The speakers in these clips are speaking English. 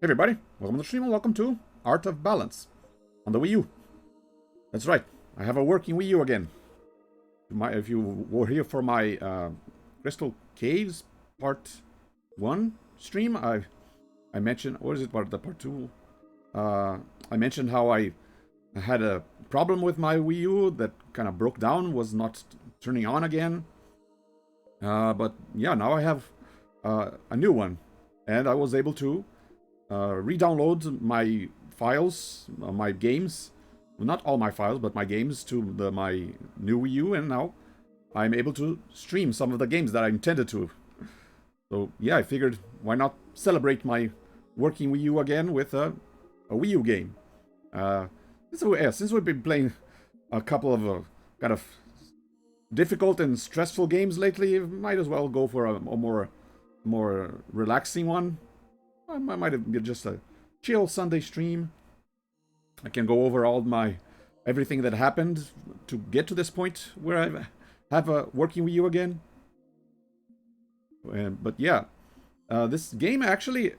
everybody, welcome to the stream and welcome to Art of Balance on the Wii U. That's right, I have a working Wii U again. If you were here for my Crystal Caves Part 1 stream, I mentioned, what is it, part 2? I mentioned how I had a problem with my Wii U that kind of broke down, was not turning on again. But yeah, now I have a new one, and I was able to re-download my files, my games, well, not all my files, but my games to my new Wii U, and now I'm able to stream some of the games that I intended to. So yeah, I figured why not celebrate my working Wii U again with a Wii U game. Since we've been playing a couple of kind of difficult and stressful games lately, might as well go for a more relaxing one. I might have been just a chill Sunday stream. I can go over all everything that happened to get to this point where I have a working Wii U again. But yeah, this game actually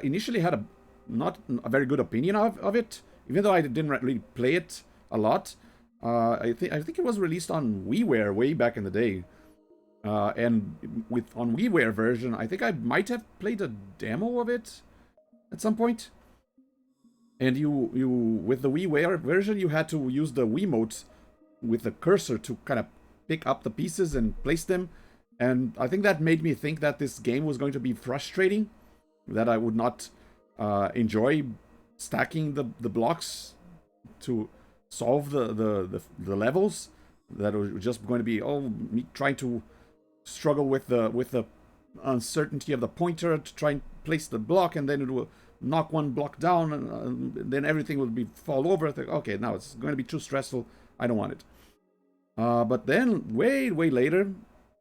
initially had not a very good opinion of it, even though I didn't really play it a lot. I think it was released on WiiWare way back in the day. And on WiiWare version, I think I might have played a demo of it at some point. And you with the WiiWare version, you had to use the Wiimote with the cursor to kind of pick up the pieces and place them. And I think that made me think that this game was going to be frustrating, that I would not enjoy stacking the blocks to solve the levels. That was just going to be me trying to struggle with the uncertainty of the pointer to try and place the block, and then it will knock one block down, and then everything will fall over. I think, okay, now it's going to be too stressful. I don't want it. But then way later,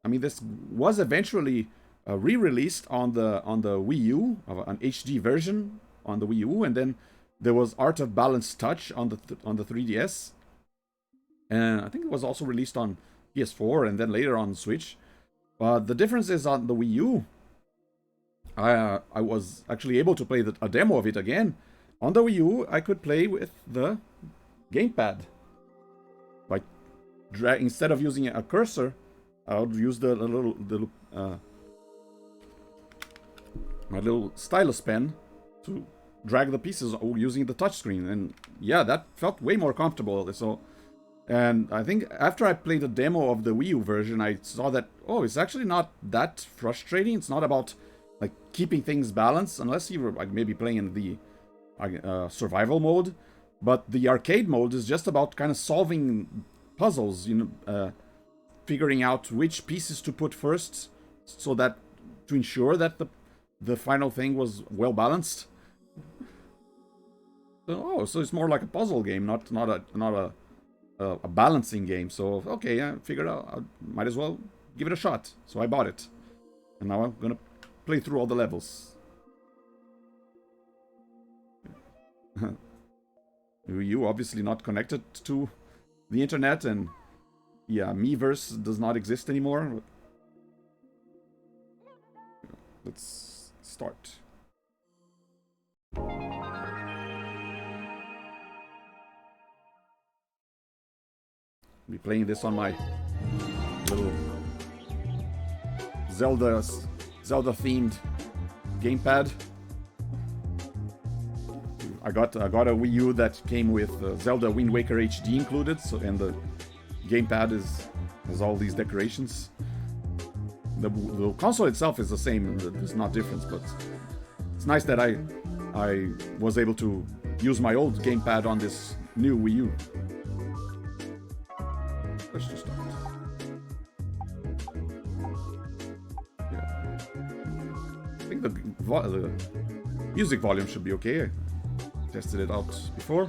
I mean, this was eventually re-released on the Wii U, an HD version on the Wii U, and then there was Art of Balance Touch on the 3DS, and I think it was also released on PS4 and then later on Switch. But the difference is on the Wii U, I was actually able to play a demo of it again. On the Wii U, I could play with the gamepad. Instead of using a cursor, I would use my little stylus pen to drag the pieces using the touchscreen, and yeah, that felt way more comfortable. And I think after I played a demo of the Wii U version, I saw that, it's actually not that frustrating. It's not about like keeping things balanced, unless you were like maybe playing in the survival mode. But the arcade mode is just about kind of solving puzzles, figuring out which pieces to put first, so that to ensure that the final thing was well balanced. So it's more like a puzzle game, not a balancing game. So okay, I figured I might as well give it a shot. So I bought it, and now I'm gonna play through all the levels. You obviously not connected to the internet, and yeah, Miiverse does not exist anymore. Let's start. Be playing this on my little Zelda themed gamepad. I got a Wii U that came with Zelda Wind Waker HD included, so, and the gamepad has all these decorations. The console itself is the same; there's not difference, but it's nice that I was able to use my old gamepad on this new Wii U. Let's just start. Yeah. I think the music volume should be okay. I tested it out before.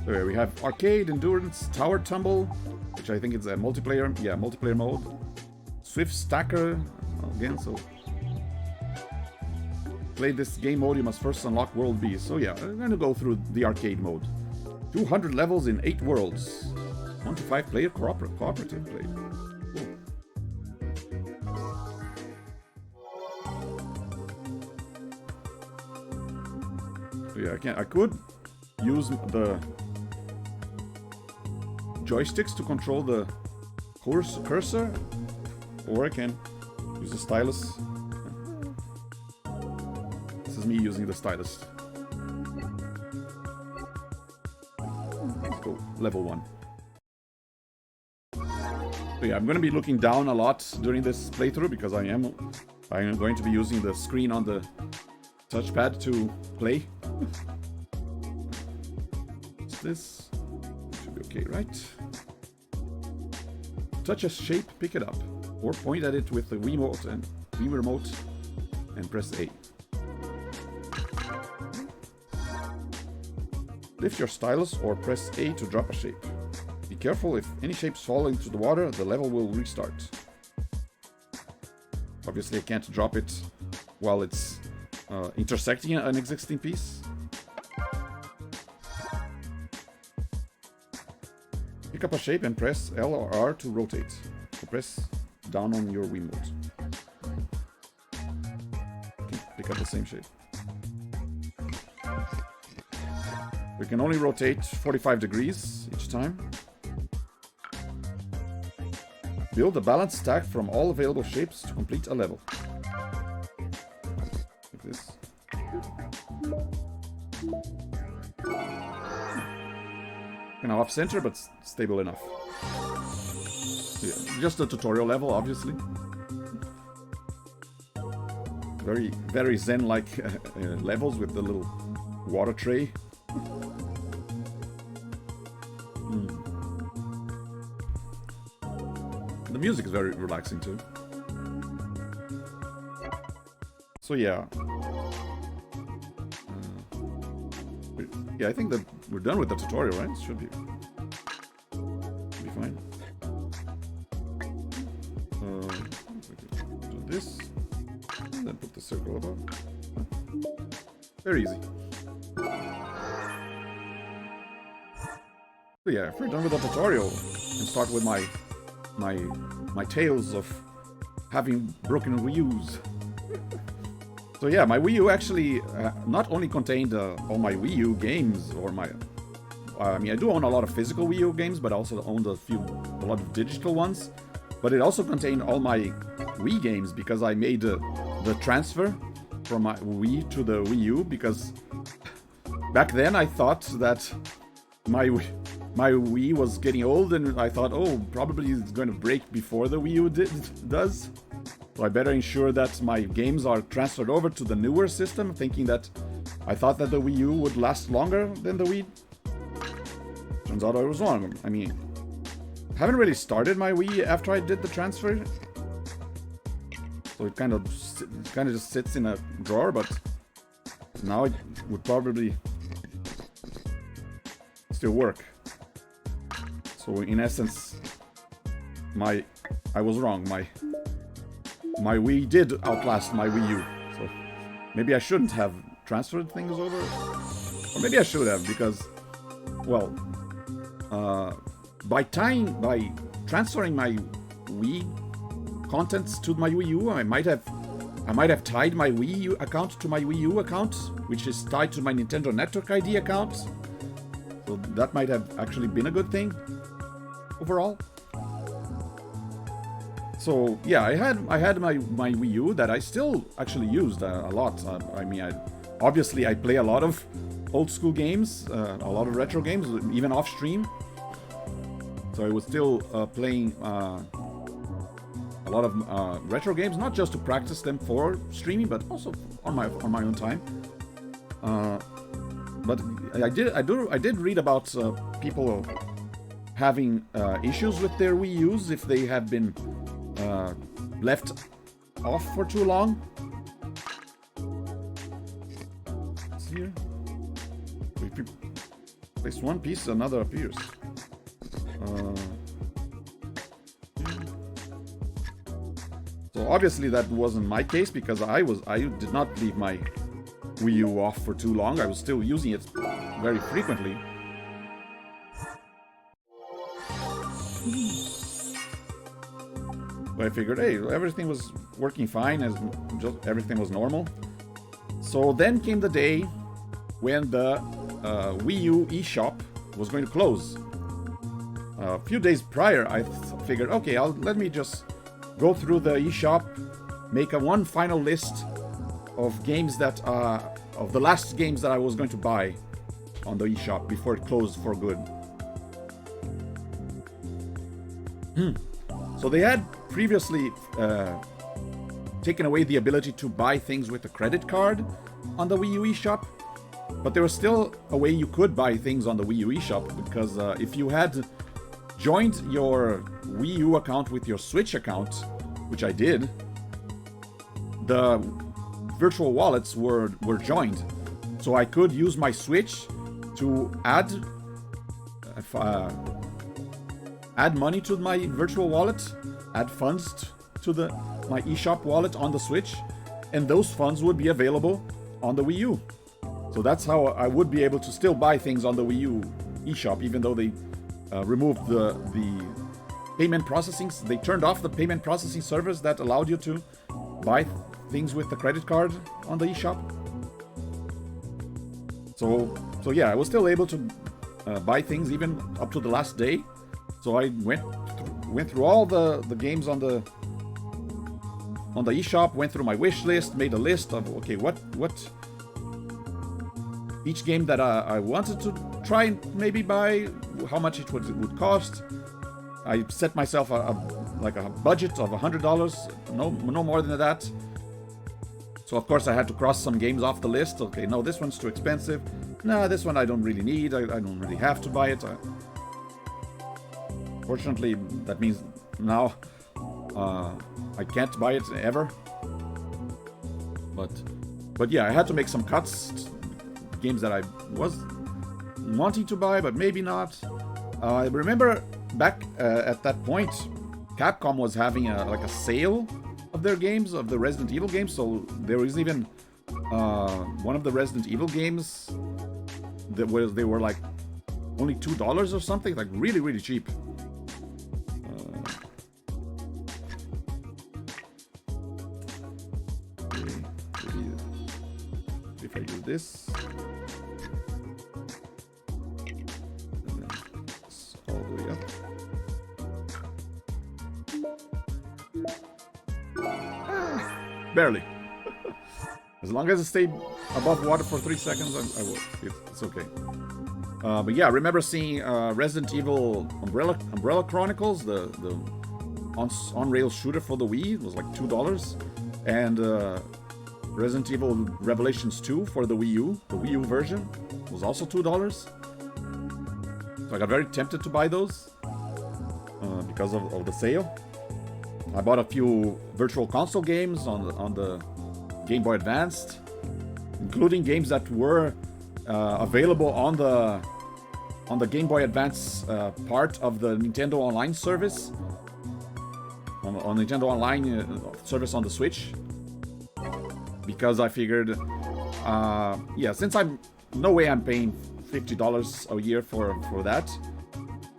There we have Arcade, Endurance, Tower Tumble, which I think is a multiplayer. Yeah, multiplayer mode. Swift Stacker, again, so play this game mode, you must first unlock World B. So yeah, I'm going to go through the arcade mode. 200 levels in 8 worlds. 1 to 5 player cooperative play. Cool. Yeah, I could use the joysticks to control the cursor, or I can use the stylus. This is me using the stylus. Let's go level 1. So yeah, I'm going to be looking down a lot during this playthrough because I am going to be using the screen on the touchpad to play. What's this? Should be okay, right? Touch a shape, pick it up, or point at it with the Wiimote and Wii remote and press A. Lift your stylus or press A to drop a shape. Be careful, if any shapes fall into the water, the level will restart. Obviously I can't drop it while it's intersecting an existing piece. Pick up a shape and press L or R to rotate. Or press down on your Wiimote. Okay, pick up the same shape. We can only rotate 45 degrees each time. Build a balanced stack from all available shapes to complete a level. Like this. Kind of off center, but stable enough. Yeah, just a tutorial level, obviously. Very, very Zen-like levels with the little water tray. The music is very relaxing too. So yeah. Yeah, I think that we're done with the tutorial, right? Should be fine. Do this, and then put the circle above. Very easy. So yeah, if we're done with the tutorial, and start with my tales of having broken Wii U's. So yeah, my Wii U actually not only contained all my Wii U games, or my... I mean, I do own a lot of physical Wii U games, but I also owned a lot of digital ones. But it also contained all my Wii games, because I made the transfer from my Wii to the Wii U, because back then I thought that my Wii was getting old, and I thought, oh, probably it's going to break before the Wii U does. So I better ensure that my games are transferred over to the newer system, thinking that I thought that the Wii U would last longer than the Wii. Turns out I was wrong. I mean, I haven't really started my Wii after I did the transfer. So it kind of just sits in a drawer, but now it would probably still work. So in essence, I was wrong. My Wii did outlast my Wii U. So maybe I shouldn't have transferred things over, or maybe I should have, because, well, by transferring my Wii contents to my Wii U, I might have tied my Wii U account to my Wii U account, which is tied to my Nintendo Network ID account. So that might have actually been a good thing overall. So yeah, I had my Wii U that I still actually used a lot. I mean, obviously I play a lot of old school games, a lot of retro games, even off stream. So I was still playing a lot of retro games, not just to practice them for streaming, but also on my own time. But I did read about people having issues with their Wii U's if they have been left off for too long. What's here? If you place one piece, another appears. So obviously that wasn't my case, because I did not leave my Wii U off for too long. I was still using it very frequently. But I figured, hey, everything was working fine, as just everything was normal. So then came the day when the Wii U eShop was going to close. A few days prior, I figured, okay, let me just go through the eShop, make one final list of games that of the last games that I was going to buy on the eShop before it closed for good. So they had previously taken away the ability to buy things with a credit card on the Wii U eShop, but there was still a way you could buy things on the Wii U eShop, because if you had joined your Wii U account with your Switch account, which I did, the virtual wallets were joined. So I could use my Switch to add money to my virtual wallet, add funds to my eShop wallet on the Switch, and those funds would be available on the Wii U. So that's how I would be able to still buy things on the Wii U eShop, even though they removed the payment processing. They turned off the payment processing service that allowed you to buy things with the credit card on the eShop. So yeah, I was still able to buy things even up to the last day. So I went through all the games on the eShop, went through my wish list, made a list of, okay, what each game that I wanted to try and maybe buy, how much it would cost. I set myself a budget of $100, no more than that. So of course I had to cross some games off the list. Okay, no, this one's too expensive. No, this one I don't really need. I don't really have to buy it. Fortunately, that means now I can't buy it ever. But yeah, I had to make some cuts. Games that I was wanting to buy, but maybe not. I remember back at that point, Capcom was having a sale of their games, of the Resident Evil games. So there was even one of the Resident Evil games that they were like only $2 or something, like really, really cheap. If I do this, and then this all the way up. Barely. As long as it stayed above water for 3 seconds, I will. It's okay. But yeah, I remember seeing Resident Evil Umbrella Chronicles, the on-rail shooter for the Wii. It was like $2, and Resident Evil Revelations 2 for the Wii U, the Wii U version, was also $2. So I got very tempted to buy those because of the sale. I bought a few Virtual Console games on the Game Boy Advanced, including games that were available on the Game Boy Advance part of the Nintendo Online service, on Nintendo Online service on the Switch. Because I figured, yeah, since no way I'm paying $50 a year for that,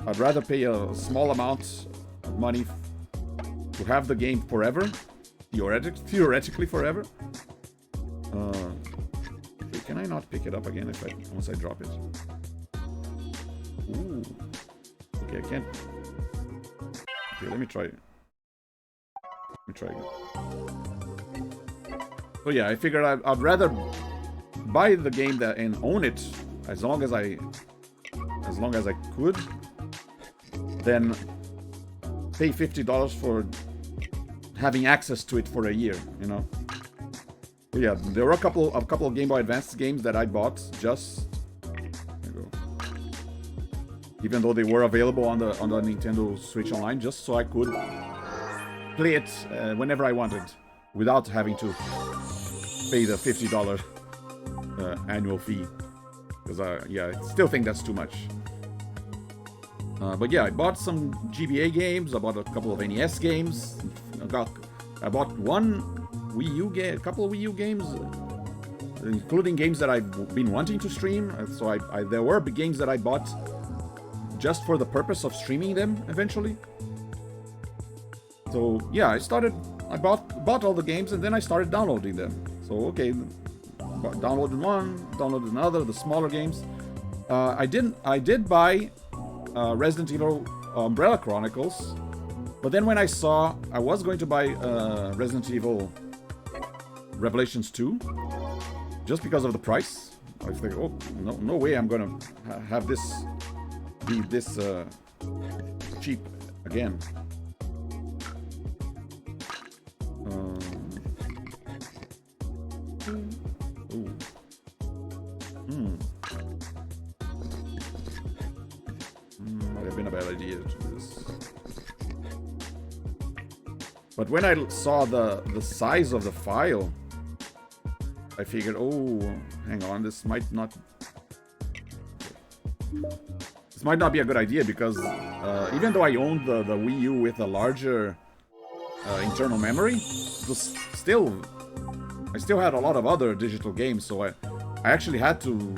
I'd rather pay a small amount of money to have the game forever, theoretically forever. Okay, can I not pick it up again once I drop it? Ooh, okay, I can't. Okay, let me try. Again. So yeah, I figured I'd rather buy the game and own it as long as I could, than pay $50 for having access to it for a year, you know. But yeah, there were a couple of Game Boy Advance games that I bought just, there you go, even though they were available on the Nintendo Switch Online, just so I could play it whenever I wanted without having to pay the $50 annual fee, because yeah, I still think that's too much. But yeah, I bought some GBA games. I bought a couple of NES games. I bought one Wii U game, a couple of Wii U games, including games that I've been wanting to stream. So there were games that I bought just for the purpose of streaming them eventually. So yeah, I bought all the games, and then I started downloading them. So okay, downloaded one, downloaded another, the smaller games. I did buy Resident Evil Umbrella Chronicles, but then when I saw I was going to buy Resident Evil Revelations 2, just because of the price, I think, oh, no way I'm gonna have this be this cheap again. Might have been a bad idea to do this. But when I saw the size of the file, I figured, oh, hang on, this might not be a good idea, because even though I owned the Wii U with a larger internal memory, it was I still had a lot of other digital games, so I actually had to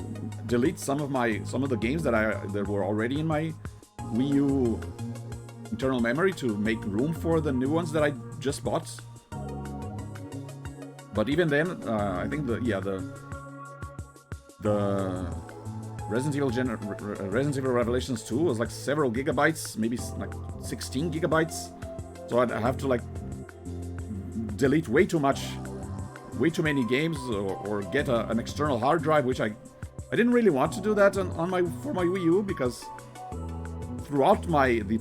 delete some of the games that were already in my Wii U internal memory to make room for the new ones that I just bought. But even then, I think the Resident Evil Revelations 2 was like several gigabytes, maybe like 16 gigabytes. So I'd have to like delete way too many games, or get an external hard drive, which I didn't really want to do that for my Wii U, because throughout the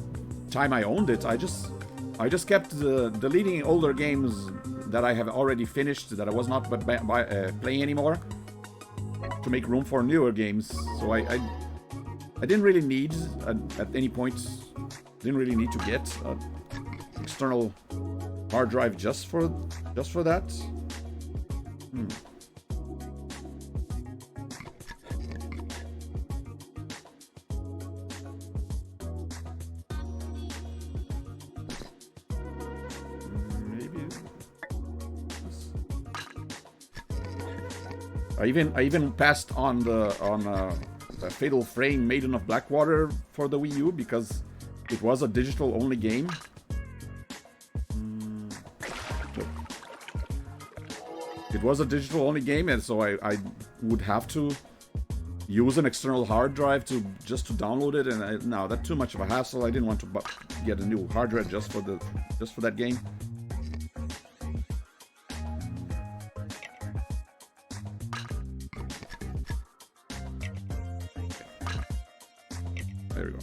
time I owned it, I just kept deleting older games that I have already finished, that I was not playing anymore, to make room for newer games. So I didn't really need at any point to get an external hard drive just for that. I even passed on the Fatal Frame Maiden of Blackwater for the Wii U, because it was a digital only game. It was a digital only game, and so I would have to use an external hard drive just to download it, and no, that's too much of a hassle. I didn't want to get a new hard drive just for that game. There we go.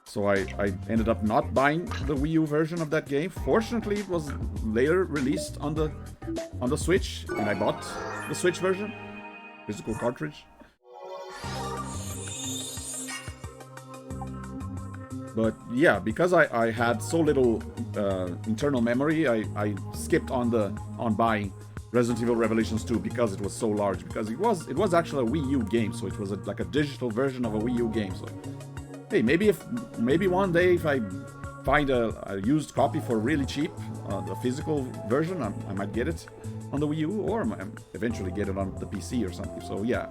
So I ended up not buying the Wii U version of that game. Fortunately, it was later released on the Switch, and I bought the Switch version, physical cartridge. But yeah, because I had so little internal memory, I skipped on buying Resident Evil Revelations 2, because it was so large. Because it was actually a Wii U game, so it was like a digital version of a Wii U game. So hey, maybe one day if I find a used copy for really cheap, the physical version, I might get it on the Wii U, or eventually get it on the PC or something. So yeah,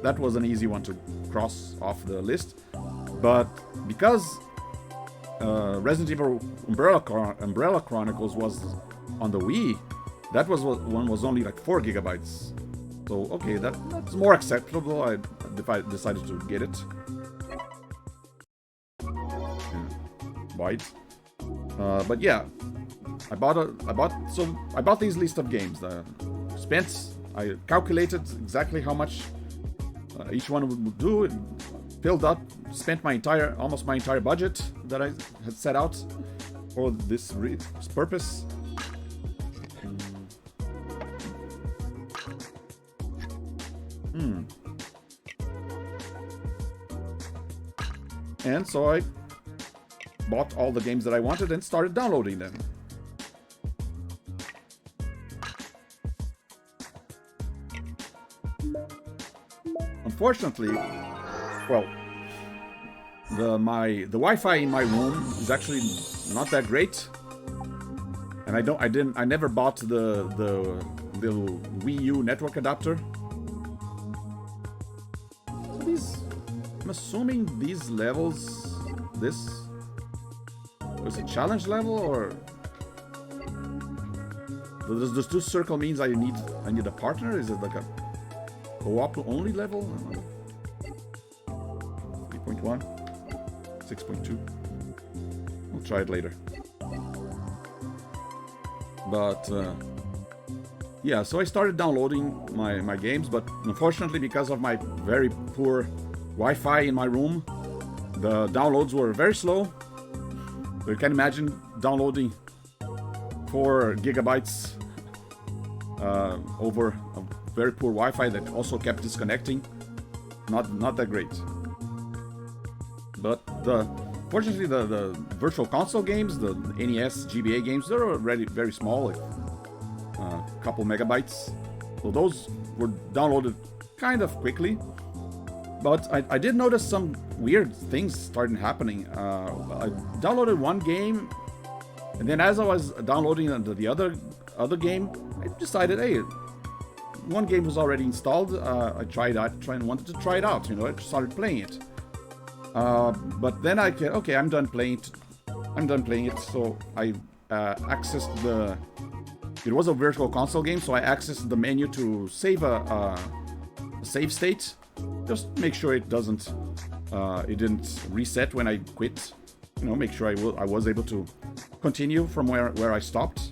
that was an easy one to cross off the list. But because Resident Evil Umbrella Chronicles was on the Wii, that one was only like 4 gigabytes. So okay, that's more acceptable. I decided to get it. White. But yeah, I bought these list of games. I calculated exactly how much each one would do. Filled up, spent almost my entire budget that I had set out for this purpose. And so I bought all the games that I wanted and started downloading them. Unfortunately, well, the Wi-Fi in my room is actually not that great, and I never bought the little Wii U network adapter. So I'm assuming these levels, this was a challenge level, or those two circle means I need I need a partner? Is it like a co-op only level? 3.1, 6.2. We'll try it later. But yeah, so I started downloading my games, but unfortunately, because of my very poor Wi-Fi in my room, the downloads were very slow. So you can imagine downloading 4 gigabytes over a very poor Wi-Fi that also kept disconnecting. Not that great. But fortunately, the Virtual Console games, the NES, GBA games, they're already very small, like a couple megabytes. So those were downloaded kind of quickly. But I did notice some weird things starting happening. I downloaded one game, and then as I was downloading the other game, I decided, hey, one game was already installed. I wanted to try it out. I started playing it. But then I'm done playing it. So I accessed it was a Virtual Console game, so I accessed the menu to save a save state. Just make sure it didn't reset when I quit. Make sure I was able to continue from where I stopped.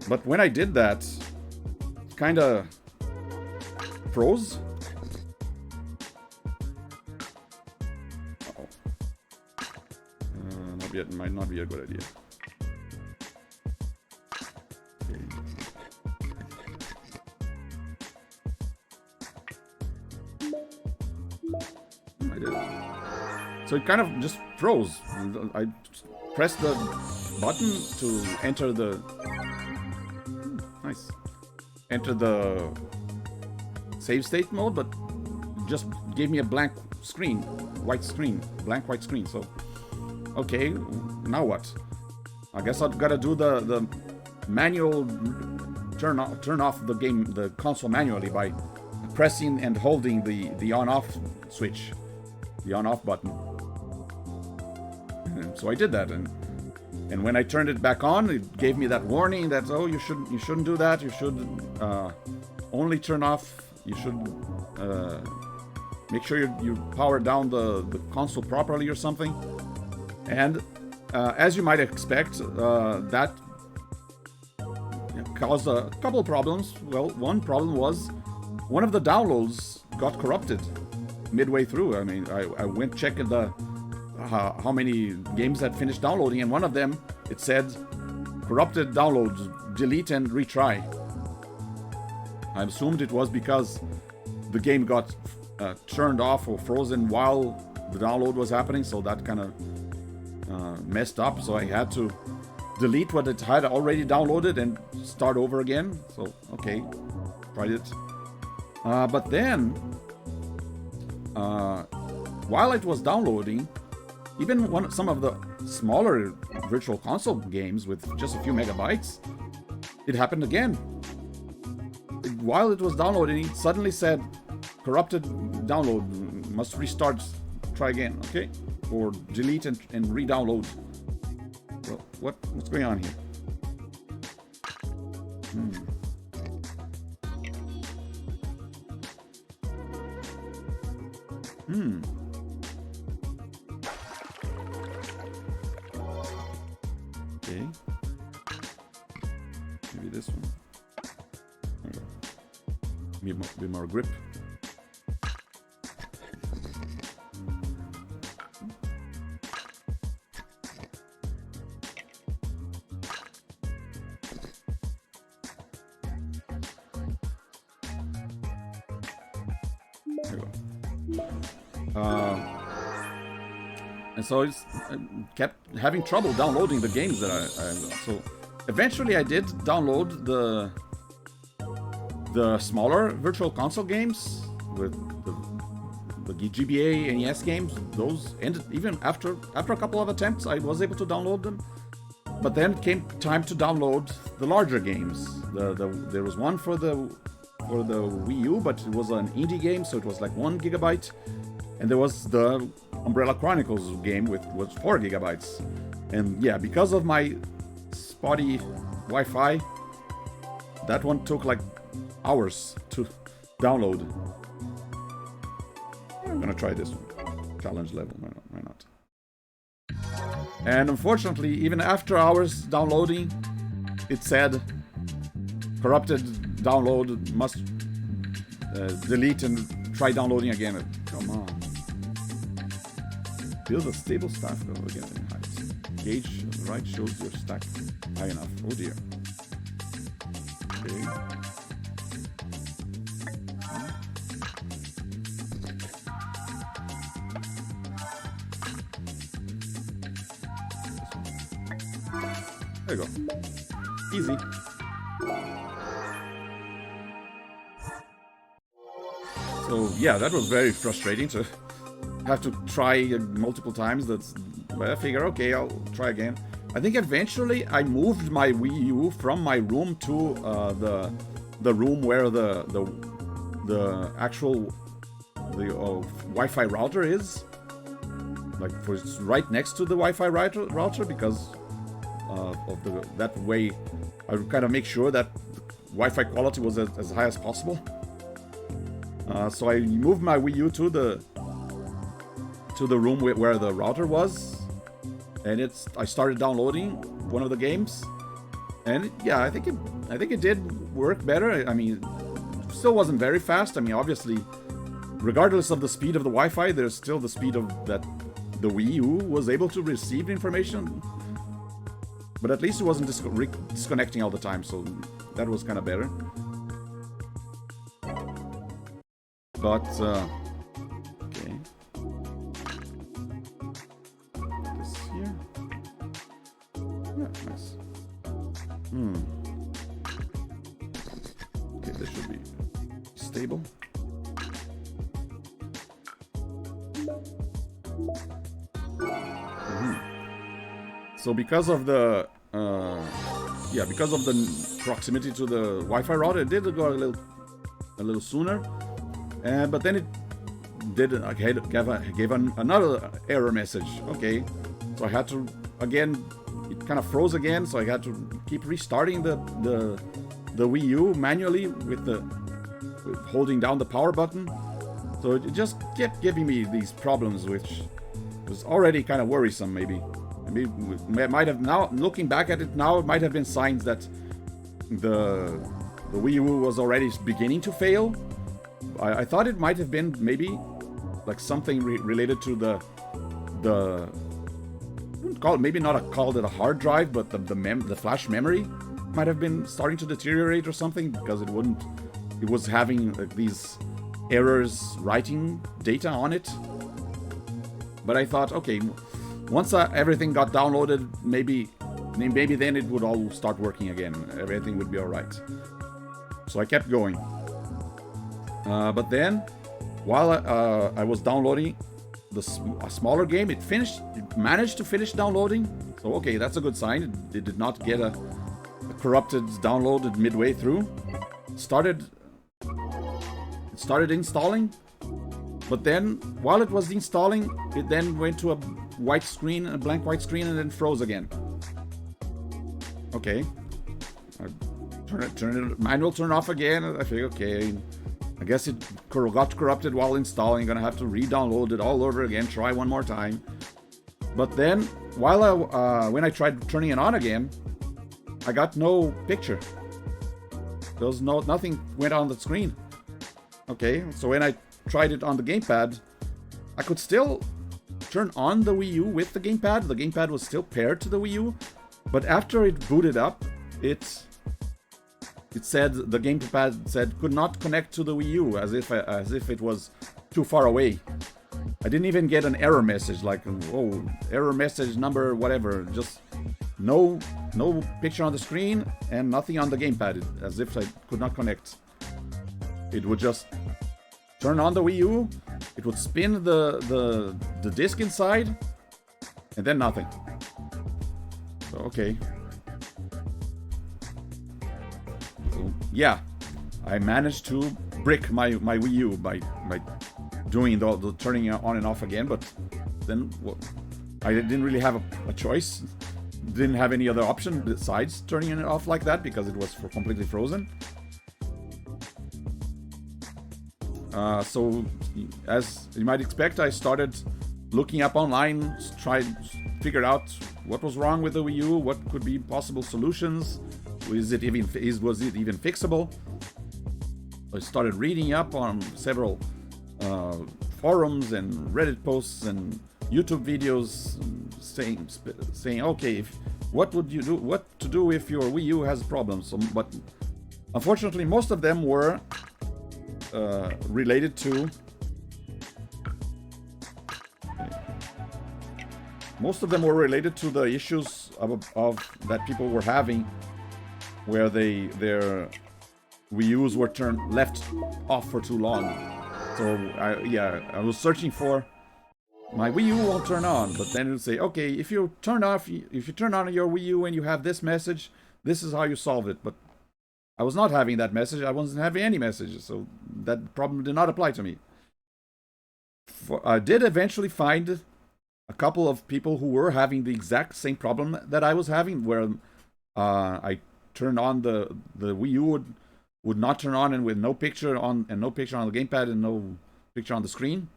But when I did that, it kind of froze. Uh-oh. Not yet. Might not be a good idea. So it kind of just froze. I pressed the button to enter the... nice. Enter the save state mode, but just gave me a blank screen. Blank white screen. So, okay, now what? I guess I've got to do the manual turn off the console manually by pressing and holding the on-off switch. The on-off button. So I did that, and when I turned it back on, it gave me that warning that, oh, you shouldn't do that. You should only turn off. You should make sure you power down the console properly or something. And as you might expect, that caused a couple of problems. Well, one problem was one of the downloads got corrupted midway through. I mean, I went checking how many games had finished downloading, and one of them, it said corrupted downloads, delete and retry. I assumed it was because the game got turned off or frozen while the download was happening, so that kind of messed up. So I had to delete what it had already downloaded and start over again. So okay, tried it. But then while it was downloading, even some of the smaller Virtual Console games with just a few megabytes, it happened again. While it was downloading, it suddenly said, corrupted download, must restart, try again, okay? Or delete and re-download. Well, what's going on here? Okay. Maybe this one. There we go. Be more grip. There we go. And so I kept having trouble downloading the games that I so eventually I did download the smaller Virtual Console games with the GBA NES games. Those ended even after a couple of attempts. I was able to download them, but then came time to download the larger games. There was one for the Wii U, but it was an indie game, so it was like 1 gigabyte. And there was the Umbrella Chronicles game was 4 gigabytes. And yeah, because of my spotty Wi-Fi, that one took like hours to download. I'm gonna try this one. Challenge level, why not? And unfortunately, even after hours downloading, it said corrupted download, must delete and try downloading again. Come on. Build a stable stack again in height. Gauge right shows your stack high enough. Oh dear. Okay. There you go. Easy. So yeah, that was very frustrating to have to try multiple times. That's where I figure, okay, I'll try again. I think eventually I moved my Wii U from my room to the room where the actual Wi-Fi router is. Like, it's right next to the Wi-Fi router because of that way I would kind of make sure that the Wi-Fi quality was as high as possible. So I moved my Wii U to the room where the router was, and I started downloading one of the games, and yeah, I think it did work better. I mean, it still wasn't very fast. I mean, obviously, regardless of the speed of the Wi-Fi, there's still the speed of that the Wii U was able to receive information. But at least it wasn't disconnecting all the time, so that was kind of better. But, okay. This here. Yeah, nice. Okay, this should be stable. So because of the proximity to the Wi-Fi router, it did go a little sooner, but then it did gave another error message. Okay, so I had to again, it kind of froze again, so I had to keep restarting the Wii U manually with holding down the power button. So it just kept giving me these problems, which was already kind of worrisome. Maybe might have, now looking back at it now, it might have been signs that the Wii U was already beginning to fail. I thought it might have been maybe like something related to the maybe not called it a hard drive, but the flash memory might have been starting to deteriorate or something, because it was having like these errors writing data on it. But I thought, okay, once everything got downloaded, maybe then it would all start working again. Everything would be all right. So I kept going. But then, while I was downloading a smaller game, it managed to finish downloading. So okay, that's a good sign. It did not get a corrupted download midway through. It started installing. But then, while it was installing, it then went to a blank white screen, and then froze again. Okay. Manual turn off again. I figured, okay, I guess it got corrupted while installing. Gonna have to re-download it all over again, try one more time. But then, when I tried turning it on again, I got no picture. There was nothing went on the screen. Okay, so when I tried it on the gamepad, I could still turn on the Wii U with the gamepad. The gamepad was still paired to the Wii U, but after it booted up, it said, the gamepad said could not connect to the Wii U, as if it was too far away. I didn't even get an error message like, oh, error message number whatever. Just no picture on the screen and nothing on the gamepad, as if I could not connect. It would just turn on the Wii U, it would spin the disc inside, and then nothing. So, okay. So, yeah, I managed to brick my Wii U by doing the turning it on and off again, but then I didn't really have a choice. Didn't have any other option besides turning it off like that because it was completely frozen. So, as you might expect, I started looking up online, tried figure out what was wrong with the Wii U, what could be possible solutions, was it even fixable? I started reading up on several forums and Reddit posts and YouTube videos saying, okay, what would you do? What to do if your Wii U has problems? But unfortunately, most of them were related to. Most of them were related to the issues of that people were having, where their Wii U's were left off for too long. So I was searching for my Wii U won't turn on, but then it would say, okay, if you turn on your Wii U and you have this message, this is how you solve it. But I was not having that message. I wasn't having any messages, so that problem did not apply to me. I did eventually find a couple of people who were having the exact same problem that I was having, where I turned on the Wii U would not turn on, and with no picture on the gamepad and no picture on the screen.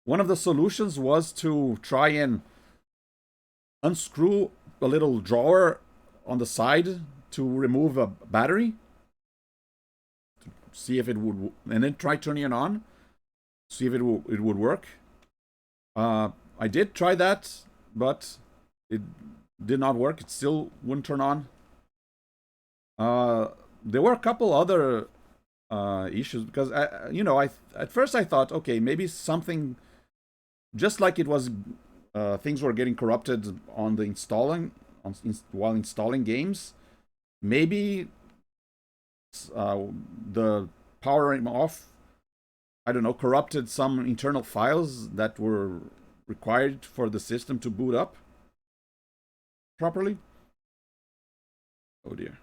One of the solutions was to try and unscrew a little drawer on the side to remove a battery, to see if it would, and then try turning it on, see if it would work. I did try that, but it did not work. It still wouldn't turn on. There were a couple other issues because at first I thought, okay, maybe something just like it was things were getting corrupted on the while installing games. Maybe the powering off, I don't know, corrupted some internal files that were required for the system to boot up properly. Oh dear.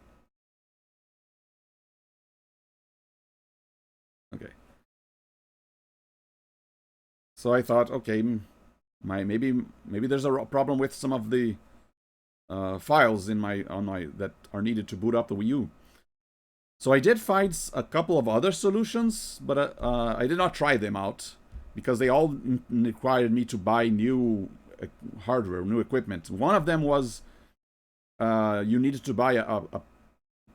Okay. So I thought, okay, maybe there's a problem with some of the files that are needed to boot up the Wii U. So I did find a couple of other solutions, but I did not try them out because they all required me to buy new hardware, new equipment. One of them was you needed to buy a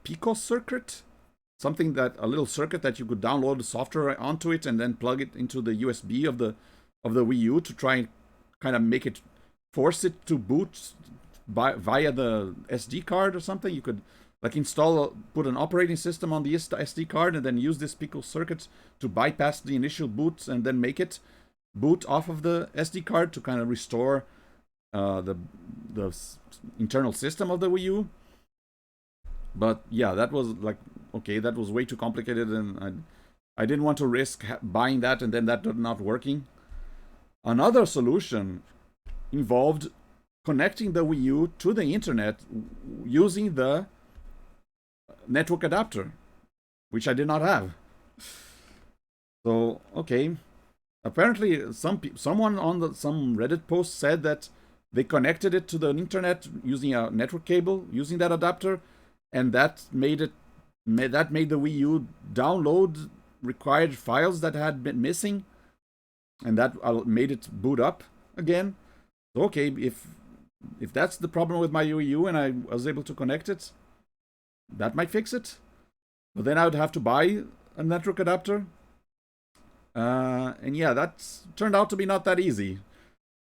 Pico circuit, a little circuit that you could download the software onto it and then plug it into the USB of the Wii U to try and kind of force it to boot via the SD card or something. You could like put an operating system on the SD card and then use this Pico circuit to bypass the initial boots and then make it boot off of the SD card to kind of restore the internal system of the Wii U. But yeah, that was like, okay, that was way too complicated, and I didn't want to risk buying that and then that not working. Another solution involved connecting the Wii U to the internet using the network adapter, which I did not have. So, okay. Apparently, someone on some Reddit post said that they connected it to the internet using a network cable, using that adapter, and that made the Wii U download required files that had been missing, and that made it boot up again. So, okay, if that's the problem with my Wii U and I was able to connect it, that might fix it. But then I would have to buy a network adapter. And yeah, that turned out to be not that easy,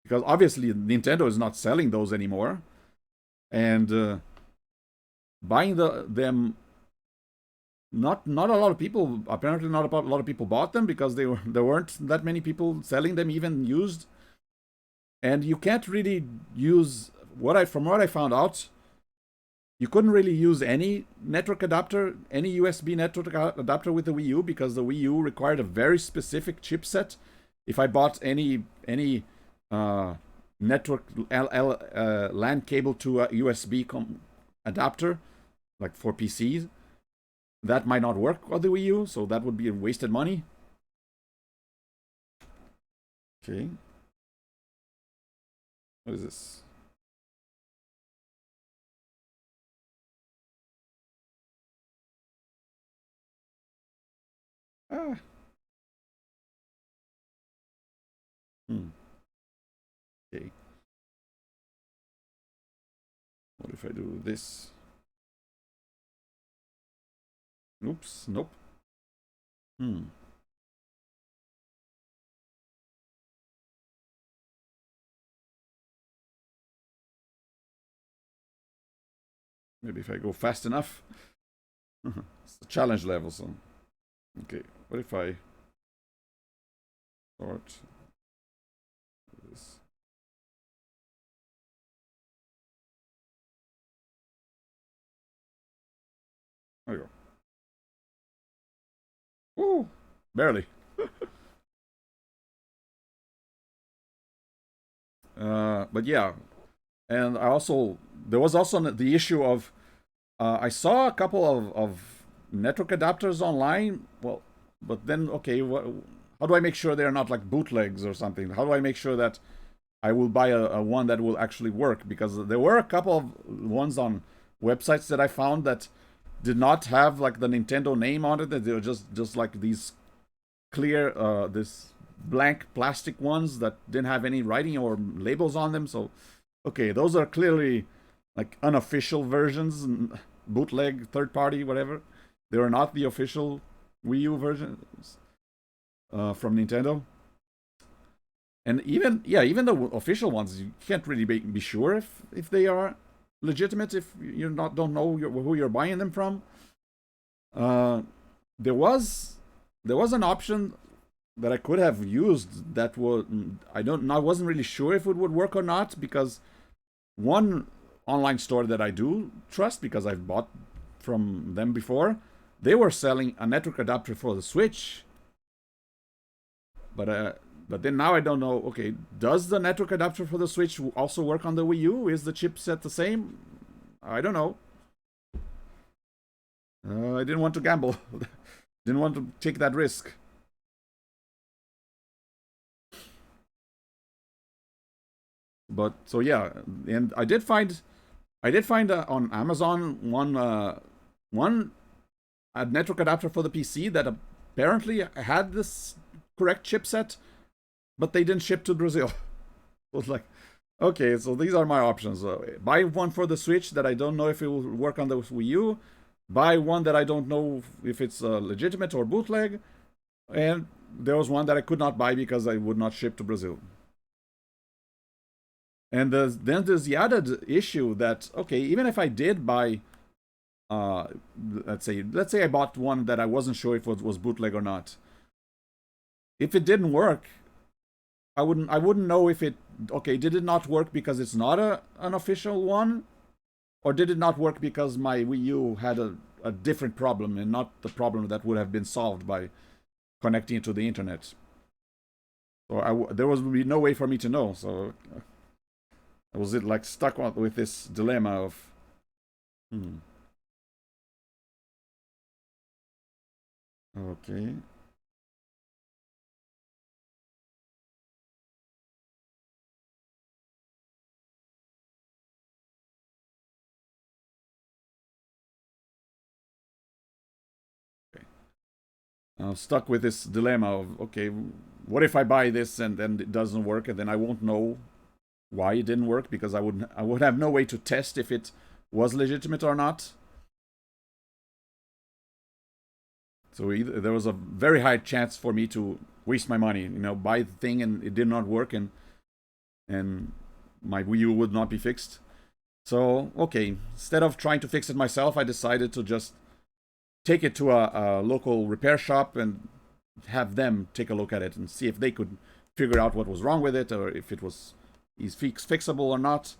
because obviously Nintendo is not selling those anymore, and buying them, not a lot of people, apparently not a lot of people bought them because there weren't that many people selling them even used. And you can't really use from what I found out, you couldn't really use any network adapter, any USB network adapter with the Wii U, because the Wii U required a very specific chipset. If I bought any network LAN cable to a USB adapter, like for PCs, that might not work on the Wii U, so that would be wasted money. Okay. What is this? Ah. Okay. What if I do this? Oops. Nope. Hmm. Maybe if I go fast enough. It's a challenge level, so. Okay. What if I start this? There we go. Ooh. Barely. But yeah. And there was also the issue of, I saw a couple of network adapters online. Well, but then, okay, how do I make sure they're not like bootlegs or something? How do I make sure that I will buy a one that will actually work? Because there were a couple of ones on websites that I found that did not have like the Nintendo name on it. That they were just like these clear, this blank plastic ones that didn't have any writing or labels on them. So, okay, those are clearly like unofficial versions, bootleg, third party, whatever. They are not the official Wii U versions from Nintendo. And even the official ones, you can't really be sure if they are legitimate if you don't know who you're buying them from. Uh, there was an option that I could have used that would I wasn't really sure if it would work or not, because one online store that I do trust, because I've bought from them before, they were selling a network adapter for the Switch, but then now I don't know. Okay, does the network adapter for the Switch also work on the Wii U? Is the chipset the same? I don't know. I didn't want to gamble. Didn't want to take that risk. But so yeah, and I did find on Amazon one a network adapter for the PC that apparently had this correct chipset, but they didn't ship to Brazil. So it's like, okay, so these are my options. Buy one for the Switch that I don't know if it will work on the Wii U. Buy one that I don't know if it's legitimate or bootleg. And there was one that I could not buy because I would not ship to Brazil. And then there's the added issue that, okay, even if I did buy, uh, let's say I bought one that I wasn't sure if it was bootleg or not. If it didn't work, I wouldn't know if it, okay, did it not work because it's not an official one, or did it not work because my Wii U had a different problem and not the problem that would have been solved by connecting it to the internet. So there would be no way for me to know. So I was like stuck with this dilemma of, hmm, okay. I'm stuck with this dilemma of, okay, what if I buy this and then it doesn't work, and then I won't know why it didn't work, because I would have no way to test if it was legitimate or not. So there was a very high chance for me to waste my money, buy the thing and it did not work, and my Wii U would not be fixed. So okay, instead of trying to fix it myself, I decided to just take it to a local repair shop and have them take a look at it and see if they could figure out what was wrong with it, or if it was fixable or not.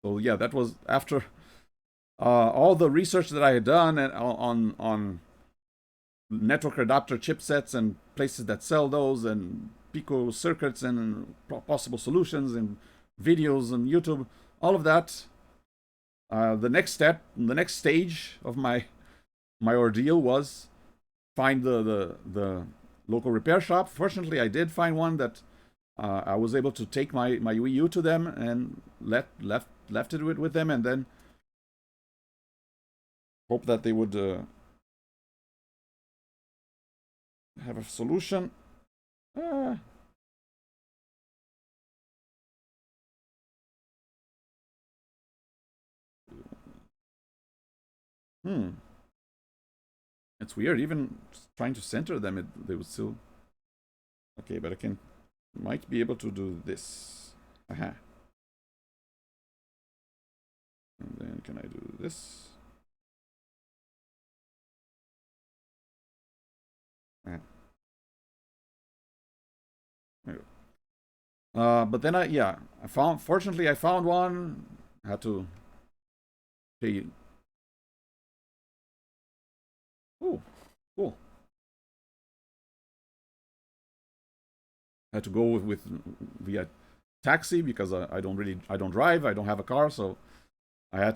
So yeah, that was after all the research that I had done and on network adapter chipsets and places that sell those, and Pico circuits and possible solutions and videos and YouTube, all of that. The next stage of my ordeal was find the local repair shop. Fortunately, I did find one that I was able to take my Wii U to them and left it with them, and then hope that they would have a solution. It's weird. Even trying to center them, they would still. Okay, but I might be able to do this. Aha. And then can I do this? Ah. There we go. But then fortunately I found one. I had to pay. Oh, cool. I had to go via taxi because I don't drive. I don't have a car, so I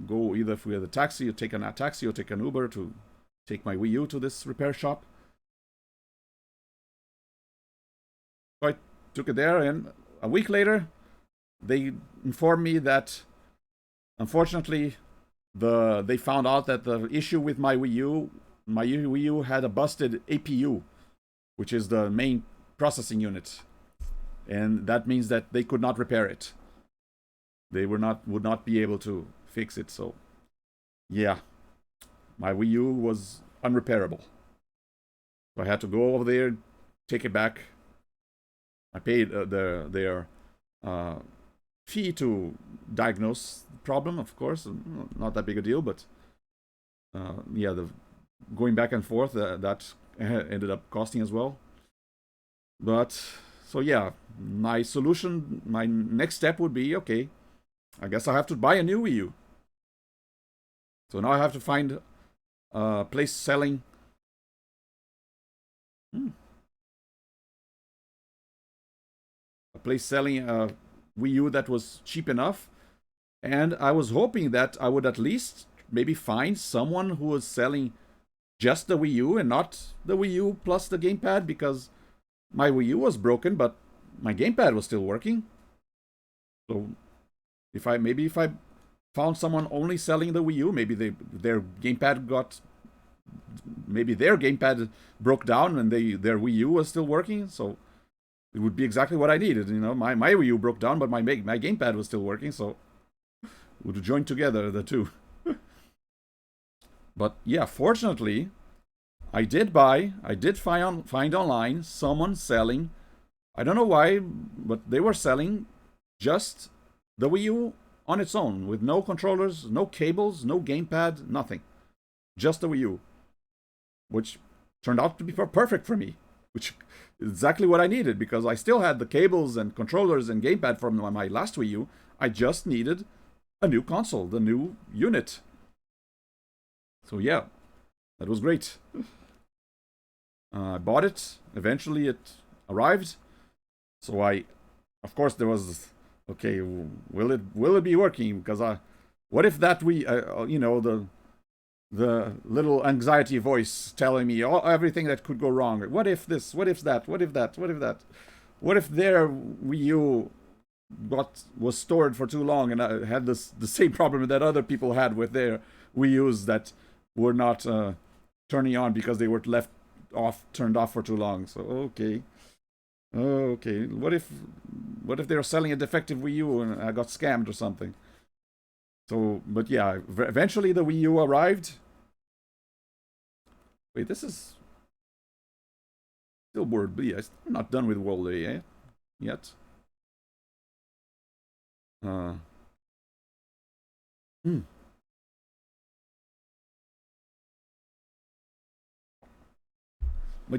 go either via the taxi or take a taxi or take an Uber to take my Wii U to this repair shop. So I took it there, and a week later, they informed me that unfortunately they found out that the issue with my Wii U had a busted APU, which is the main processing unit, and that means that they could not repair it. They would not be able to fix it. So yeah, my Wii U was unrepairable. So I had to go over there, take it back. I paid their fee to diagnose the problem, of course. Not that big a deal, but yeah, the going back and forth that ended up costing as well. But so yeah, my solution, my next step would be, okay, I guess I have to buy a new Wii U. So now I have to find a place selling. A place selling a Wii U that was cheap enough. And I was hoping that I would at least maybe find someone who was selling just the Wii U and not the Wii U plus the gamepad, because my Wii U was broken, but my gamepad was still working. So if I found someone only selling the Wii U, maybe their gamepad broke down and their Wii U was still working. So it would be exactly what I needed. You know, my Wii U broke down, but my gamepad was still working. So we would join together the two. But yeah, fortunately, I did find online someone selling. I don't know why, but they were selling just the Wii U on its own, with no controllers, no cables, no gamepad, nothing. Just the Wii U. Which turned out to be perfect for me. Which is exactly what I needed, because I still had the cables and controllers and gamepad from my last Wii U. I just needed a new console, the new unit. So yeah, that was great. I bought it. Eventually it arrived. So of course there was, okay, will it be working? Because what if that the little anxiety voice telling me everything that could go wrong. What if this? What if that? What if that? What if that? What if their Wii U was stored for too long and I had the same problem that other people had with their Wii U's that were not turning on because they were turned off for too long. So okay. What if they were selling a defective Wii U and I got scammed or something? So, but yeah, eventually the Wii U arrived. Wait, this is still World B. I'm not done with World A yet. But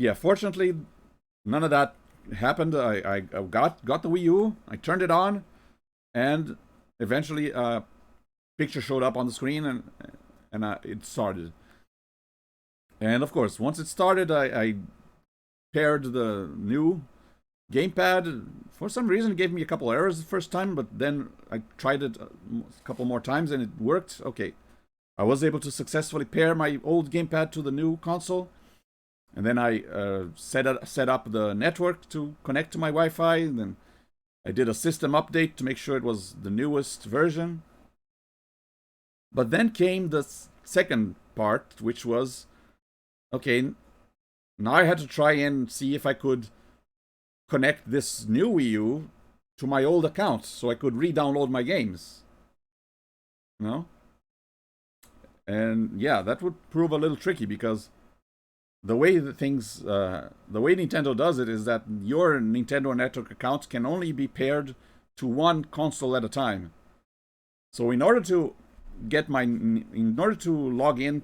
yeah, fortunately, none of that happened. I got the Wii U. I turned it on, and eventually a picture showed up on the screen, and it started. And of course, once it started, I paired the new gamepad. For some reason, it gave me a couple errors the first time, but then I tried it a couple more times and it worked. Okay, I was able to successfully pair my old gamepad to the new console, and then I set up the network to connect to my Wi-Fi, and then I did a system update to make sure it was the newest version. But then came the second part, which was, okay, now I had to try and see if I could connect this new Wii U to my old account so I could re-download my games. You know? And yeah, that would prove a little tricky because the way that the way Nintendo does it is that your Nintendo Network account can only be paired to one console at a time. So in order to log in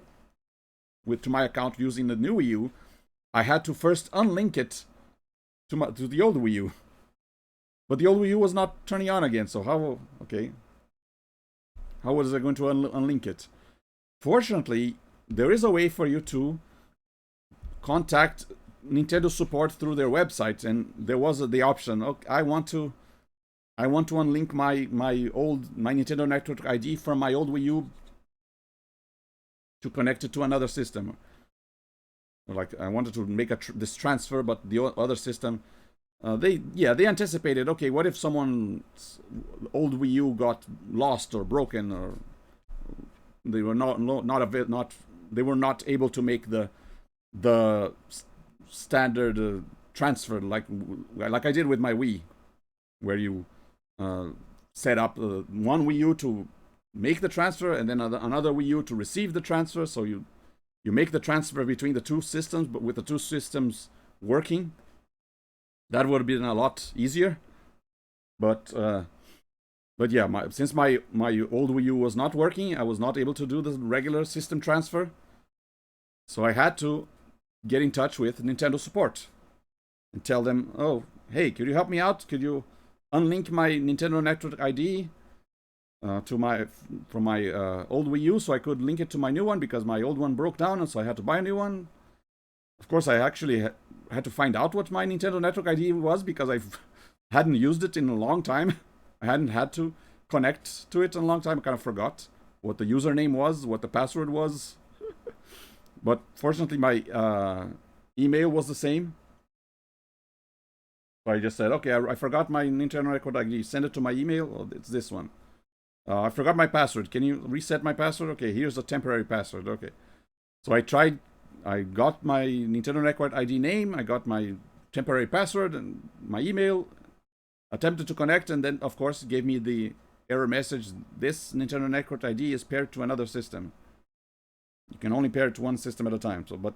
to my account using the new Wii U, I had to first unlink it to the old Wii U. But the old Wii U was not turning on again, so how was I going to unlink it? Fortunately, there is a way for you to contact Nintendo support through their website, and there was the option. Okay, I want to unlink my Nintendo Network ID from my old Wii U to connect it to another system. Like I wanted to make this transfer, but the other system, they anticipated. Okay, what if someone's old Wii U got lost or broken, or they were they were not able to make the standard transfer like I did with my Wii, where you set up one Wii U to make the transfer and then another Wii U to receive the transfer. So you make the transfer between the two systems, but with the two systems working. That would have been a lot easier. But yeah, since my old Wii U was not working, I was not able to do the regular system transfer. So I had to get in touch with Nintendo support and tell them, oh, hey, could you help me out? Could you unlink my Nintendo Network ID from my old Wii U so I could link it to my new one, because my old one broke down, and so I had to buy a new one. Of course, I actually had to find out what my Nintendo Network ID was, because I hadn't used it in a long time. I hadn't had to connect to it in a long time. I kind of forgot what the username was, what the password was. But fortunately, my email was the same. So I just said, okay, I forgot my Nintendo Network ID. Send it to my email. Oh, it's this one. I forgot my password. Can you reset my password? Okay, here's a temporary password. Okay. So I got my Nintendo Network ID name. I got my temporary password and my email. Attempted to connect, and then, of course, it gave me the error message. This Nintendo Network ID is paired to another system. You can only pair it to one system at a time. So, but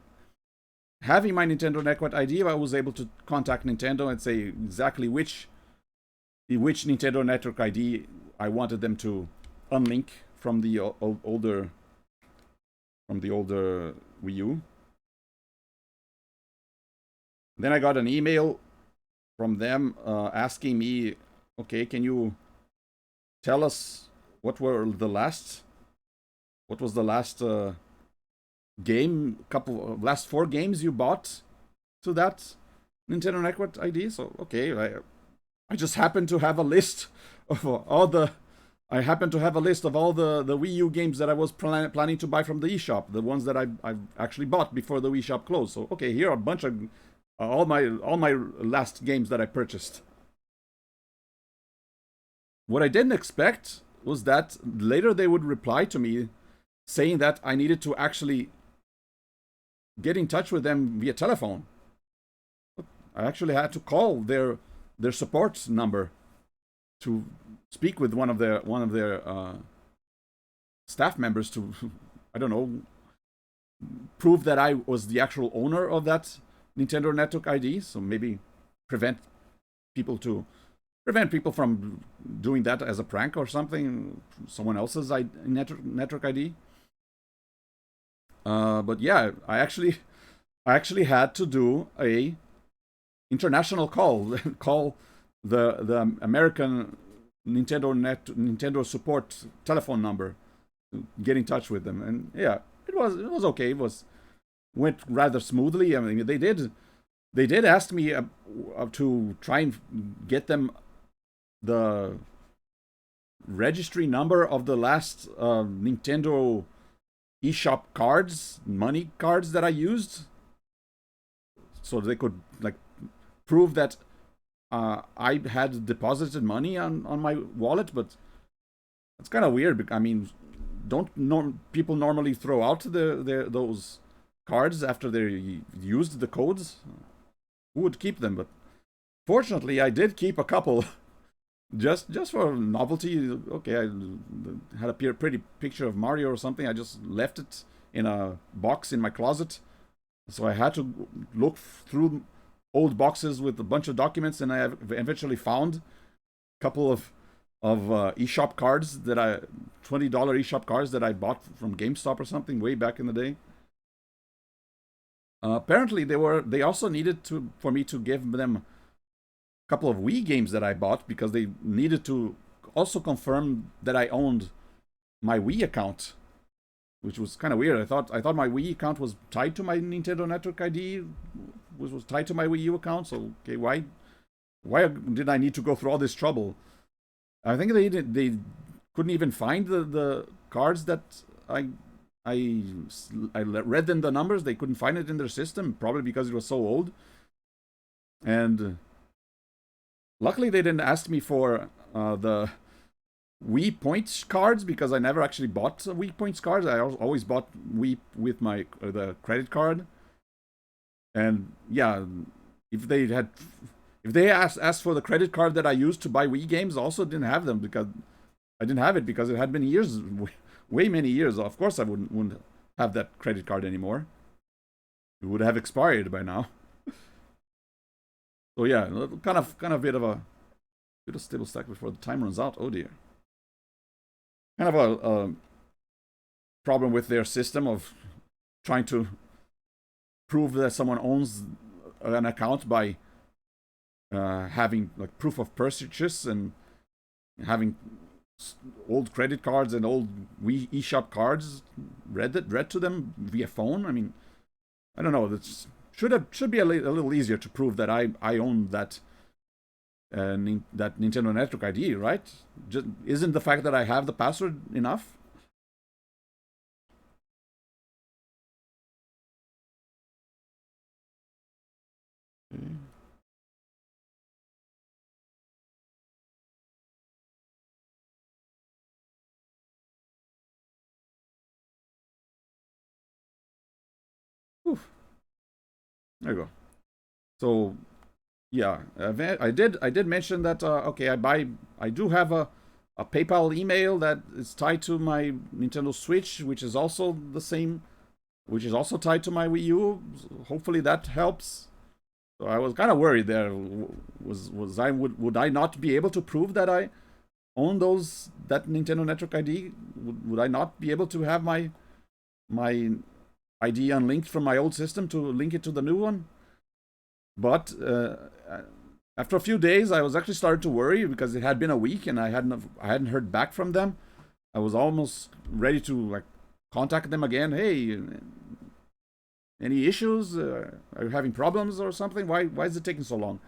having my Nintendo Network ID, I was able to contact Nintendo and say exactly which Nintendo Network ID I wanted them to unlink from the older Wii U. Then I got an email from them asking me, okay, can you tell us what was the last last 4 games you bought to that Nintendo Network ID? So okay, I just happen to have a list of all the Wii U games that I was planning to buy from the eShop, the ones that I actually bought before the eShop closed. So okay, here are a bunch of all my last games that I purchased. What I didn't expect was that later they would reply to me saying that I needed to actually get in touch with them via telephone. I actually had to call their support number to speak with one of their staff members to, I don't know, prove that I was the actual owner of that Nintendo Network ID. So maybe prevent people from doing that as a prank or something, someone else's network ID. But yeah, I actually had to do a international call the American Nintendo support telephone number to get in touch with them. And yeah, it was okay. Went rather smoothly. I mean, they did ask me to try and get them the registry number of the last Nintendo eShop cards, money cards that I used, so they could like prove that I had deposited money on my wallet. But it's kind of weird. I mean, don't people normally throw out those cards after they used the codes? Who would keep them? But fortunately, I did keep a couple. just for novelty. Okay, I had a pretty picture of Mario or something. I just left it in a box in my closet, so I had to look through old boxes with a bunch of documents, and I eventually found a couple of eShop cards that I $20 eShop cards that I bought from GameStop or something way back in the day. Apparently, they also needed for me to give them couple of Wii games that I bought because they needed to also confirm that I owned my Wii account, which was kind of weird. I thought my Wii account was tied to my Nintendo Network ID, which was tied to my Wii U account. So okay, why did I need to go through all this trouble? I think they couldn't even find the cards that I read them the numbers. They couldn't find it in their system, probably because it was so old. And luckily, they didn't ask me for the Wii Points cards because I never actually bought Wii Points cards. I always bought Wii with my the credit card. And yeah, if they asked for the credit card that I used to buy Wii games, I also didn't have them because I didn't have it because it had been years, way many years. Of course, I wouldn't have that credit card anymore. It would have expired by now. So yeah, kind of bit of stable stack before the time runs out. Oh dear. Kind of a problem with their system of trying to prove that someone owns an account by having like proof of purchase and having old credit cards and old Wii eShop cards read to them via phone. I mean, I don't know. That's should be a little easier to prove that I own that that Nintendo Network ID, right? Just isn't the fact that I have the password enough? Okay. Oof. There you go. So yeah, I did mention that. Okay, I do have a PayPal email that is tied to my Nintendo Switch, which is also the same, which is also tied to my Wii U. So hopefully that helps. So I was kind of worried there. Would I not be able to prove that I own that Nintendo Network ID? Would I not be able to have my ID unlinked from my old system to link it to the new one? But after a few days, I was actually starting to worry because it had been a week and I hadn't heard back from them. I was almost ready to like contact them again. Hey, any issues? Are you having problems or something? Why is it taking so long?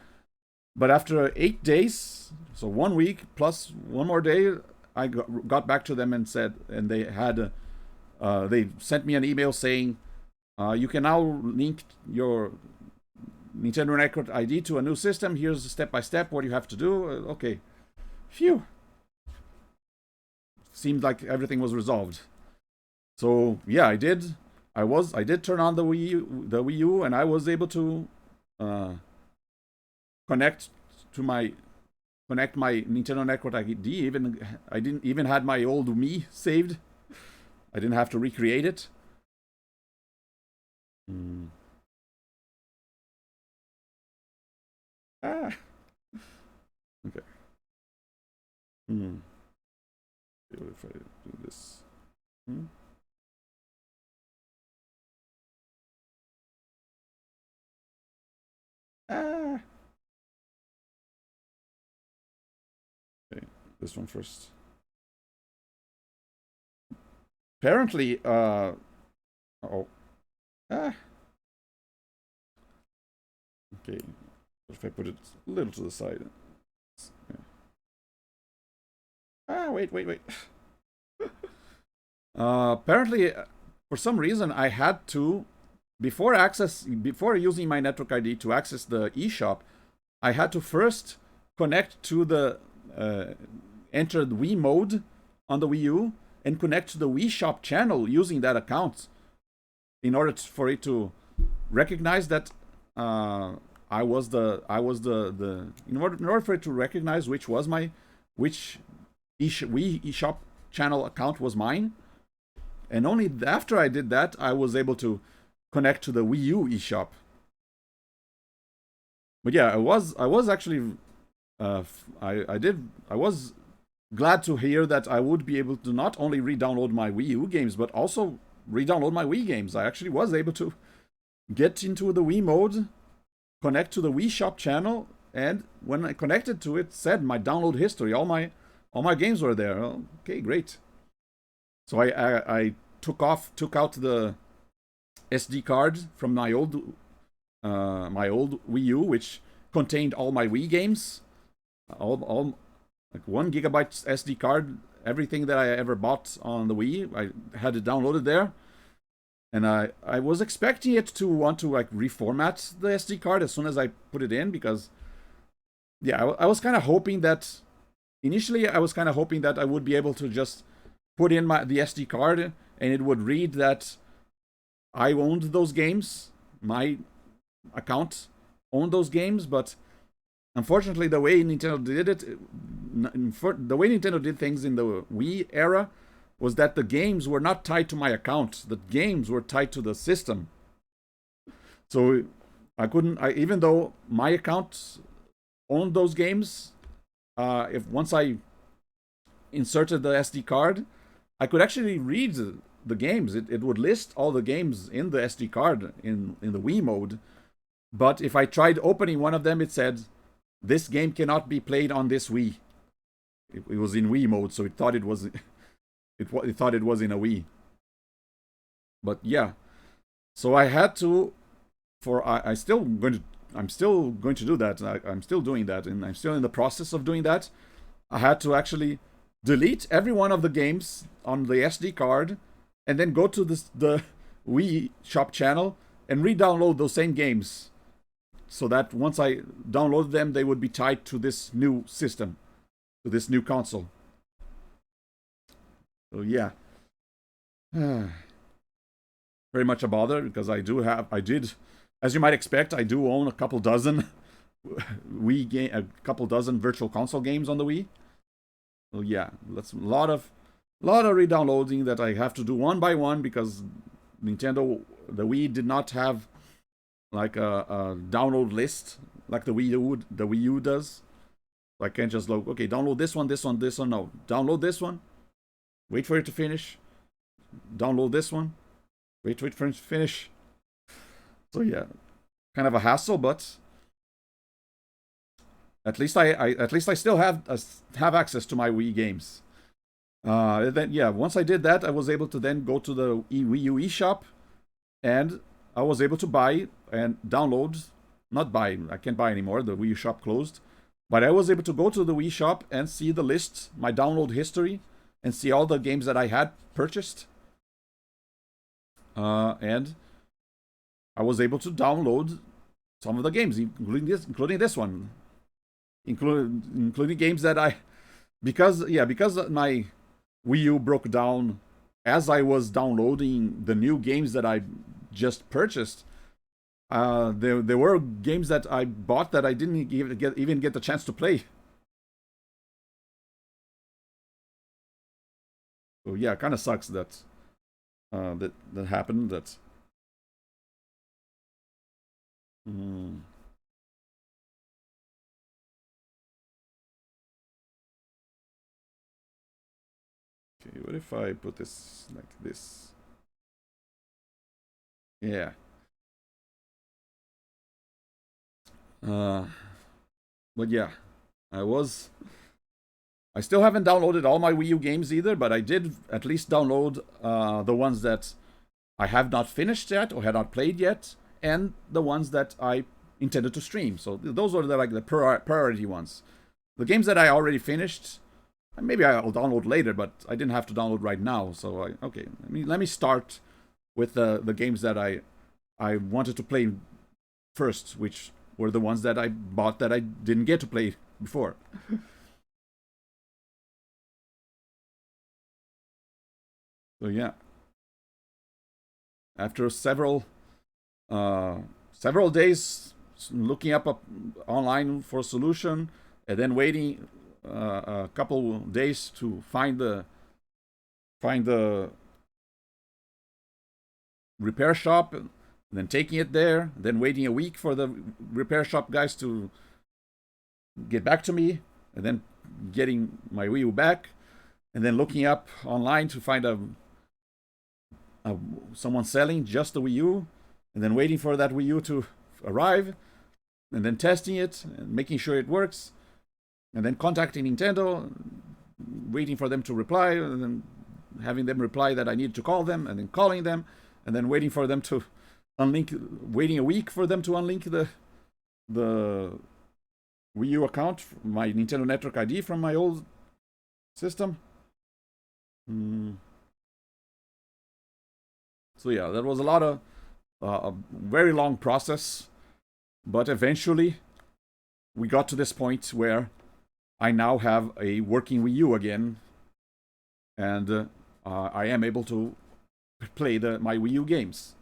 But after 8 days, so 1 week plus one more day, I got back to them and said, and they sent me an email saying, you can now link your Nintendo Network ID to a new system. Here's step by step what you have to do. Okay, phew. Seemed like everything was resolved. So yeah, I did. I did turn on the Wii U, and I was able to connect my Nintendo Network ID. I didn't even had my old Wii saved. I didn't have to recreate it. Ah. Okay. If I do this. Ah. Okay, this one first. Apparently, oh. Ah. Okay. If I put it a little to the side. Ah, wait. Apparently, for some reason, I had to, before using my network ID to access the eShop, I had to first connect to the enter the Wii mode on the Wii U and connect to the Wii Shop channel using that account in order for it to recognize that I was the in order for it to recognize which Wii eShop channel account was mine. And only after I did that, I was able to connect to the Wii U eShop. But yeah, I was actually I was glad to hear that I would be able to not only re-download my Wii U games, but also re-download my Wii games. I actually was able to get into the Wii mode, connect to the Wii Shop channel, and when I connected to it, said my download history. All my games were there. Okay, great. So I took out the SD card from my old Wii U, which contained all my Wii games, all like 1 gigabyte SD card, everything that I ever bought on the Wii. I had it downloaded there, and I was expecting it to want to like reformat the SD card as soon as I put it in, because yeah, I was kind of hoping that initially I would be able to just put in the SD card and it would read that I owned those games, my account owned those games. But unfortunately, the way Nintendo did things in the Wii era was that the games were not tied to my account. The games were tied to the system. So even though my account owned those games, once I inserted the SD card, I could actually read the games. It would list all the games in the SD card in the Wii mode. But if I tried opening one of them, it said, "This game cannot be played on this Wii." It was in Wii mode, so it thought it was it thought it was in a Wii. But yeah, so I had to. I'm still going to do that. I'm still doing that, and I'm still in the process of doing that. I had to actually delete every one of the games on the SD card, and then go to the Wii Shop channel and re-download those same games, so that once I downloaded them, they would be tied to this new system, to this new console. So yeah, very much a bother, because I did, as you might expect, I do own a couple dozen a couple dozen Virtual Console games on the Wii. So yeah, that's a lot of re-downloading that I have to do one by one, because the Wii did not have like a download list like the Wii U does. So I can't just look, okay, download this one. No, download this one, wait for it to finish, download this one, wait for it to finish. So yeah, kind of a hassle, but at least I still have access to my Wii games. Then yeah, once I did that, I was able to then go to the Wii U eShop, and I was able to buy and download. Not buy, I can't buy anymore. The Wii U shop closed, but I was able to go to the Wii shop and see the list, my download history, and see all the games that I had purchased. And I was able to download some of the games, including this one, including games that because my Wii U broke down as I was downloading the new games that I just purchased. There were games that I bought that I didn't even get the chance to play. So yeah, kind of sucks that that happened. That. Okay, what if I put this like this? Yeah. But yeah, I still haven't downloaded all my Wii U games either, but I did at least download the ones that I have not finished yet or had not played yet, and the ones that I intended to stream. So those are the priority ones. The games that I already finished, maybe I'll download later, but I didn't have to download right now. So okay, let me start with the games that I wanted to play first, which were the ones that I bought that I didn't get to play before. So yeah, after several days looking up online for a solution, and then waiting a couple days to find the repair shop, and then taking it there, then waiting a week for the repair shop guys to get back to me, and then getting my Wii U back, and then looking up online to find someone selling just the Wii U, and then waiting for that Wii U to arrive, and then testing it and making sure it works, and then contacting Nintendo, waiting for them to reply, and then having them reply that I needed to call them, and then calling them, and then waiting for them to waiting a week for them to unlink the Wii U account, my Nintendo Network ID from my old system. So yeah, that was a lot of a very long process, but eventually we got to this point where I now have a working Wii U again, and I am able to play my Wii U games.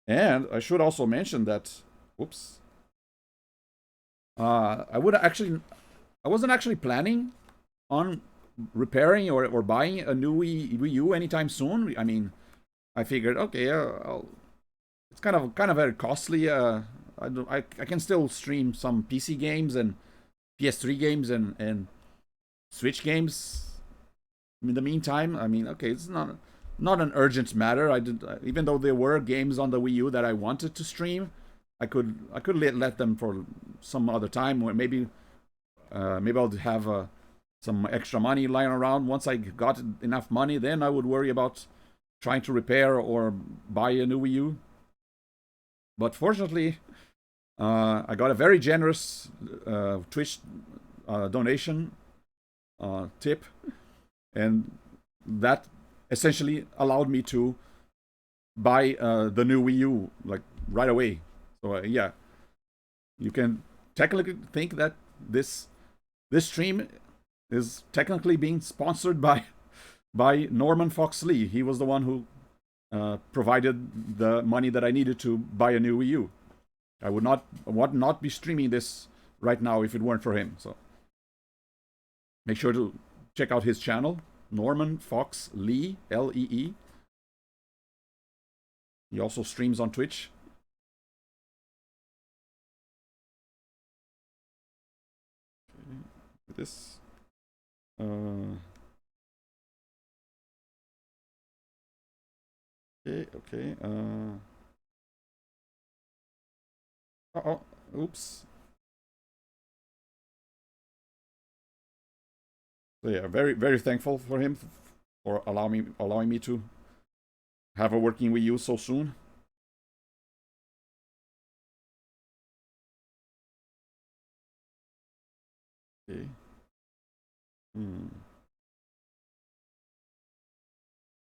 And I should also mention that, whoops, I wasn't actually planning on repairing or buying a new Wii U anytime soon. I mean, I figured, okay, it's kind of very costly. I can still stream some PC games and PS3 games and Switch games. In the meantime, I mean, okay, it's not an urgent matter. Even though there were games on the Wii U that I wanted to stream, I could let them for some other time, or maybe I'll have some extra money lying around. Once I got enough money, then I would worry about trying to repair or buy a new Wii U. But fortunately, I got a very generous Twitch donation tip, and that essentially allowed me to buy the new Wii U like right away. So yeah, you can technically think that this stream is technically being sponsored by Norman Fox Lee. He was the one who provided the money that I needed to buy a new Wii U. I would not be streaming this right now if it weren't for him. So make sure to check out his channel, Norman Fox Lee, Lee. He also streams on Twitch. Okay. This. Okay. Oh, oops. So yeah, very very thankful for him for allowing me to have a working Wii U so soon. Okay. Hmm.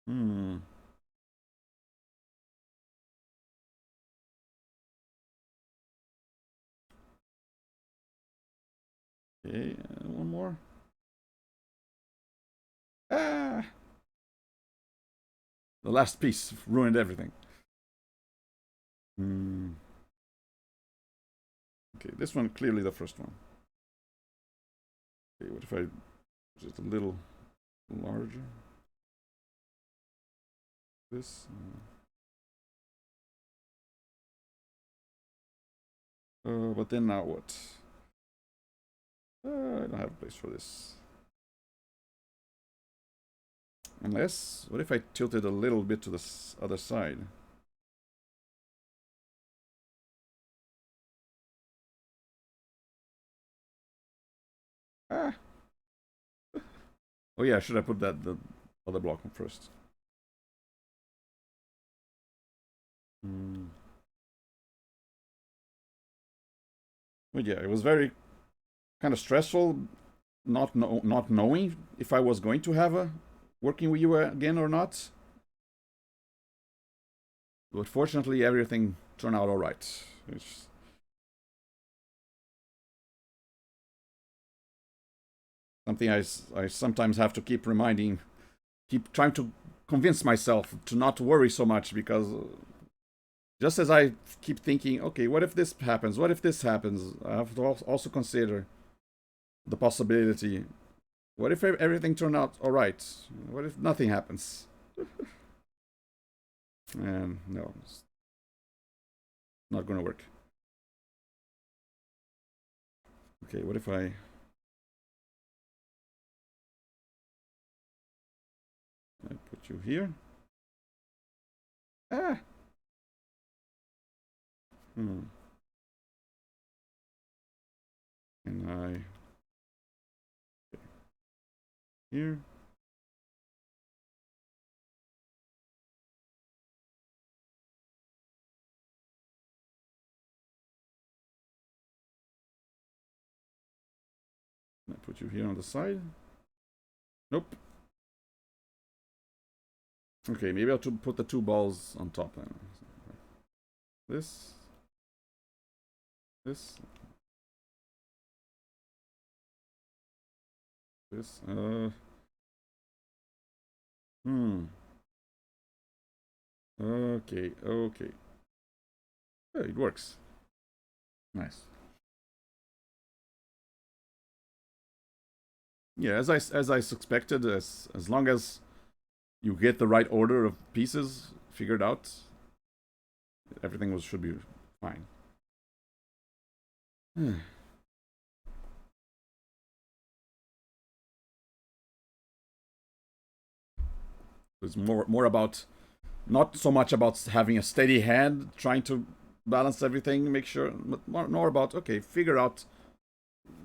Hmm. Okay, one more. Ah! The last piece ruined everything. Hmm. Okay, this one clearly the first one. Okay, what if I just a little larger? This. But then now what? I don't have a place for this. Unless, what if I tilted a little bit to the other side? Ah. Oh yeah, should I put the other block on first? Hmm. But yeah, it was very kind of stressful not knowing if I was going to have a working Wii U again or not. But fortunately, everything turned out alright. It's something I sometimes have to keep reminding, keep trying to convince myself to not worry so much, because just as I keep thinking, okay, what if this happens? What if this happens? I have to also consider the possibility. What if everything turned out alright? What if nothing happens? And no, it's not gonna work. Okay, what if I put you here? Ah! Hmm. And I here. I put you here on the side. Nope. Okay, maybe I'll put the two balls on top then. This. This. This. Hmm. Okay, okay. Yeah, it works. Nice. Yeah, as I suspected, as long as you get the right order of pieces figured out, everything should be fine. It's more about, not so much about having a steady hand, trying to balance everything, make sure, but more about, okay, figure out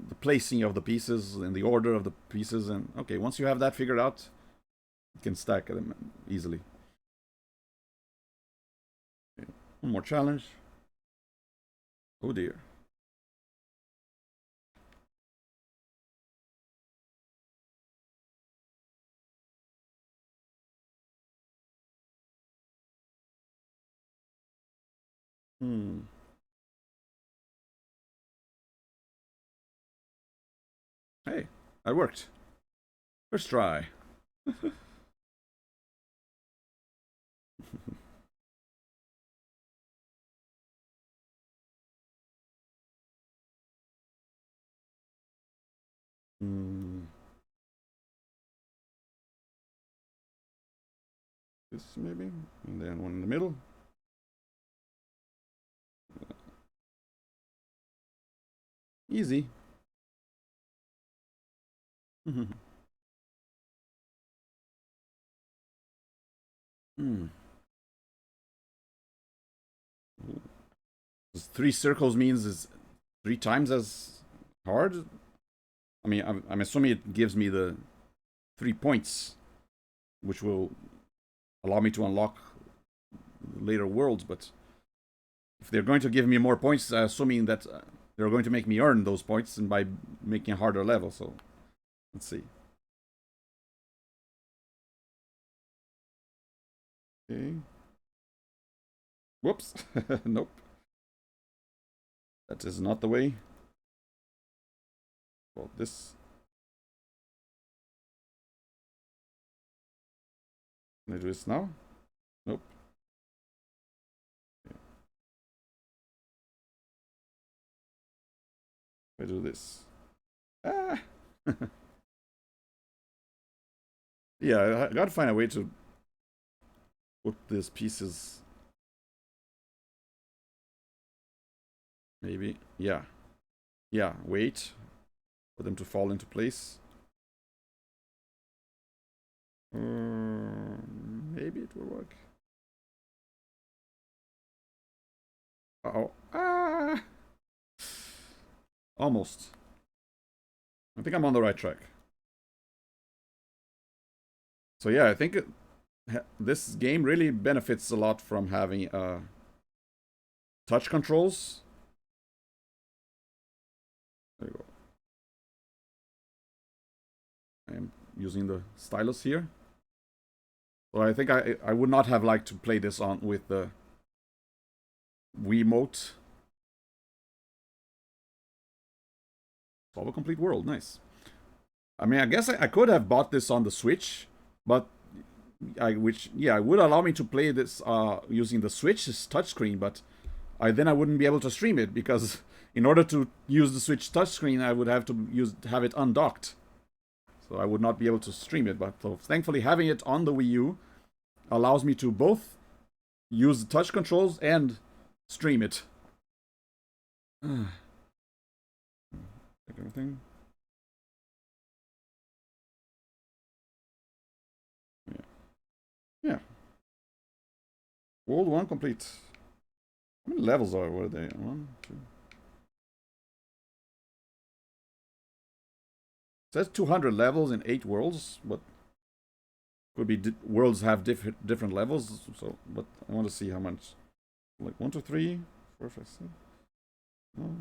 the placing of the pieces and the order of the pieces, and okay, once you have that figured out, you can stack them easily. Okay. One more challenge. Oh dear. Hmm. Hey, that worked. First try. Hmm. This maybe, and then one in the middle. Easy. Hmm. Three circles means it's 3 times as hard. I mean, I'm assuming it gives me the 3 points, which will allow me to unlock later worlds. But if they're going to give me more points, assuming that they're going to make me earn those points, and by making a harder level. So let's see. Okay. Whoops. Nope. That is not the way. Well, this. Can I do this now? Nope. Okay. I do this. Ah. Yeah, I gotta find a way to put these pieces. Maybe. Yeah. Yeah. Wait for them to fall into place. Maybe it will work. Uh-oh. Ah! Almost. I think I'm on the right track. So yeah, I think this game really benefits a lot from having touch controls. There you go. I am using the stylus here. So I think I would not have liked to play this on with the Wiimote. Solve a complete world. Nice. I mean, I guess I could have bought this on the Switch, but which would allow me to play this using the Switch's touchscreen, but then I wouldn't be able to stream it because in order to use the Switch touchscreen, I would have to have it undocked. So I would not be able to stream it. But so thankfully, having it on the Wii U allows me to both use the touch controls and stream it. Everything. Yeah. World 1 complete. How many levels were they? 1, 2. It says 200 levels in 8 worlds, but could be worlds have different levels. So, but I want to see how much. Like 1, 2, 3, 4, 5, 6. No.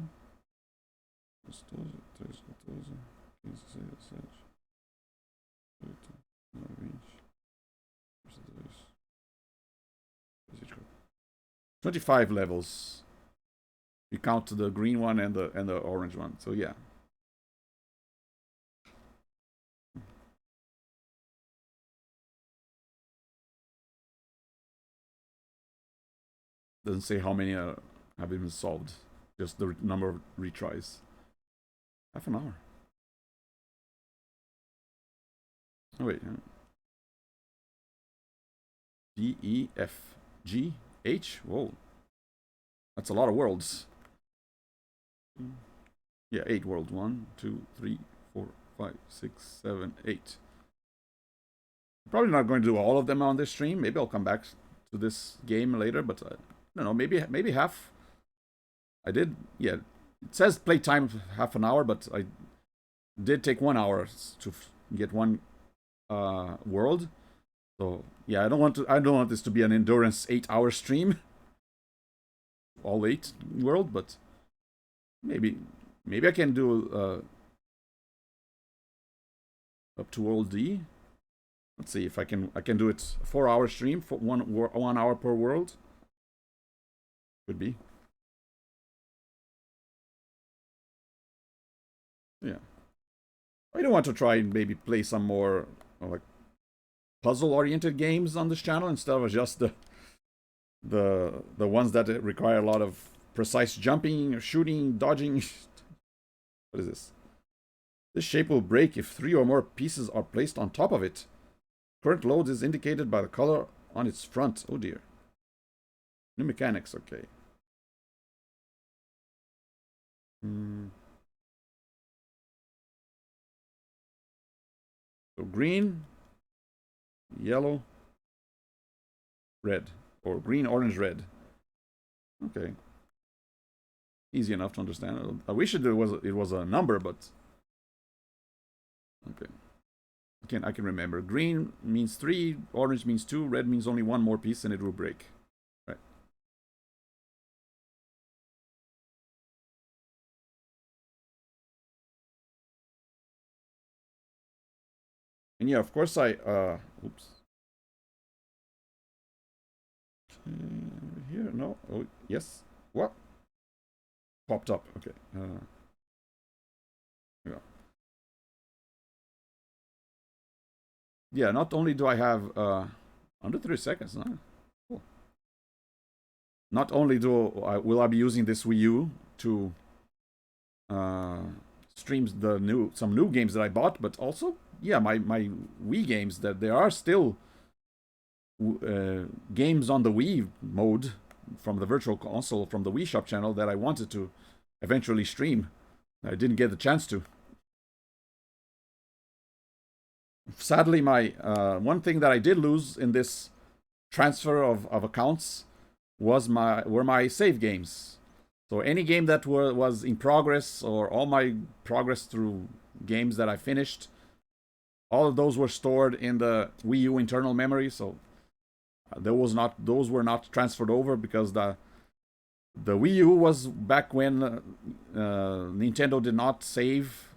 25 levels. You count the green one and the orange one. So yeah. Doesn't say how many have been solved. Just the number of retries. Half an hour. Oh wait. D, E, F, G, H? Whoa. That's a lot of worlds. Yeah, 8 worlds. 1, 2, 3, 4, 5, 6, 7, 8. Probably not going to do all of them on this stream. Maybe I'll come back to this game later, but I don't know, maybe half. I did, yeah. It says playtime half an hour, but I did take 1 hour to get one world. So yeah, I don't want this to be an endurance 8-hour stream. All 8 world, but maybe I can do up to world D. Let's see if I can do it 4-hour stream for 1 hour per world. Could be. Yeah. I do want to try and maybe play some more like puzzle-oriented games on this channel instead of just the ones that require a lot of precise jumping, shooting, dodging. What is this? This shape will break if 3 or more pieces are placed on top of it. Current load is indicated by the color on its front. Oh dear. New mechanics, okay. So green, yellow, red. Or green, orange, red. Okay. Easy enough to understand. I wish it was a number, but okay. I can remember. Green means 3, orange means 2, red means only 1 more piece and it will break. Right. And yeah, of course oops. Here, no. Oh, yes. What? Popped up. Okay. Yeah. Yeah, not only do I have under 30 seconds, huh? Cool. Not only will I be using this Wii U to stream some new games that I bought, but also yeah, my Wii games, that there are still games on the Wii mode from the Virtual Console, from the Wii Shop channel that I wanted to eventually stream. I didn't get the chance to. Sadly, my one thing that I did lose in this transfer of accounts were my save games. So any game that was in progress, or all my progress through games that I finished, all of those were stored in the Wii U internal memory. So those were not transferred over because the Wii U was back when Nintendo did not save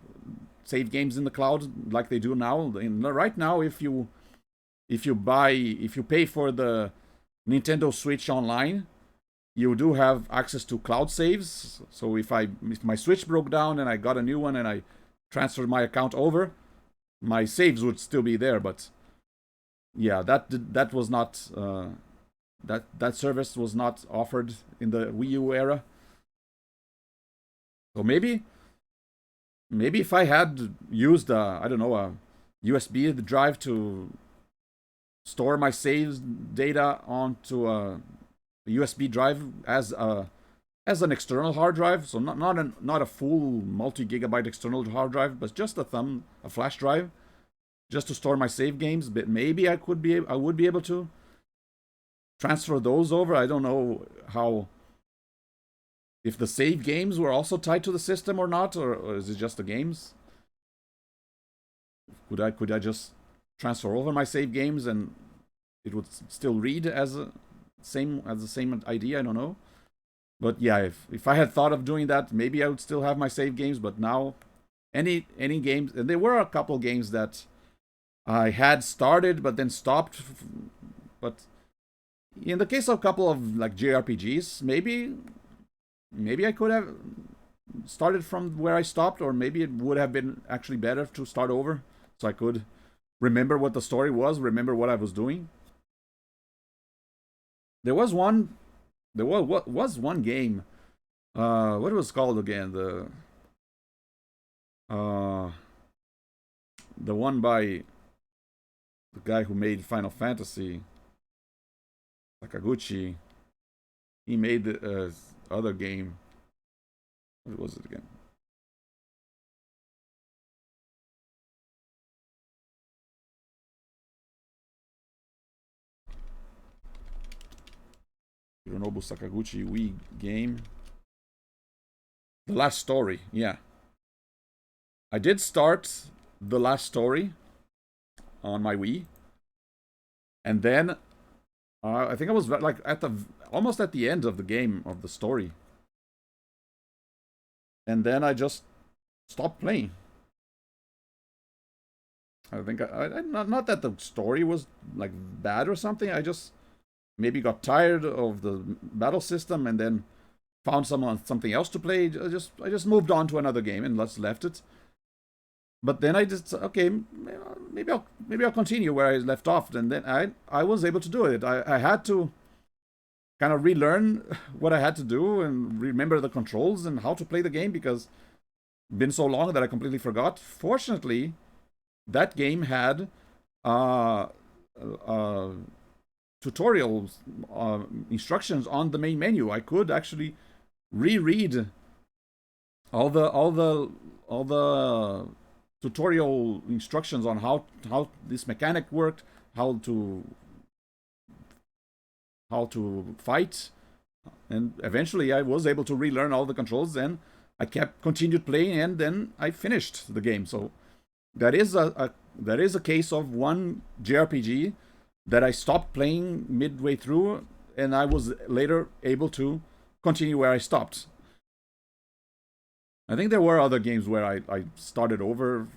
games in the cloud like they do now. Right now, if you pay for the Nintendo Switch Online, you do have access to cloud saves. So if my Switch broke down and I got a new one and I transferred my account over, my saves would still be there. But yeah, that was not that service was not offered in the Wii U era. So maybe if I had used I don't know, a USB drive to store my saves data onto a USB drive as an external hard drive, so not a full multi-gigabyte external hard drive, but just a flash drive, just to store my save games. But maybe I would be able to transfer those over. I don't know how, if the save games were also tied to the system or not, or is it just the games? Could I just transfer over my save games and it would still read as the same ID? I don't know. But yeah, if I had thought of doing that, maybe I would still have my save games. But now, any games, and there were a couple games that I had started but then stopped. But in the case of a couple of like JRPGs, maybe I could have started from where I stopped, or maybe it would have been actually better to start over, so I could remember what the story was, remember what I was doing. There was one game. What was it called again? The one by the guy who made Final Fantasy, Sakaguchi. He made the other game. What was it again? Hironobu Sakaguchi Wii game. The Last Story, yeah. I did start The Last Story on my Wii. And then I think I was like almost at the end of the game, of the story. And then I just stopped playing. I think not that the story was like bad or something. I just maybe got tired of the battle system and then found something else to play. I just moved on to another game and just left it. But then I just, okay, maybe I'll continue where I left off. And then I was able to do it. I had to kind of relearn what I had to do and remember the controls and how to play the game, because it's been so long that I completely forgot. Fortunately, that game had tutorials, instructions on the main menu. I could actually reread all the tutorial instructions on how this mechanic worked, how to fight, and eventually I was able to relearn all the controls. And I continued playing, and then I finished the game. So that is a case of one JRPG that I stopped playing midway through, and I was later able to continue where I stopped. I think there were other games where I started over,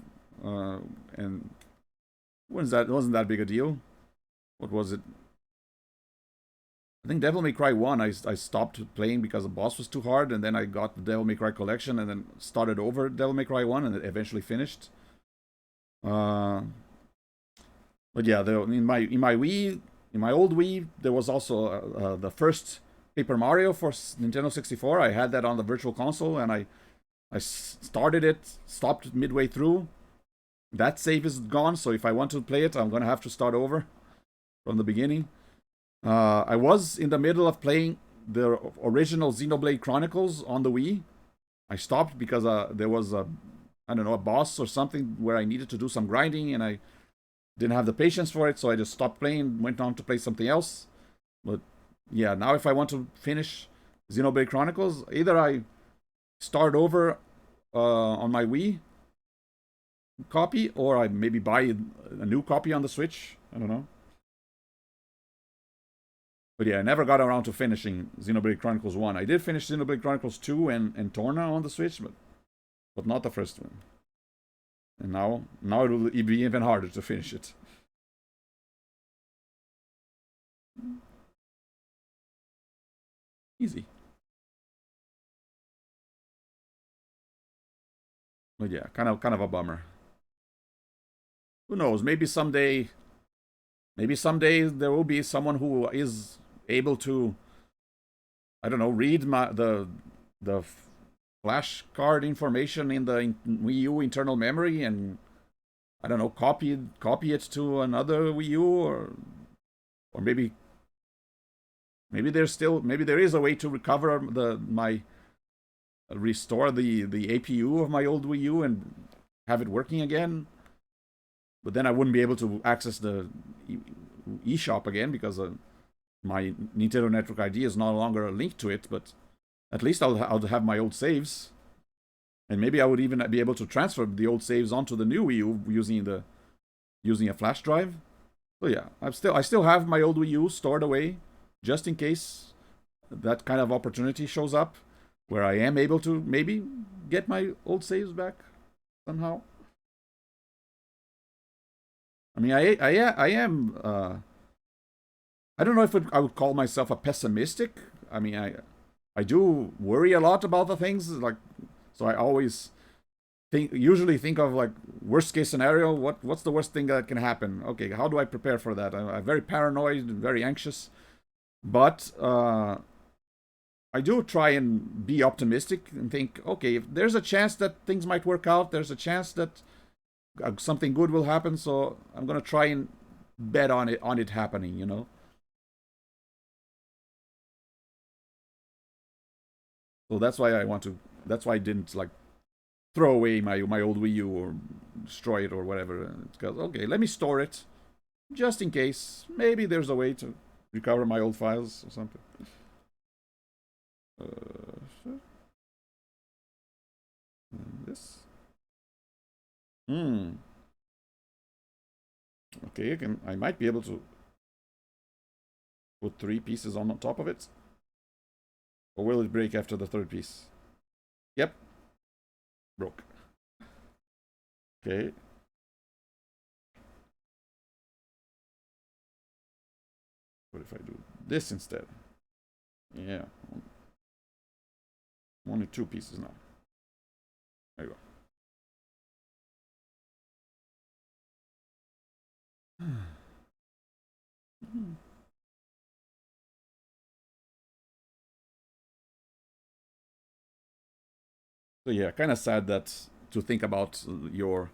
and wasn't that big a deal. What was it? I think Devil May Cry 1, I stopped playing because the boss was too hard, and then I got the Devil May Cry collection and then started over Devil May Cry 1 and eventually finished. But yeah, in my old Wii, there was also the first Paper Mario for Nintendo 64. I had that on the Virtual Console, and I started it, stopped midway through. That save is gone, so if I want to play it, I'm gonna have to start over from the beginning. I was in the middle of playing the original Xenoblade Chronicles on the Wii. I stopped because there was a boss or something where I needed to do some grinding, and I didn't have the patience for it, so I just stopped playing, went on to play something else. But yeah, now if I want to finish Xenoblade Chronicles, either I start over on my Wii copy, or I maybe buy a new copy on the Switch. I don't know. But yeah, I never got around to finishing Xenoblade Chronicles 1. I did finish Xenoblade Chronicles 2 and Torna on the Switch, but not the first one. And now it will be even harder to finish it. Easy. But yeah, kind of a bummer. Who knows? Maybe someday there will be someone who is able to, I don't know, read the flash card information in the Wii U internal memory and, I don't know, copy it to another Wii U, or maybe there is a way to recover my restore the APU of my old Wii U and have it working again. But then I wouldn't be able to access the eShop again because my Nintendo Network ID is no longer linked to it. But at least I'll have my old saves, and maybe I would even be able to transfer the old saves onto the new Wii U using a flash drive. So yeah, I still have my old Wii U stored away just in case that kind of opportunity shows up where I am able to maybe get my old saves back somehow. I mean, I am. I don't know if I would call myself a pessimistic. I mean, I do worry a lot about the things, like, so I always usually think of like worst case scenario. What's the worst thing that can happen? Okay, how do I prepare for that? I'm very paranoid and very anxious, but I do try and be optimistic and think, okay, if there's a chance that things might work out, there's a chance that something good will happen, so I'm gonna try and bet on it happening, you know. So that's why that's why I didn't like throw away my old Wii U or destroy it or whatever. Because okay, let me store it just in case. Maybe there's a way to recover my old files or something. This. Hmm. Okay, I might be able to put 3 pieces on top of it. Or will it break after the 3rd piece? Yep. Broke. Okay. What if I do this instead? Yeah. Only 2 pieces now. There you go. So yeah, kind of sad that to think about your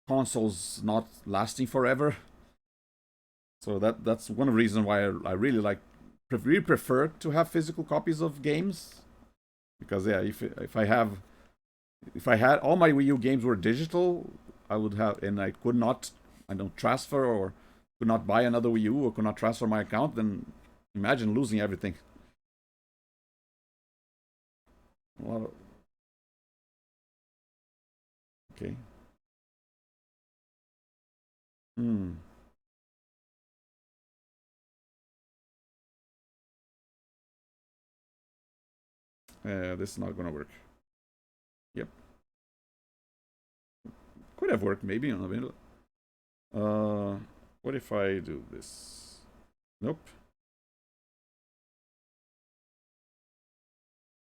consoles not lasting forever. So that's one reason why I really really prefer to have physical copies of games, because yeah, if I had all my Wii U games were digital, I would have, and I could not, I don't transfer or could not buy another Wii U or could not transfer my account, then imagine losing everything. Well, okay. Hmm. This is not gonna work. Yep. Could have worked maybe on the middle. What if I do this? Nope.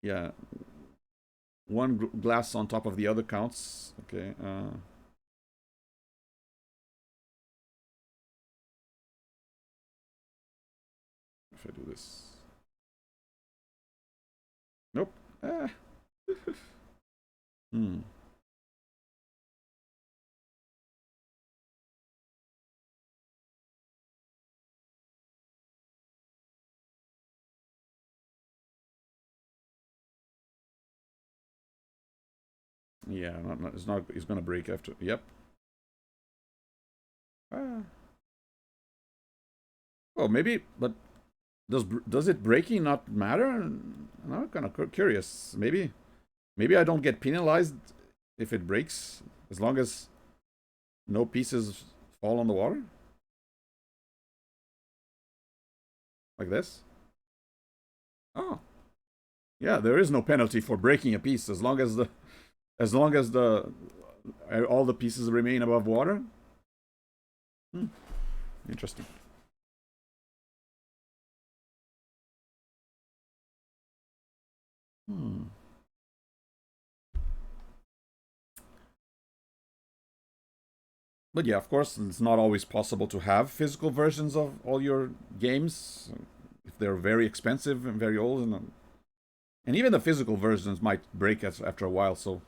Yeah. One glass on top of the other counts. Okay. If I do this. Nope. Ah. Hmm. Yeah, it's not. It's gonna break after. Yep. Ah. Oh, maybe. But does it breaking not matter? I'm kind of curious. Maybe I don't get penalized if it breaks as long as no pieces fall on the water like this. Oh, yeah. There is no penalty for breaking a piece as long as the all the pieces remain above water. Hmm. Interesting. Hmm. But yeah, of course, it's not always possible to have physical versions of all your games if they're very expensive and very old, and even the physical versions might break after a while. So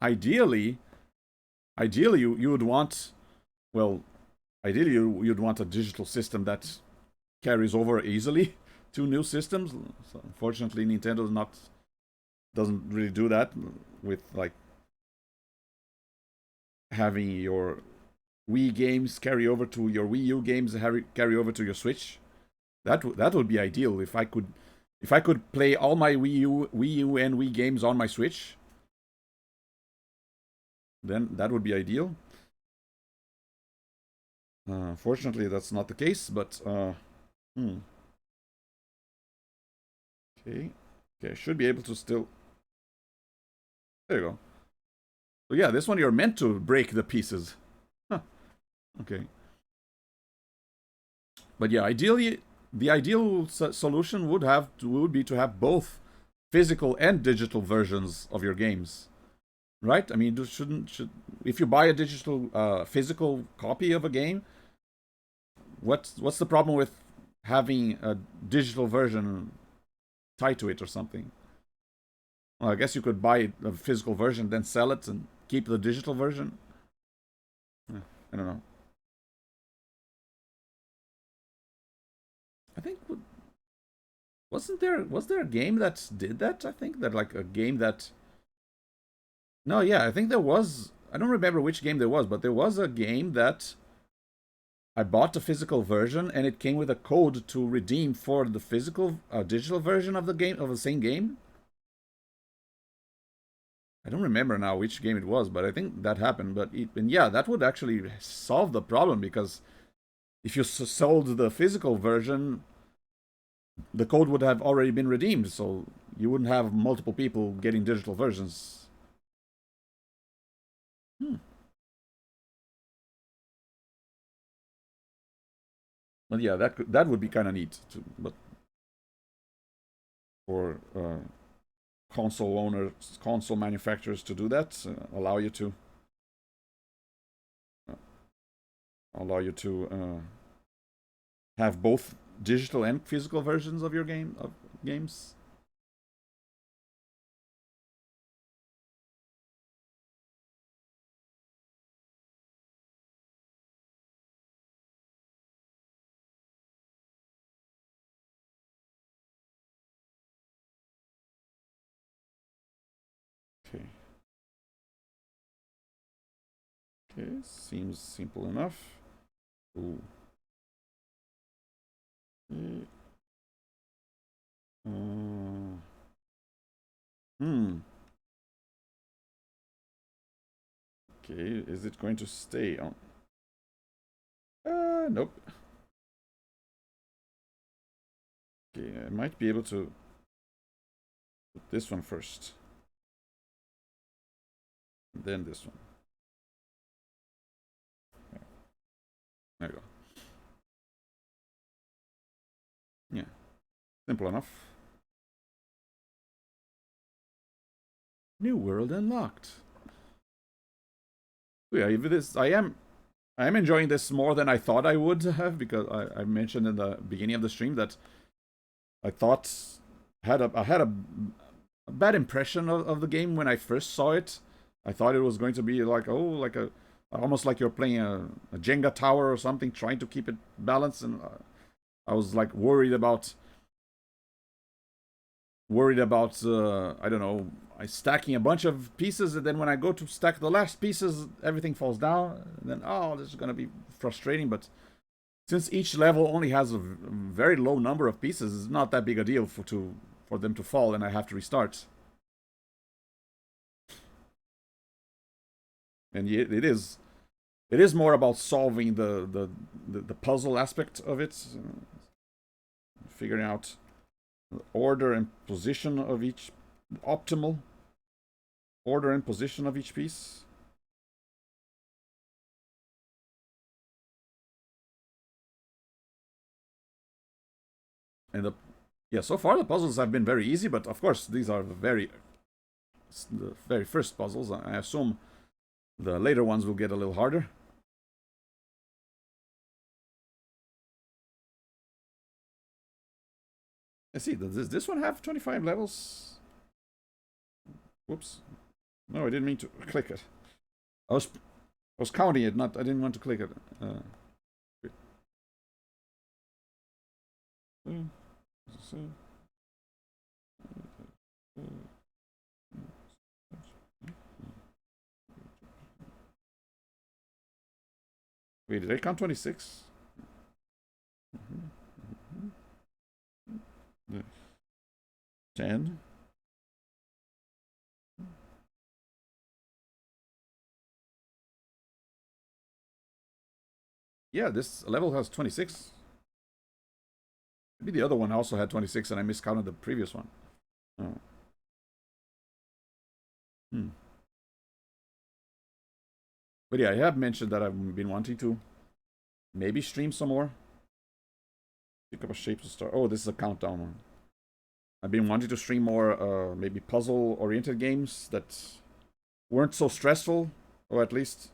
ideally, you would want, well, ideally you'd want a digital system that carries over easily to new systems. So unfortunately, Nintendo doesn't really do that with like having your Wii games carry over to your Wii U games carry over to your Switch. That would be ideal if I could play all my Wii U and Wii games on my Switch. Then that would be ideal. Fortunately, that's not the case. But hmm. Okay, okay, I should be able to still. There you go. So yeah, this one you're meant to break the pieces. Huh. Okay, but yeah, ideally, the ideal solution would be to have both physical and digital versions of your games, right? I mean, should if you buy a digital physical copy of a game, what's the problem with having a digital version tied to it or something? Well, I guess you could buy a physical version, then sell it and keep the digital version. I don't know. I think was there a game that did that? I think that like a game that no, yeah, I think there was. I don't remember which game there was, but there was a game that I bought the physical version and it came with a code to redeem for the physical digital version of the game of the same game. I don't remember now which game it was, but I think that happened. And yeah, that would actually solve the problem because if you sold the physical version, the code would have already been redeemed, so you wouldn't have multiple people getting digital versions. Hmm. But yeah, that would be kind of neat. But for console owners, console manufacturers to do that, uh, allow you to have both digital and physical versions of your games. Okay. Okay, seems simple enough. Ooh. Okay. Hmm. Okay, is it going to stay on? Nope. Okay, I might be able to put this one first. Then this one. There you go. Yeah, simple enough. New world unlocked. Yeah, I am enjoying this more than I thought I would have because I mentioned in the beginning of the stream that I thought I had a bad impression of the game when I first saw it. I thought it was going to be like like a almost like you're playing a Jenga tower or something, trying to keep it balanced, and I was like worried about I don't know, I stacking a bunch of pieces, and then when I go to stack the last pieces, everything falls down. And then this is gonna be frustrating. But since each level only has a very low number of pieces, it's not that big a deal for them to fall, and I have to restart. And it is more about solving the puzzle aspect of it, figuring out the order and position of each optimal order and position of each piece. And Yeah, so far the puzzles have been very easy, but of course these are the very first puzzles. I assume the later ones will get a little harder. Let's see, does this one have 25 levels? Whoops. No, I didn't mean to click it. I was counting it, not I didn't want to click it. Wait, did I count 26? 10. Yeah, this level has 26. Maybe the other one also had 26 and I miscounted the previous one. Oh. But yeah, I have mentioned that I've been wanting to maybe stream some more. Pick up a shape to start. Oh, this is a countdown one. I've been wanting to stream more maybe puzzle-oriented games that weren't so stressful, or at least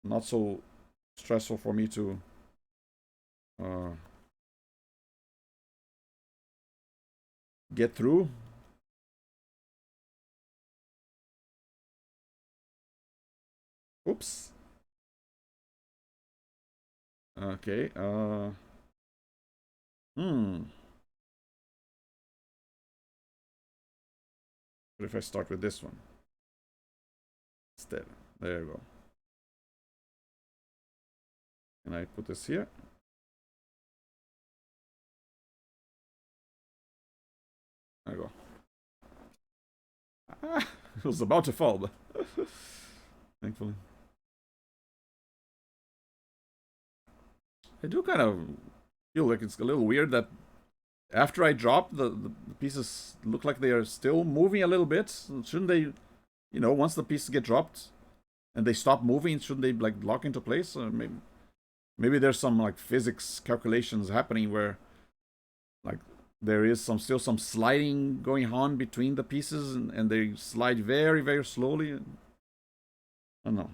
not so stressful for me to get through. Oops. Okay. What if I start with this one instead? There you go. And I put this here. There you go. Ah, it was about to fall, but thankfully. I do kind of feel like it's a little weird that after I drop, the pieces look like they are still moving a little bit. Shouldn't they, once the pieces get dropped and they stop moving, shouldn't they like lock into place? Or maybe there's some like physics calculations happening where like there is still some sliding going on between the pieces and they slide very, very slowly. I don't know.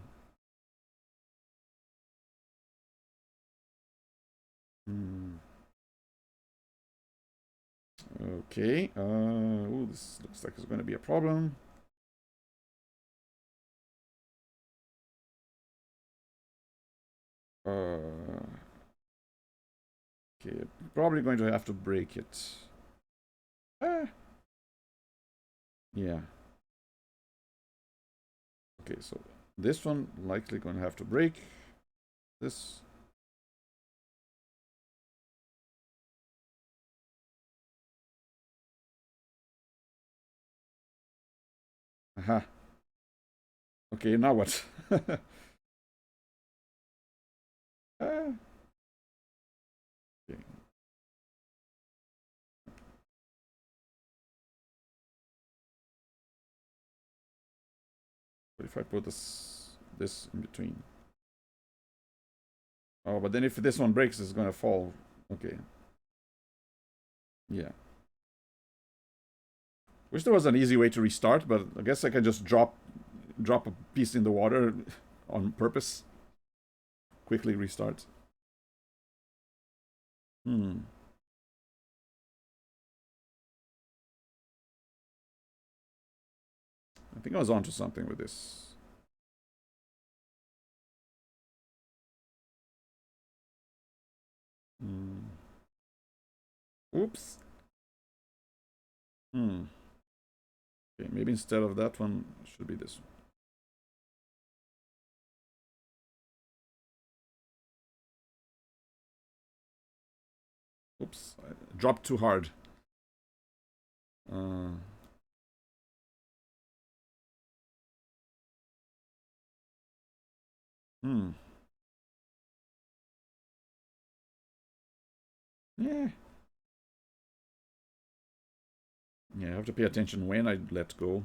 Okay. Ooh, this looks like it's going to be a problem. Okay, probably going to have to break it. Yeah. Okay, so this one likely going to have to break. This. Aha. Okay, now what? Okay. 45, put this in between. Oh, but then if this one breaks, it's gonna fall. Okay. Yeah. Wish there was an easy way to restart, but I guess I can just drop a piece in the water on purpose. Quickly restart. I think I was onto something with this. Oops. Okay, maybe instead of that one, should be this one. Oops, I dropped too hard. Yeah. Yeah, I have to pay attention when I let go.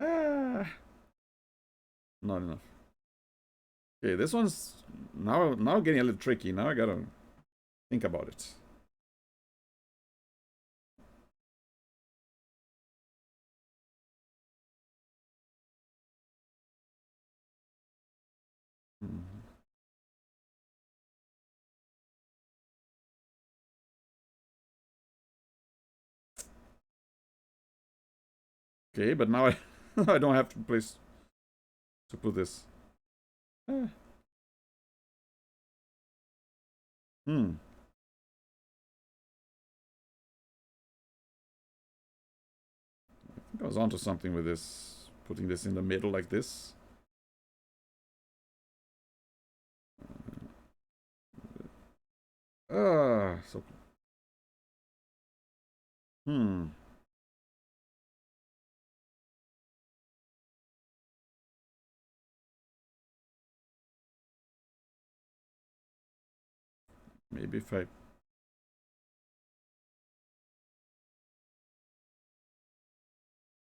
Ah, not enough. Okay, this one's now getting a little tricky. Now I gotta think about it. Mhm. Okay, but now I I don't have to place to put this. Ah. Hmm. I think I was onto something with this. Putting this in the middle like this. So. Hmm. Maybe if I.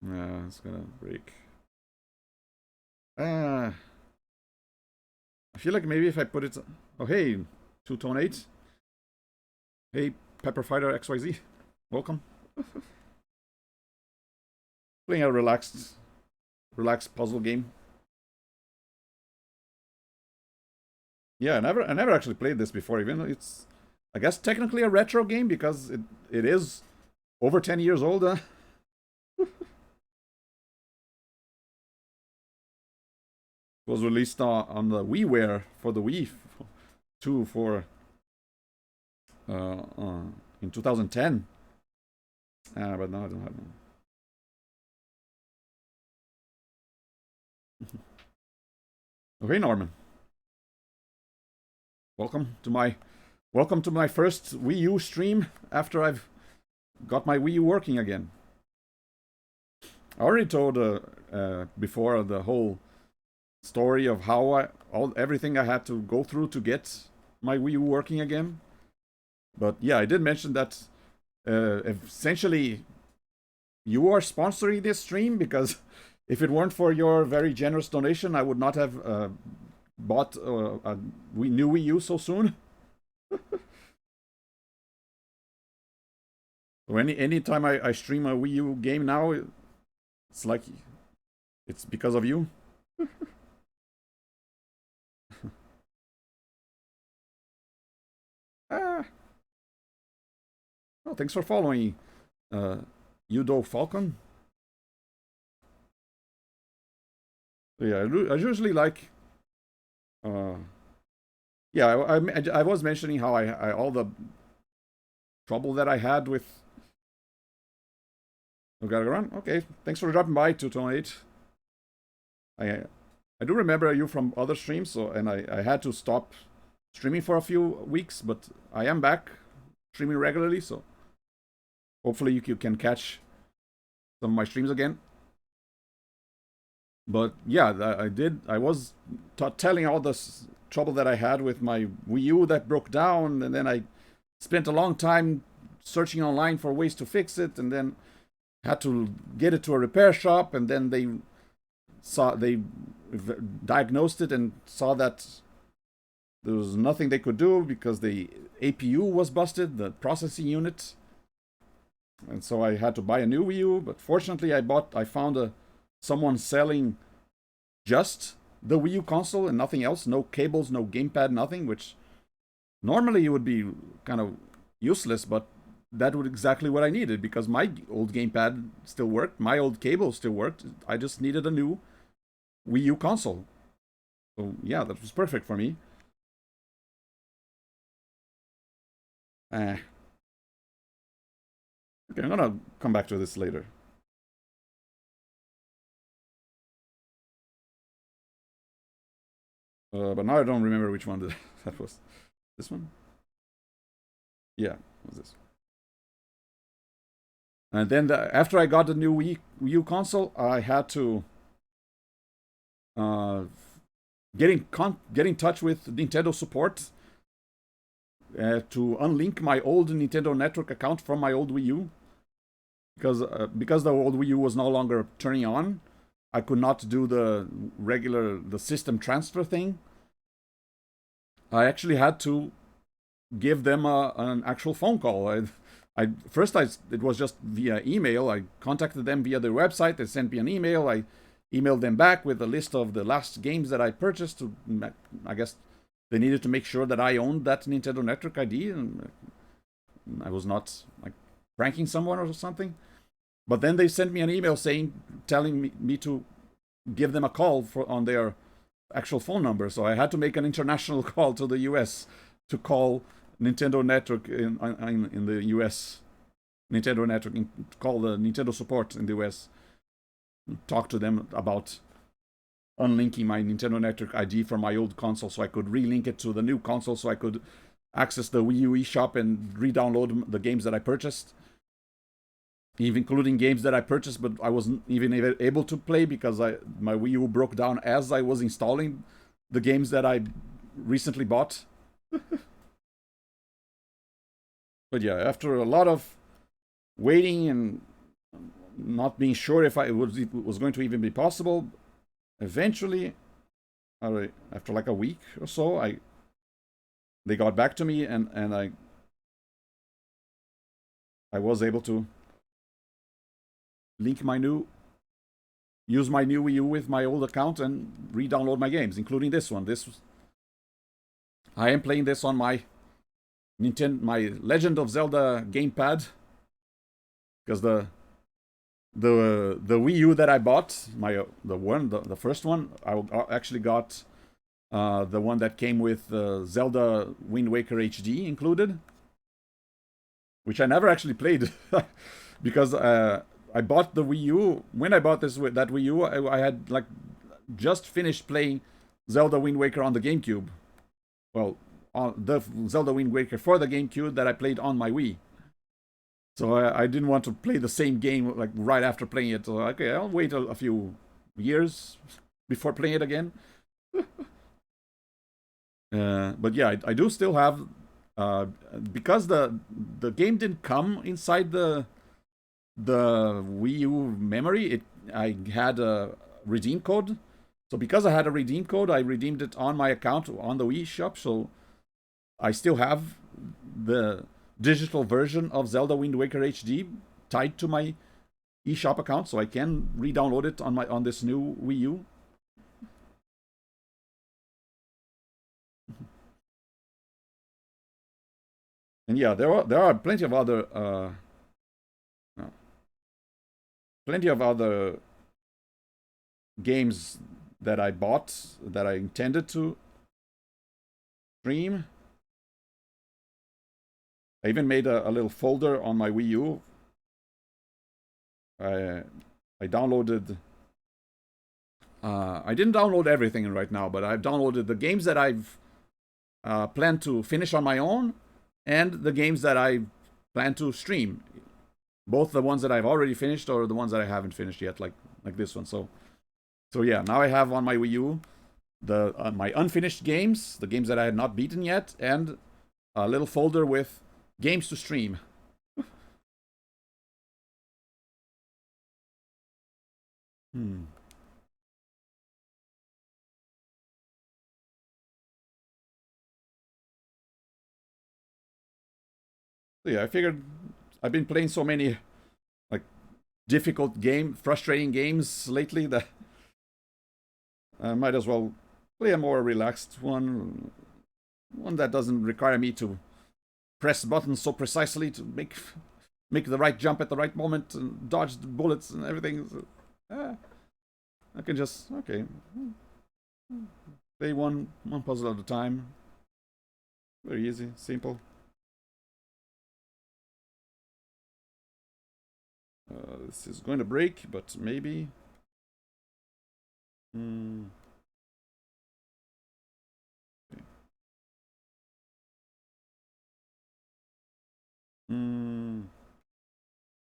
Nah, it's gonna break. Ah. I feel like maybe if I put it. Oh, hey, two tone 8. Hey, Pepper Fighter XYZ. Welcome. Playing a relaxed puzzle game. Yeah, I never actually played this before. Even though it's, I guess, technically a retro game because it is over 10 years old. It was released on the WiiWare for the Wii 2 for in 2010. But now I don't have one. Okay, Norman. Welcome to my first Wii U stream after I've got my Wii U working again. I already told before the whole story of how everything I had to go through to get my Wii U working again. But yeah, I did mention that essentially you are sponsoring this stream because if it weren't for your very generous donation, I would not have bought a new Wii U so soon. So anytime I stream a Wii U game now, it's like it's because of you. Ah, oh, thanks for following, Udo Falcon. Yeah, I usually like. Yeah, I was mentioning how I all the trouble that I had with. We gotta run. Okay, thanks for dropping by, 228. I do remember you from other streams, so and I had to stop streaming for a few weeks, but I am back streaming regularly, so hopefully you can catch some of my streams again. But yeah, I was telling all this trouble that I had with my Wii U that broke down, and then I spent a long time searching online for ways to fix it, and then had to get it to a repair shop, and then they diagnosed it and saw that there was nothing they could do because the APU was busted, the processing unit. And so I had to buy a new Wii U, but fortunately I found someone selling just the Wii U console and nothing else, no cables, no gamepad, nothing, which normally would be kind of useless, but that was exactly what I needed because my old gamepad still worked, my old cable still worked. I just needed a new Wii U console. So yeah, that was perfect for me. Okay, I'm gonna come back to this later. But now I don't remember which one that was. This one? Yeah, was this. And then after I got the new Wii U console, I had to uh, get in touch with Nintendo support to unlink my old Nintendo Network account from my old Wii U because the old Wii U was no longer turning on. I could not do the system transfer thing. I actually had to give them an actual phone call. It was just via email. I contacted them via their website. They sent me an email. I emailed them back with a list of the last games that I purchased. I guess they needed to make sure that I owned that Nintendo Network ID and I was not like pranking someone or something. But then they sent me an email telling me to give them a call on their actual phone number. So I had to make an international call to the US to call Nintendo Network in the US. Nintendo Network, call the Nintendo support in the US. Talk to them about unlinking my Nintendo Network ID from my old console so I could relink it to the new console so I could access the Wii U eShop and re-download the games that I purchased. Even including games that I purchased but I wasn't even able to play because my Wii U broke down as I was installing the games that I recently bought. But yeah, after a lot of waiting and not being sure if it was going to even be possible, eventually, after like a week or so, they got back to me and I was able to use my new Wii U with my old account and re-download my games, including this one. I am playing this on my Legend of Zelda gamepad because the Wii U that I bought, the first one, I actually got the one that came with Zelda Wind Waker HD included, which I never actually played because I bought the Wii U. When I bought that Wii U, I had like just finished playing Zelda Wind Waker on the GameCube. Well, the Zelda Wind Waker for the GameCube that I played on my Wii. So I didn't want to play the same game like right after playing it. So okay, I'll wait a few years before playing it again. But yeah, I do still have because the game didn't come inside the Wii U memory. I had a redeem code. So because I had a redeem code, I redeemed it on my account on the Wii shop. So I still have the digital version of Zelda Wind Waker HD tied to my eShop account, so I can re-download it on this new Wii U. And yeah, there are plenty of other games that I bought that I intended to stream. I even made a little folder on my Wii U. I downloaded. I didn't download everything right now, but I've downloaded the games that I've planned to finish on my own, and the games that I plan to stream. Both the ones that I've already finished or the ones that I haven't finished yet, like this one. So yeah, now I have on my Wii U my unfinished games, the games that I had not beaten yet, and a little folder with games to stream. So yeah, I figured I've been playing so many like frustrating games lately that I might as well play a more relaxed one that doesn't require me to press buttons so precisely to make the right jump at the right moment and dodge the bullets and everything. So, I can just play one puzzle at a time. Very easy, simple. This is going to break, but maybe. Okay.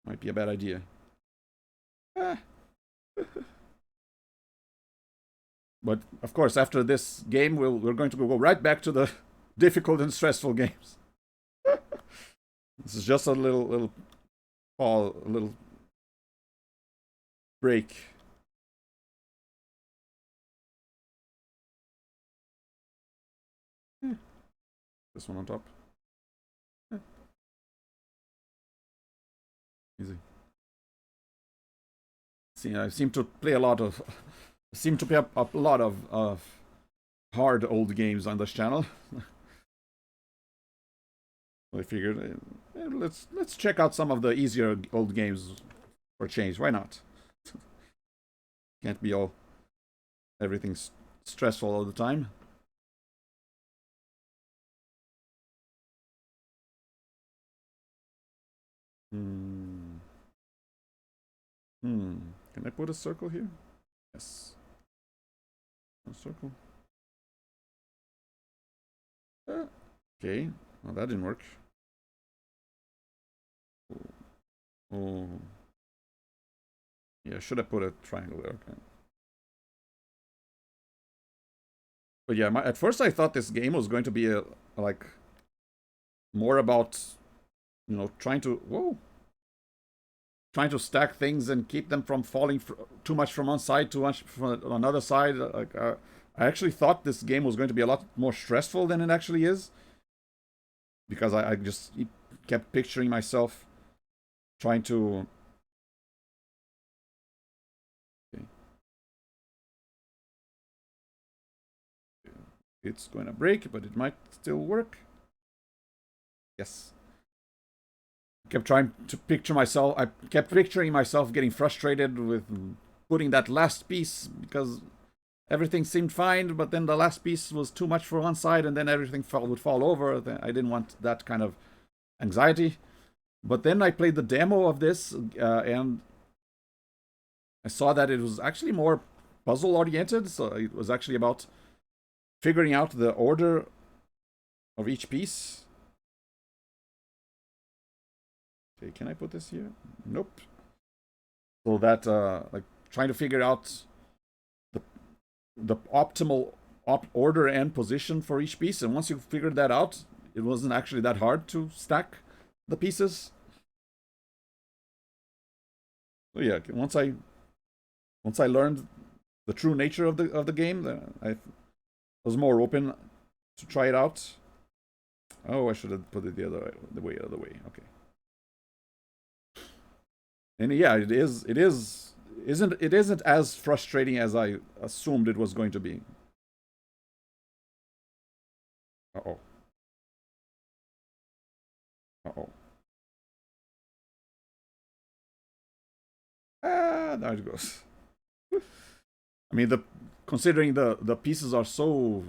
Might be a bad idea. But of course, after this game, we're going to go right back to the difficult and stressful games. This is just a little break. This one on top. Easy. See, I seem to play a lot of, seem to play a lot of hard old games on this channel. I figured, let's check out some of the easier old games for change. Why not? Can't be all everything's stressful all the time. Can I put a circle here? Yes. A circle. Okay. Well, that didn't work. Oh. Yeah, should have put a triangle there. Okay. But yeah, at first I thought this game was going to be like more about, you know, trying to stack things and keep them from falling too much from one side, too much from another side. Like I actually thought this game was going to be a lot more stressful than it actually is, because I just kept picturing myself trying to. Okay. It's going to break, but it might still work. Yes. Kept trying to picture myself. I kept picturing myself getting frustrated with putting that last piece, because everything seemed fine, but then the last piece was too much for one side, and then everything would fall over. I didn't want that kind of anxiety. But then I played the demo of this, and I saw that it was actually more puzzle oriented. So it was actually about figuring out the order of each piece. Okay, can I put this here? Nope. So that, like, trying to figure out the optimal order and position for each piece. And once you figured that out, it wasn't actually that hard to stack the pieces. So yeah, once I learned the true nature of the game, I was more open to try it out. Oh, I should have put it the other way. Okay. And yeah, it isn't as frustrating as I assumed it was going to be. Uh-oh. Ah, there it goes. I mean, considering the pieces are so,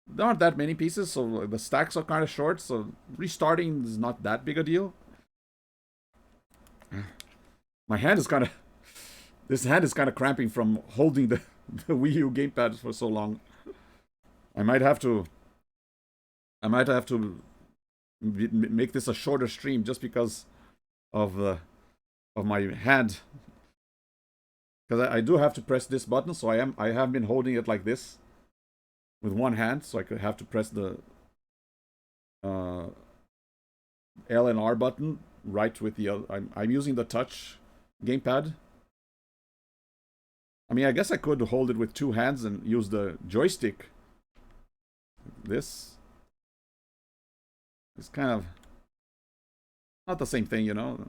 there aren't that many pieces, so the stacks are kind of short, so restarting is not that big a deal. My hand is kind of, this hand is kind of cramping from holding the Wii U gamepad for so long. I might have to make this a shorter stream just because of my hand, because I do have to press this button. So I have been holding it like this with one hand, so I could have to press the L and R button right with the other. I'm using the touch gamepad. I mean, I guess I could hold it with two hands and use the joystick. This is kind of not the same thing, you know.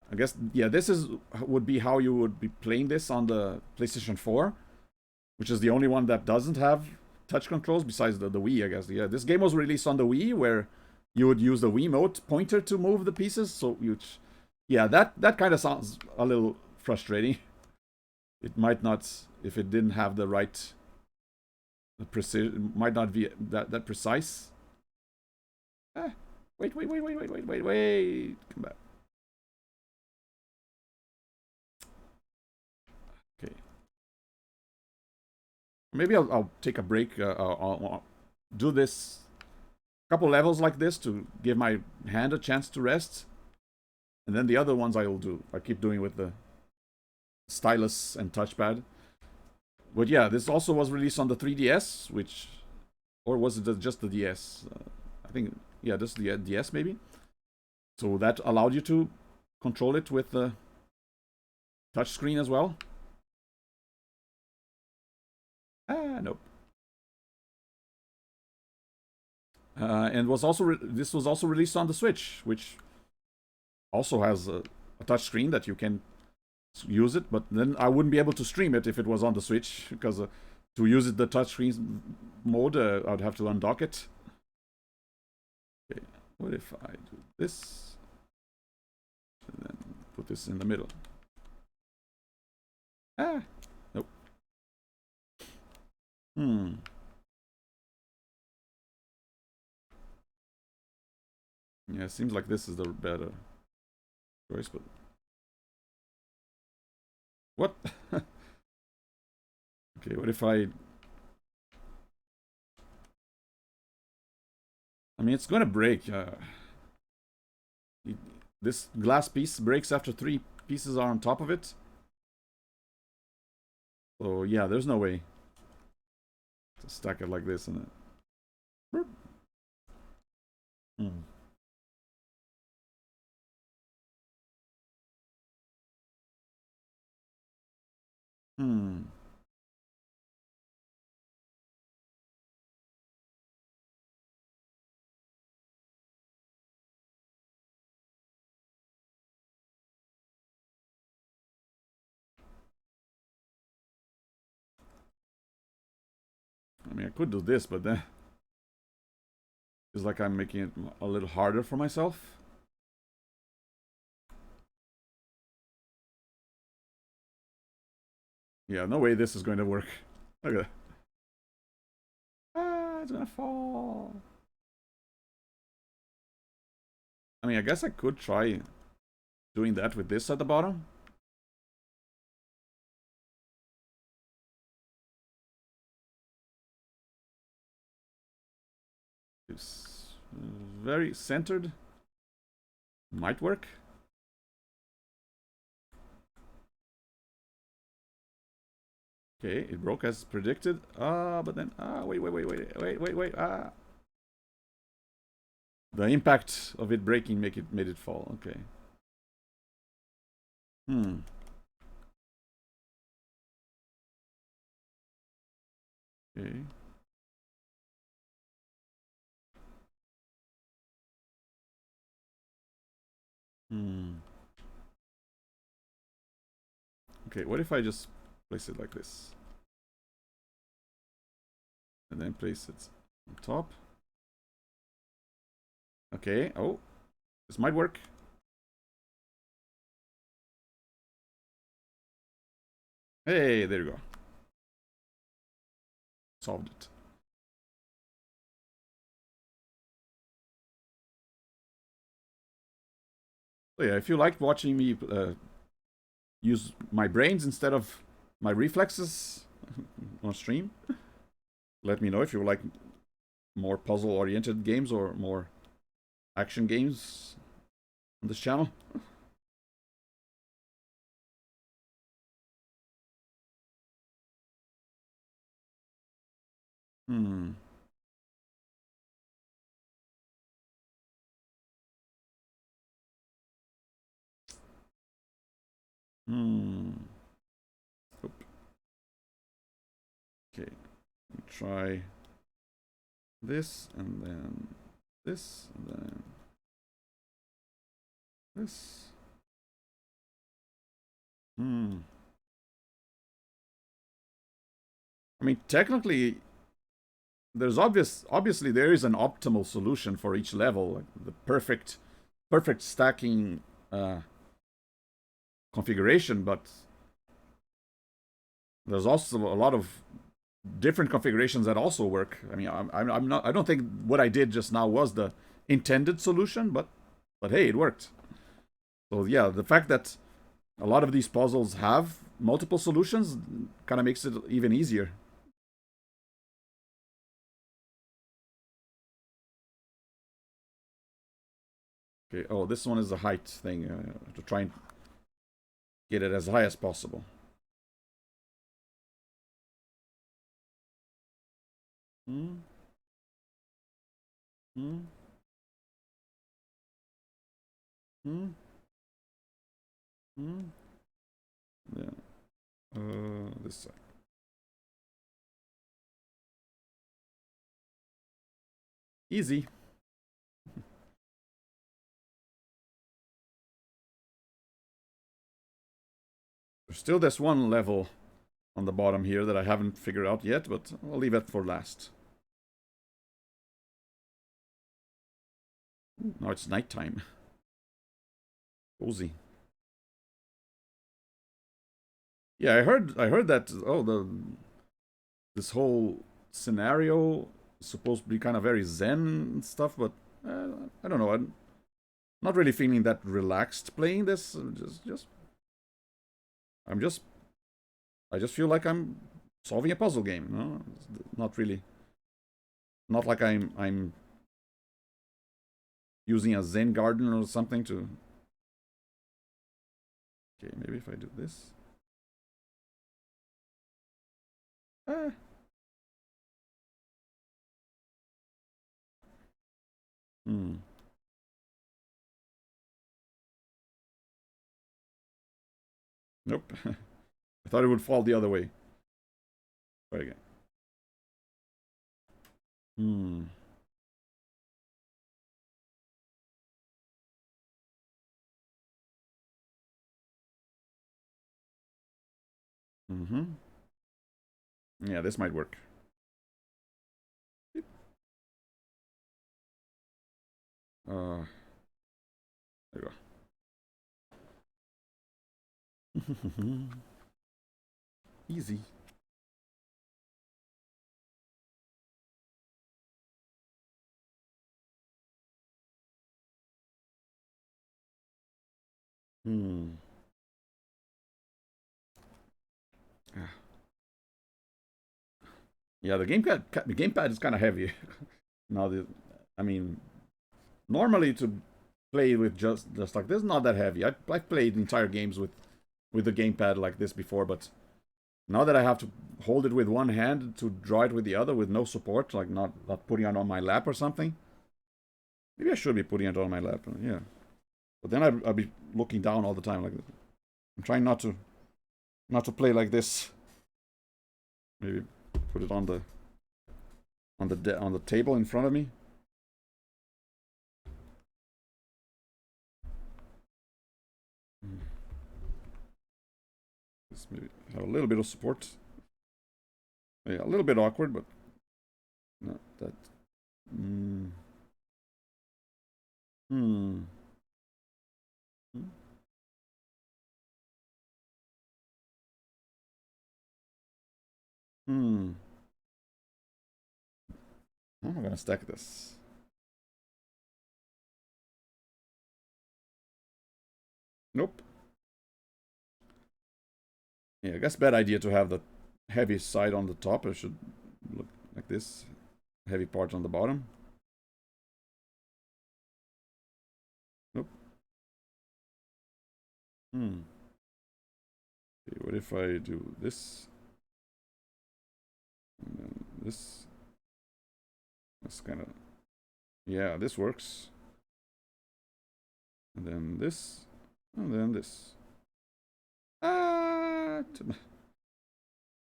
I guess, yeah, this would be how you would be playing this on the PlayStation 4, which is the only one that doesn't have touch controls besides the Wii, I guess. Yeah, this game was released on the Wii, where you would use the Wiimote pointer to move the pieces. So yeah, that kind of sounds a little frustrating. It might not, if it didn't have the right precision, might not be that precise. Wait, come back. Okay. Maybe I'll take a break. I'll do this couple levels like this to give my hand a chance to rest, and then the other ones I keep doing with the stylus and touchpad. But yeah, this also was released on the 3DS, or was it just the DS? I think, yeah, this is the DS maybe. So that allowed you to control it with the touch screen as well. And was also this was also released on the Switch, which also has a touch screen that you can use it. But then I wouldn't be able to stream it if it was on the Switch, because to use it the touchscreen mode, I'd have to undock it. Okay, what if I do this and then put this in the middle? Ah, nope. Yeah, it seems like this is the better choice, but what? Okay, what if I mean, it's gonna break. This glass piece breaks after 3 pieces are on top of it. So yeah, there's no way to stack it like this and then. Hmm. Hmm. I mean, I could do this, but then it's like I'm making it a little harder for myself. Yeah, no way this is going to work. Look at that. Ah, it's gonna fall. I mean, I guess I could try doing that with this at the bottom. It's very centered. Might work. Okay, it broke as predicted. But then, wait. The impact of it breaking made it fall. Okay. Hmm. Okay. Hmm. Okay, what if I just place it like this? And then place it on top. Okay, oh, this might work. Hey, there you go. Solved it. So yeah, if you liked watching me use my brains instead of my reflexes on stream, let me know if you like more puzzle-oriented games or more action games on this channel. Hmm. Hmm. Oop. Okay. Try this and then this and then this. Hmm. I mean, technically, there's obviously there is an optimal solution for each level, like the perfect stacking configuration, but there's also a lot of different configurations that also work. I mean, I'm not. I don't think what I did just now was the intended solution, but hey, it worked. So yeah, the fact that a lot of these puzzles have multiple solutions kind of makes it even easier. Okay. Oh, this one is a height thing to try and get it as high as possible. Hmm. Hmm. Hmm. Hmm. Yeah. This side. Easy. There's still this one level on the bottom here that I haven't figured out yet, but I'll leave it for last. Now it's nighttime. Cozy. Yeah, I heard that this whole scenario is supposed to be kind of very zen and stuff, but I don't know. I'm not really feeling that relaxed playing this. I just feel like I'm solving a puzzle game. No, not really. Not like I'm using a Zen garden or something to. Okay, maybe if I do this. Ah. Hmm. Nope. I thought it would fall the other way. Try again. Hmm. Mm-hmm. Yeah, this might work. There you go. Easy. Hmm. Yeah, the gamepad is kind of heavy. Now I mean, normally to play with just like this, not that heavy. I've played entire games with the gamepad like this before, but now that I have to hold it with one hand to draw it with the other with no support, like not putting it on my lap or something. Maybe I should be putting it on my lap. Yeah, but then I'll be looking down all the time. Like I'm trying not to play like this. Maybe put it on the table in front of me. Just maybe have a little bit of support. Yeah, a little bit awkward, but not that. Mm. Hmm. Hmm. I'm gonna stack this. Nope. Yeah, I guess bad idea to have the heavy side on the top. It should look like this. Heavy part on the bottom. Nope. Hmm. Okay, what if I do this? And then this. That's kind of... Yeah, this works. And then this. And then this. Ah!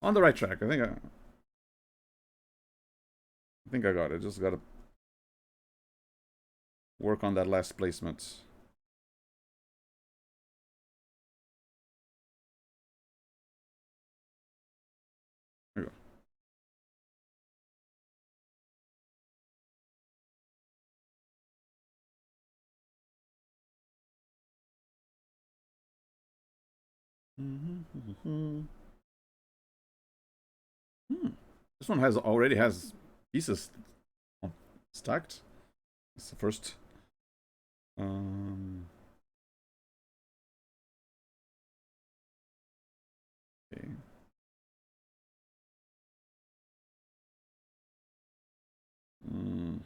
On the right track. I think I got it. Just gotta work on that last placement. There you go. Hmm. This one already has pieces stacked. It's the first. Um. Okay. Hmm.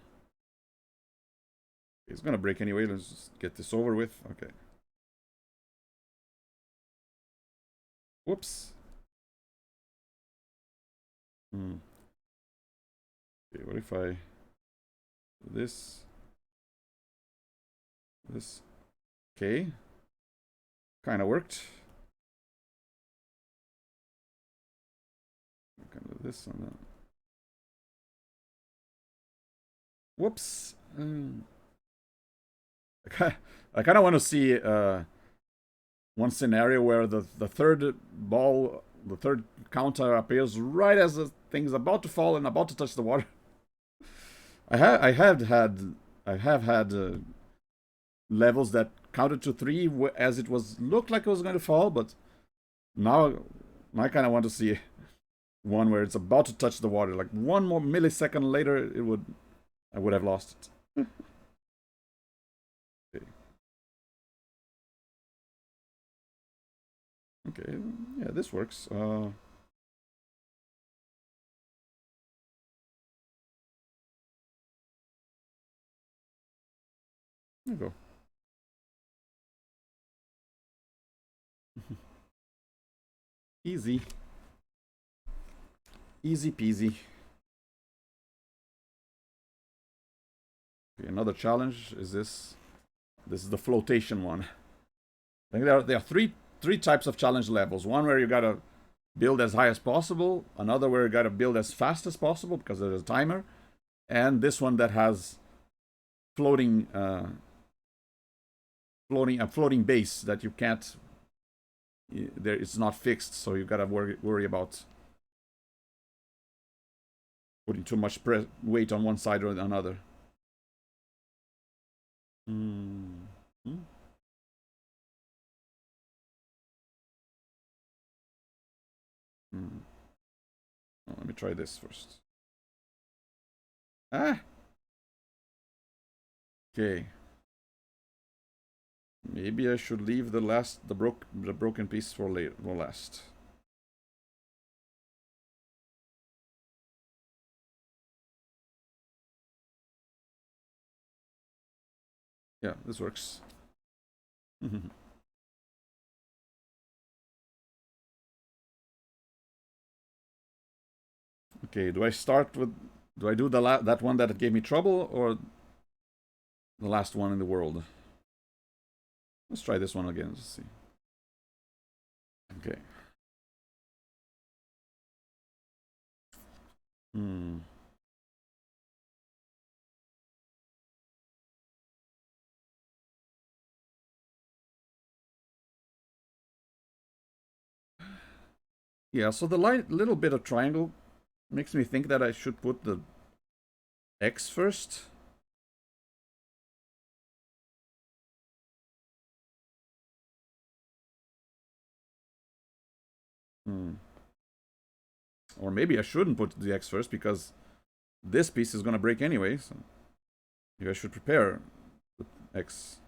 It's gonna break anyway. Let's just get this over with. Okay. Whoops. Hmm. Okay, what if I this this? Okay. Kind of worked. Kind of this and then. Whoops. I kind of want to see one scenario where the third ball, the third counter appears right as the thing's about to fall and about to touch the water. I have had levels that counted to 3 as it was looked like it was going to fall, but now I kind of want to see one where it's about to touch the water. Like 1 more millisecond later, I would have lost it. Okay. Okay, yeah, this works. There you go. Easy. Easy peasy. Okay, another challenge is this. This is the flotation one. I think there are three types of challenge levels. One where you gotta build as high as possible. Another where you gotta build as fast as possible because there's a timer. And this one that has floating a floating base that you can't. There, it's not fixed, so you gotta worry about putting too much weight on one side or another. Mm. Hmm? Mm. Oh, let me try this first. Ah. Okay. Maybe I should leave the broken piece for later, for last. Yeah, this works. Okay, do I start with? Do I do that one that gave me trouble or the last one in the world? Let's try this one again. Let's see. Okay. Hmm. Yeah, so the little bit of triangle makes me think that I should put the X first. Hmm. Or maybe I shouldn't put the X first because this piece is gonna break anyway. So maybe I should prepare the X.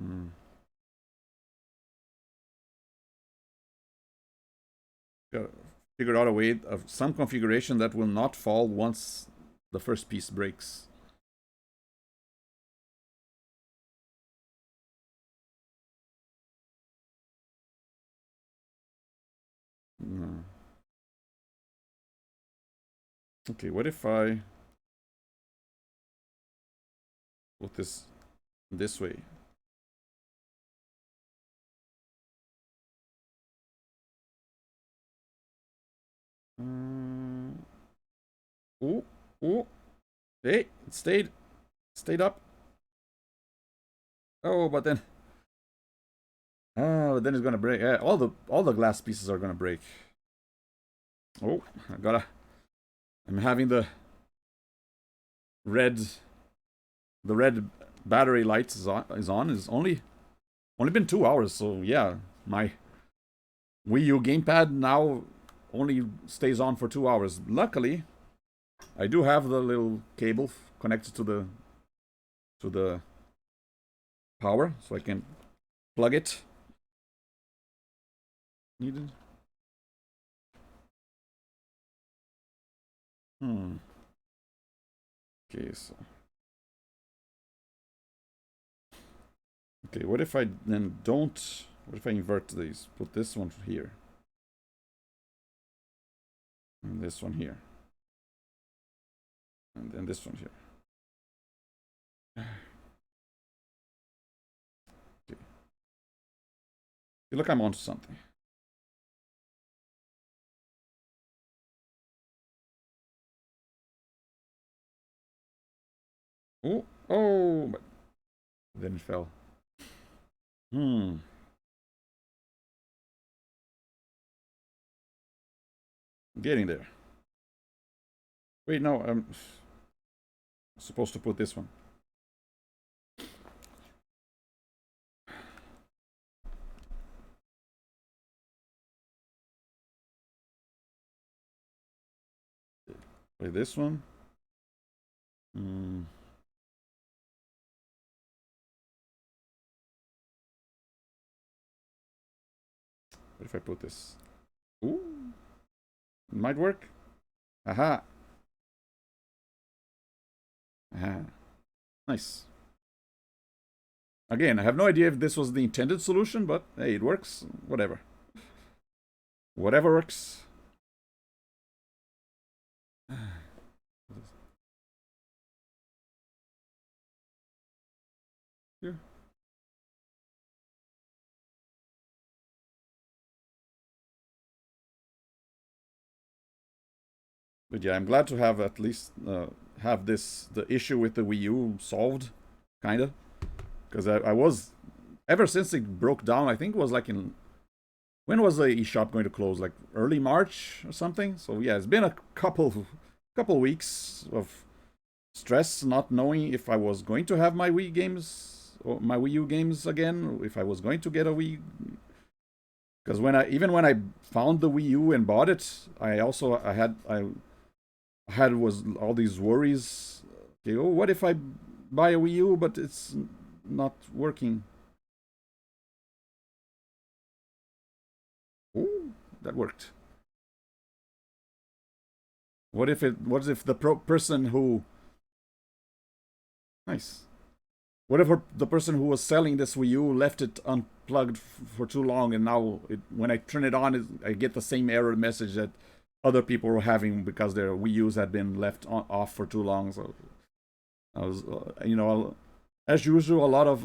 Hmm. Gotta figure out a way of some configuration that will not fall once the first piece breaks. No. Okay, what if I put this way? Uh, oh, oh, hey, it stayed up. Oh, but then, oh, then it's gonna break. Yeah, all the glass pieces are gonna break. Oh, I'm having red, the red battery lights is on. It's only been 2 hours, so yeah, my Wii U gamepad now only stays on for 2 hours. Luckily, I do have the little cable connected to the power, so I can plug it. Needed. Hmm. Okay, so okay. What if I then don't? What if I invert these? Put this one here, and this one here, and then this one here. Okay. Feel like I'm onto something. Oh, oh, but then it fell. Hmm. Getting there. Wait, no, I'm supposed to put this one. Wait, this one. Hmm. What if I put this? Ooh, it might work. Aha. Aha. Nice. Again, I have no idea if this was the intended solution, but hey, it works. Whatever. Whatever works. Here. But yeah, I'm glad to have at least have the issue with the Wii U solved, kinda, because I was ever since it broke down. I think it was like in when was the eShop going to close? Like early March or something. So yeah, it's been a couple weeks of stress, not knowing if I was going to have my Wii games or my Wii U games again, if I was going to get a Wii. Because even when I found the Wii U and bought it, I had was all these worries. Okay, oh, what if I buy a Wii U but it's not working? Oh, that worked. What if the person who nice. What if the person who was selling this Wii U left it unplugged for too long, and now when I turn it on, I get the same error message that other people were having because their Wii U's had been left off for too long. So I was, as usual, a lot of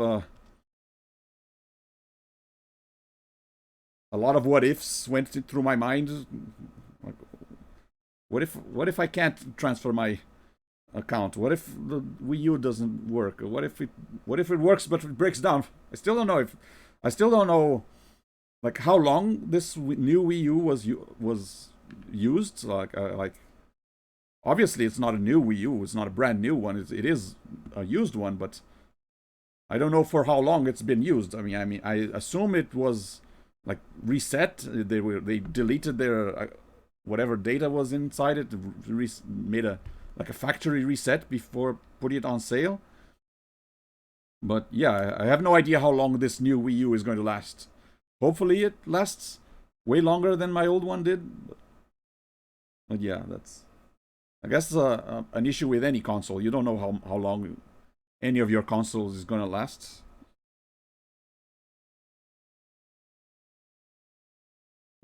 what ifs went through my mind. Like, what if I can't transfer my account? What if the Wii U doesn't work? What if it works but it breaks down? I still don't know like how long this new Wii U was used. Like obviously it's not a new Wii U. It's not a brand new one. It is a used one, but I don't know for how long it's been used. I assume it was like reset. They deleted their whatever data was inside it, made a like a factory reset before putting it on sale. But yeah, I have no idea how long this new Wii U is going to last. Hopefully, it lasts way longer than my old one did. But yeah, that's I guess an issue with any console. You don't know how long any of your consoles is gonna last.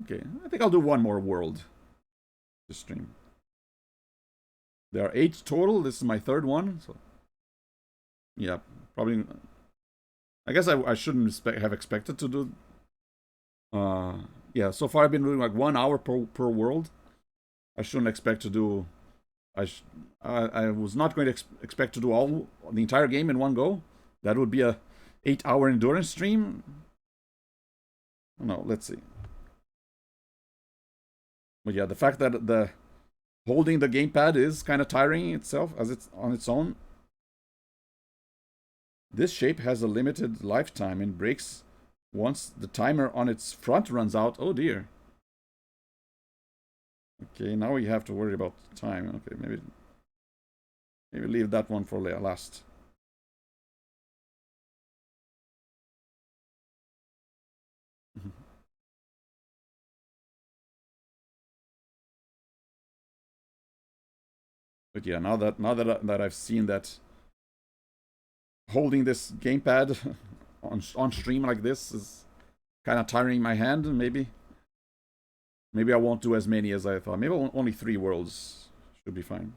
Okay, I think I'll do one more world to stream. There are 8 total. This is my third one, so yeah, probably. I guess I shouldn't have expected to do. Yeah, so far I've been doing like 1 hour per world. I shouldn't expect to do. I was not going to expect to do all the entire game in one go. That would be a 8 hour endurance stream. No, let's see. But yeah, the fact that the holding the gamepad is kind of tiring itself as it's on its own. This shape has a limited lifetime and breaks once the timer on its front runs out. Oh dear. Okay, now we have to worry about time. Okay, maybe leave that one for last. But yeah, now that I've seen that holding this gamepad on stream like this is kind of tiring my hand, maybe I won't do as many as I thought. Maybe only 3 worlds should be fine.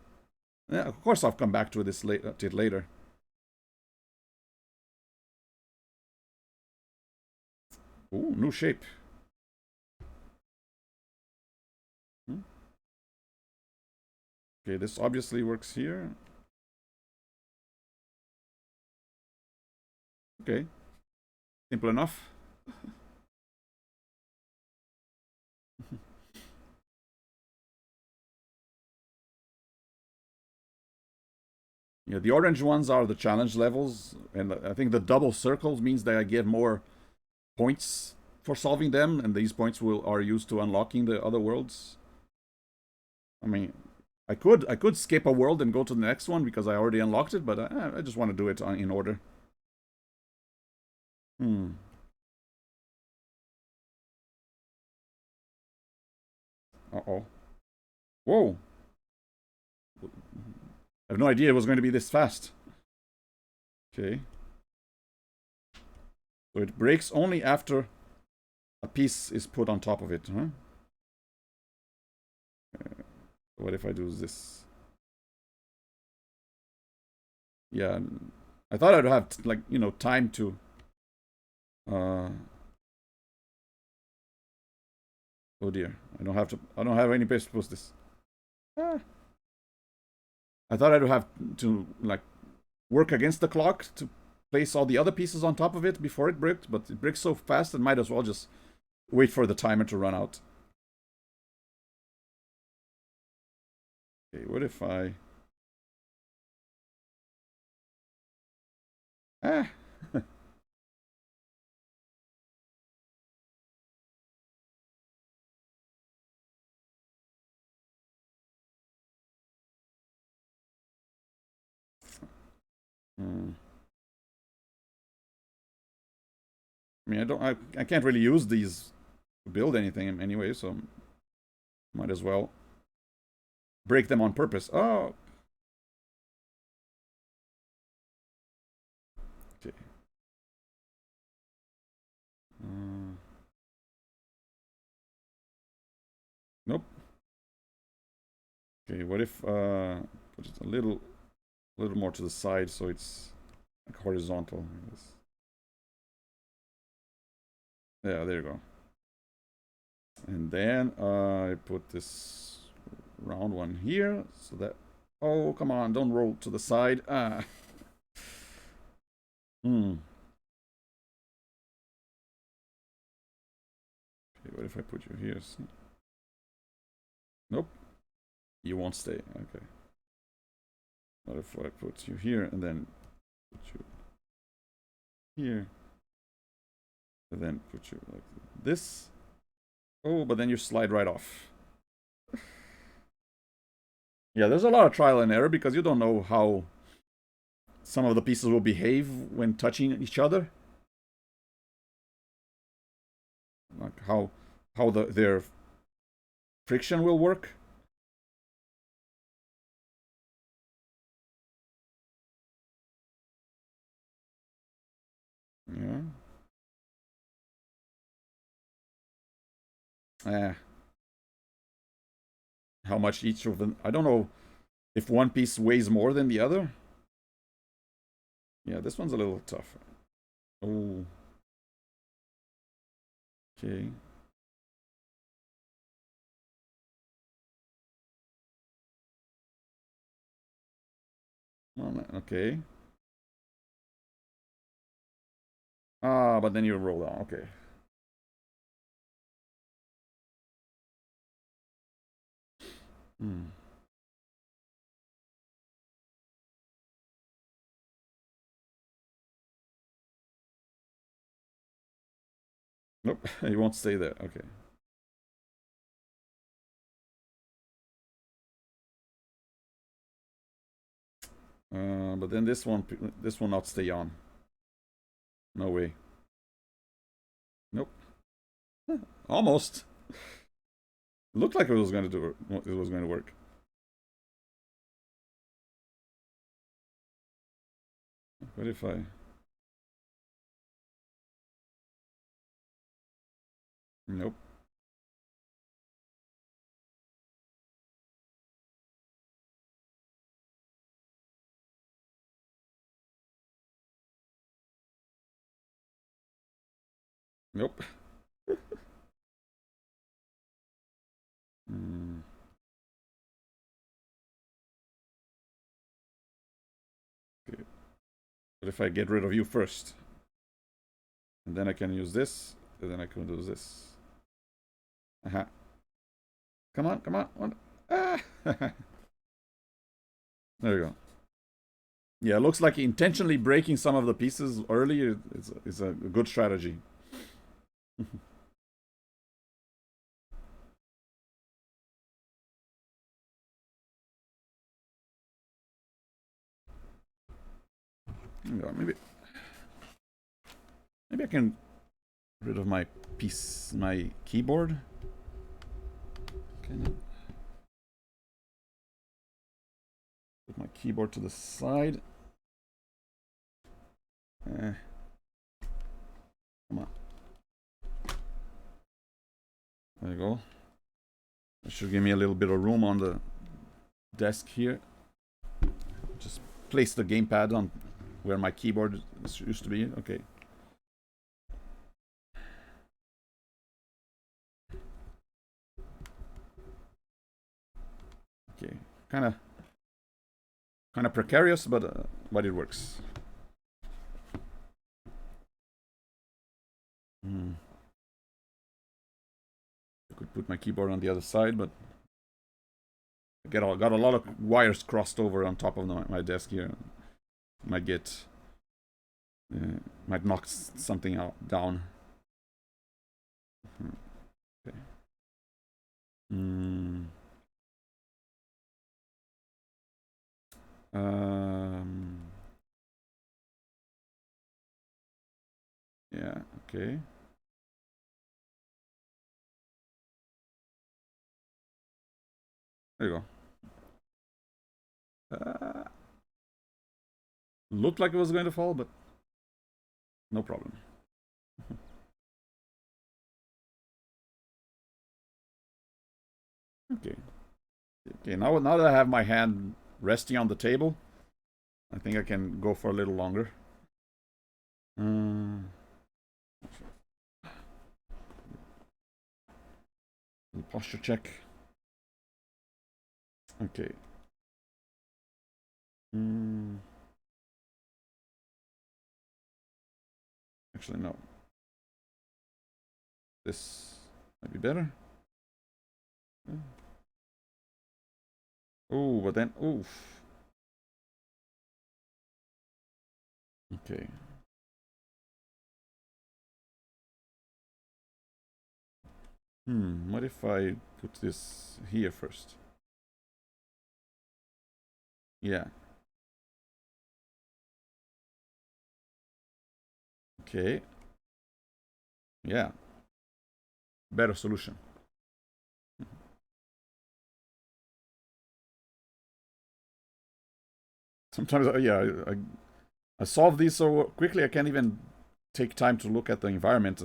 Yeah, of course I'll come back to this later. Ooh, new shape. Hmm? Okay, this obviously works here. Okay. Simple enough. Yeah, the orange ones are the challenge levels, and I think the double circles means that I get more points for solving them, and these points are used to unlocking the other worlds. I mean, I could skip a world and go to the next one because I already unlocked it, but I just want to do it in order. Hmm. Uh-oh. Whoa. I have no idea it was going to be this fast. Okay. So it breaks only after a piece is put on top of it, huh? What if I do this? Yeah, I thought I'd have like time to. Uh, oh dear, I don't have to. I don't have any place to put this. Ah. I thought I'd have to like work against the clock to place all the other pieces on top of it before it bricked, but it bricks so fast it might as well just wait for the timer to run out. Okay, what if I... Ah! Hmm. I mean, I can't really use these to build anything anyway, so might as well break them on purpose. Oh, okay. Uh, nope. Okay, what if put it a little more to the side so it's like horizontal. Yeah, there you go. And then I put this round one here so that... Oh, come on, don't roll to the side. Ah. Hmm. Okay, what if I put you here? Nope, you won't stay. Okay. What if I put you here and then put you here and then put you like this? Oh, but then you slide right off. Yeah, there's a lot of trial and error because you don't know how some of the pieces will behave when touching each other. Like how their friction will work. Yeah. Eh, how much each of them... I don't know if one piece weighs more than the other. Yeah, this one's a little tougher. Oh. Okay. Oh, okay. Ah, but then you roll down. Okay. Hmm. Nope, you won't stay there. Okay. But then this will not stay on. No way. Nope. Almost. Looked like it was going to do it. It was going to work. What if I... Nope. Nope. Hmm. Okay. What if I get rid of you first? And then I can use this. And then I can do this. Come on, come on. Ah. There we go. Yeah, it looks like intentionally breaking some of the pieces early is a good strategy. Maybe I can get rid of my keyboard. Kind of put my keyboard to the side. Come on. There you go. That should give me a little bit of room on the desk here. Just place the gamepad on where my keyboard used to be. Okay. Okay. Kind of precarious, but it works. I could put my keyboard on the other side, but I got a lot of wires crossed over on top of my desk here. Might knock something down. Okay. Yeah, okay. There you go. Looked like it was going to fall, but no problem. Okay. Okay, now that I have my hand resting on the table, I think I can go for a little longer. Posture check. Okay. Actually, no. This might be better. Oh, but then, oof. Okay. What if I put this here first? Yeah. Okay. Yeah. Better solution. Sometimes, yeah, I solve these so quickly I can't even take time to look at the environment.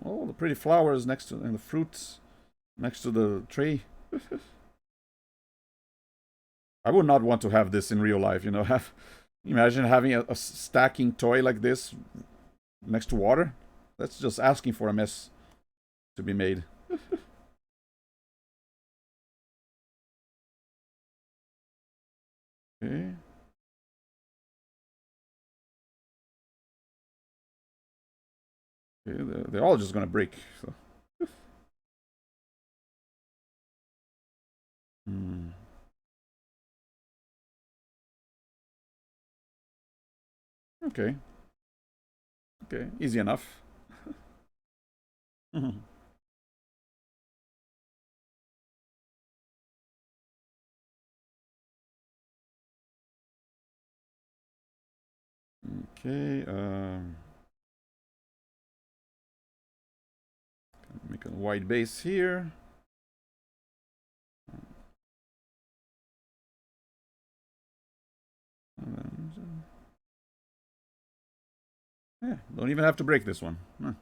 Oh, the pretty flowers next to and the fruits next to the tree. I would not want to have this in real life, you know. Imagine having a stacking toy like this next to water. That's just asking for a mess to be made. Okay. Okay, they're all just gonna break. So. Okay. Okay, easy enough. Okay, make a white base here. Yeah, don't even have to break this one. Huh.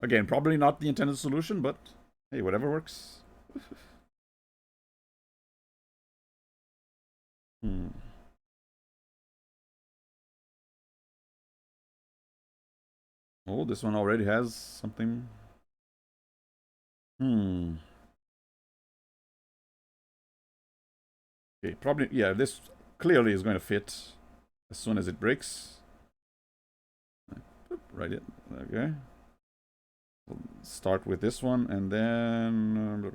Again, probably not the intended solution, but hey, whatever works. Oh, this one already has something. Okay, probably, yeah, this clearly is going to fit as soon as it breaks. write it. Okay. We'll start with this one and then.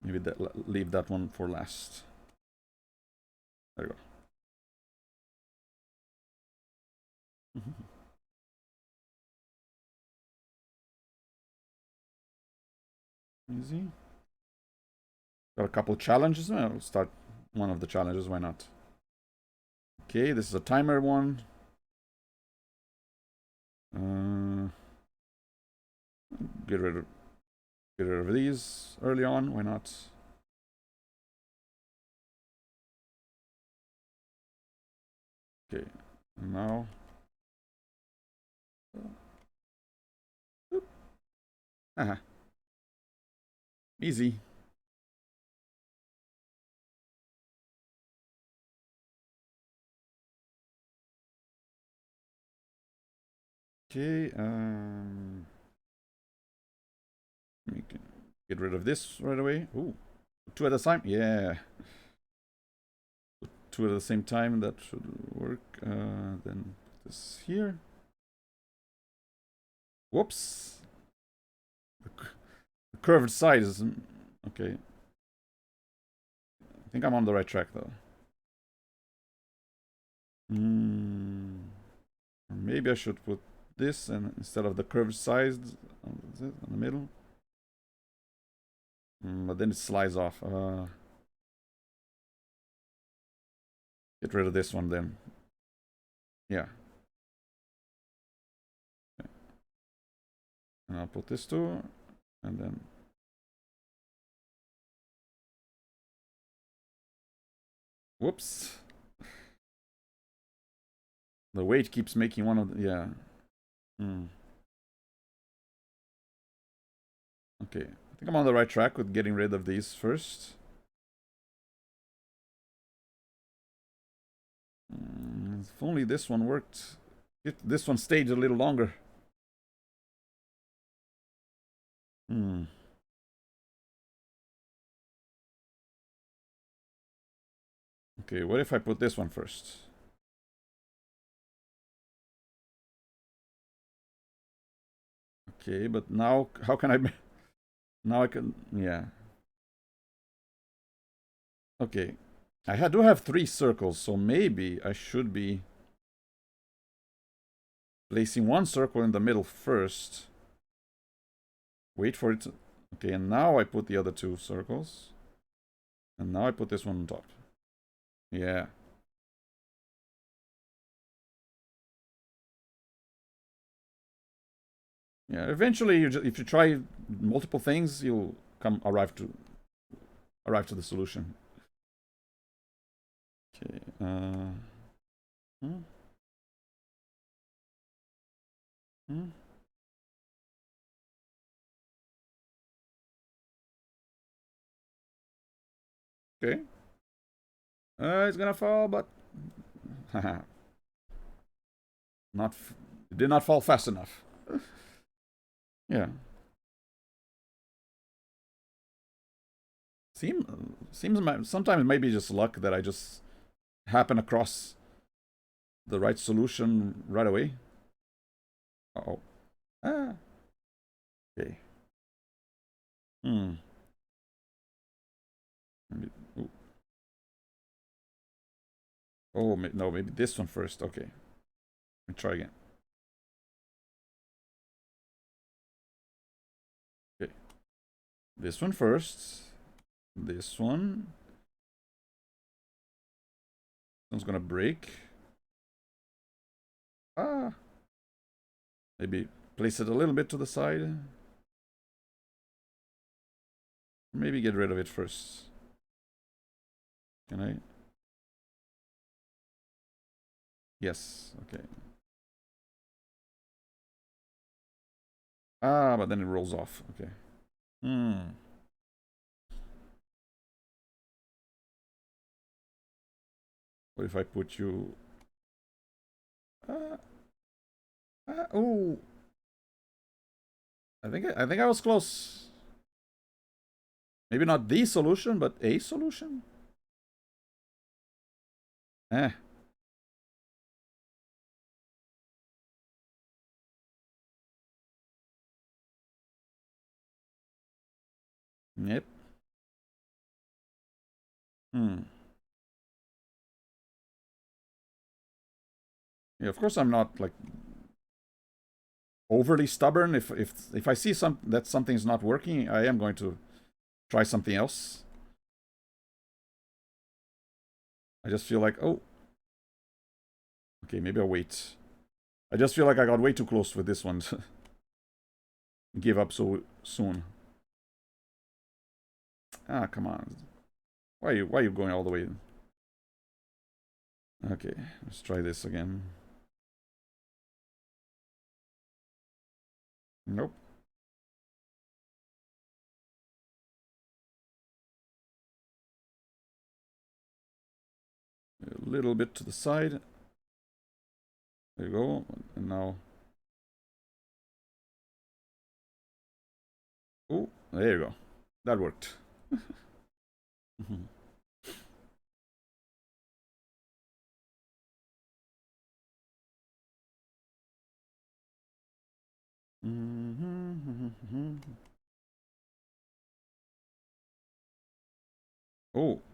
Maybe leave that one for last. There you go. Easy. Got a couple challenges. I'll start one of the challenges. Why not? Okay, this is a timer one. Get rid of these early on. Why not? Okay, now. Aha. Easy. Okay, we can get rid of this right away. Ooh, two at a time. Yeah, two at the same time. That should work. Then put this here. Whoops. The curved side is okay. I think I'm on the right track though. Maybe I should put this and instead of the curved side on the middle. But then it slides off. Get rid of this one then. Yeah. Okay. And I'll put this too. And then. Whoops. The weight keeps making one of the. Yeah. Okay. I think I'm on the right track with getting rid of these first. If only this one worked. If this one stayed a little longer. Okay, what if I put this one first? Okay, but now how can I... Now I can... Yeah. Okay. I do have 3 circles, so maybe I should be placing one circle in the middle first. Wait for it to... Okay, and now I put the other 2 circles. And now I put this one on top. Yeah. Yeah, eventually, if you try multiple things, you'll arrive to the solution. Okay. Okay. It's gonna fall, but not. It did not fall fast enough. Yeah. Seems sometimes maybe just luck that I just happen across the right solution right away. Uh-oh. Ah. Okay. Maybe, oh, no, maybe this one first. Okay. Let me try again. Okay. This one first. This one. This one's gonna break. Ah. Maybe place it a little bit to the side. Maybe get rid of it first. Can I? Yes. Okay. Ah, but then it rolls off. Okay. What if I put you... oh. I think I was close. Maybe not the solution, but a solution? Eh. Yep. Hmm. Yeah, of course I'm not like overly stubborn. If I see that something's not working, I am going to try something else. I just feel like, oh, okay, maybe I'll wait. I just feel like I got way too close with this one. Give up so soon. Ah, come on. Why are you going all the way? Okay, let's try this again. Nope. A little bit to the side. There you go. And now. Oh, there you go. That worked.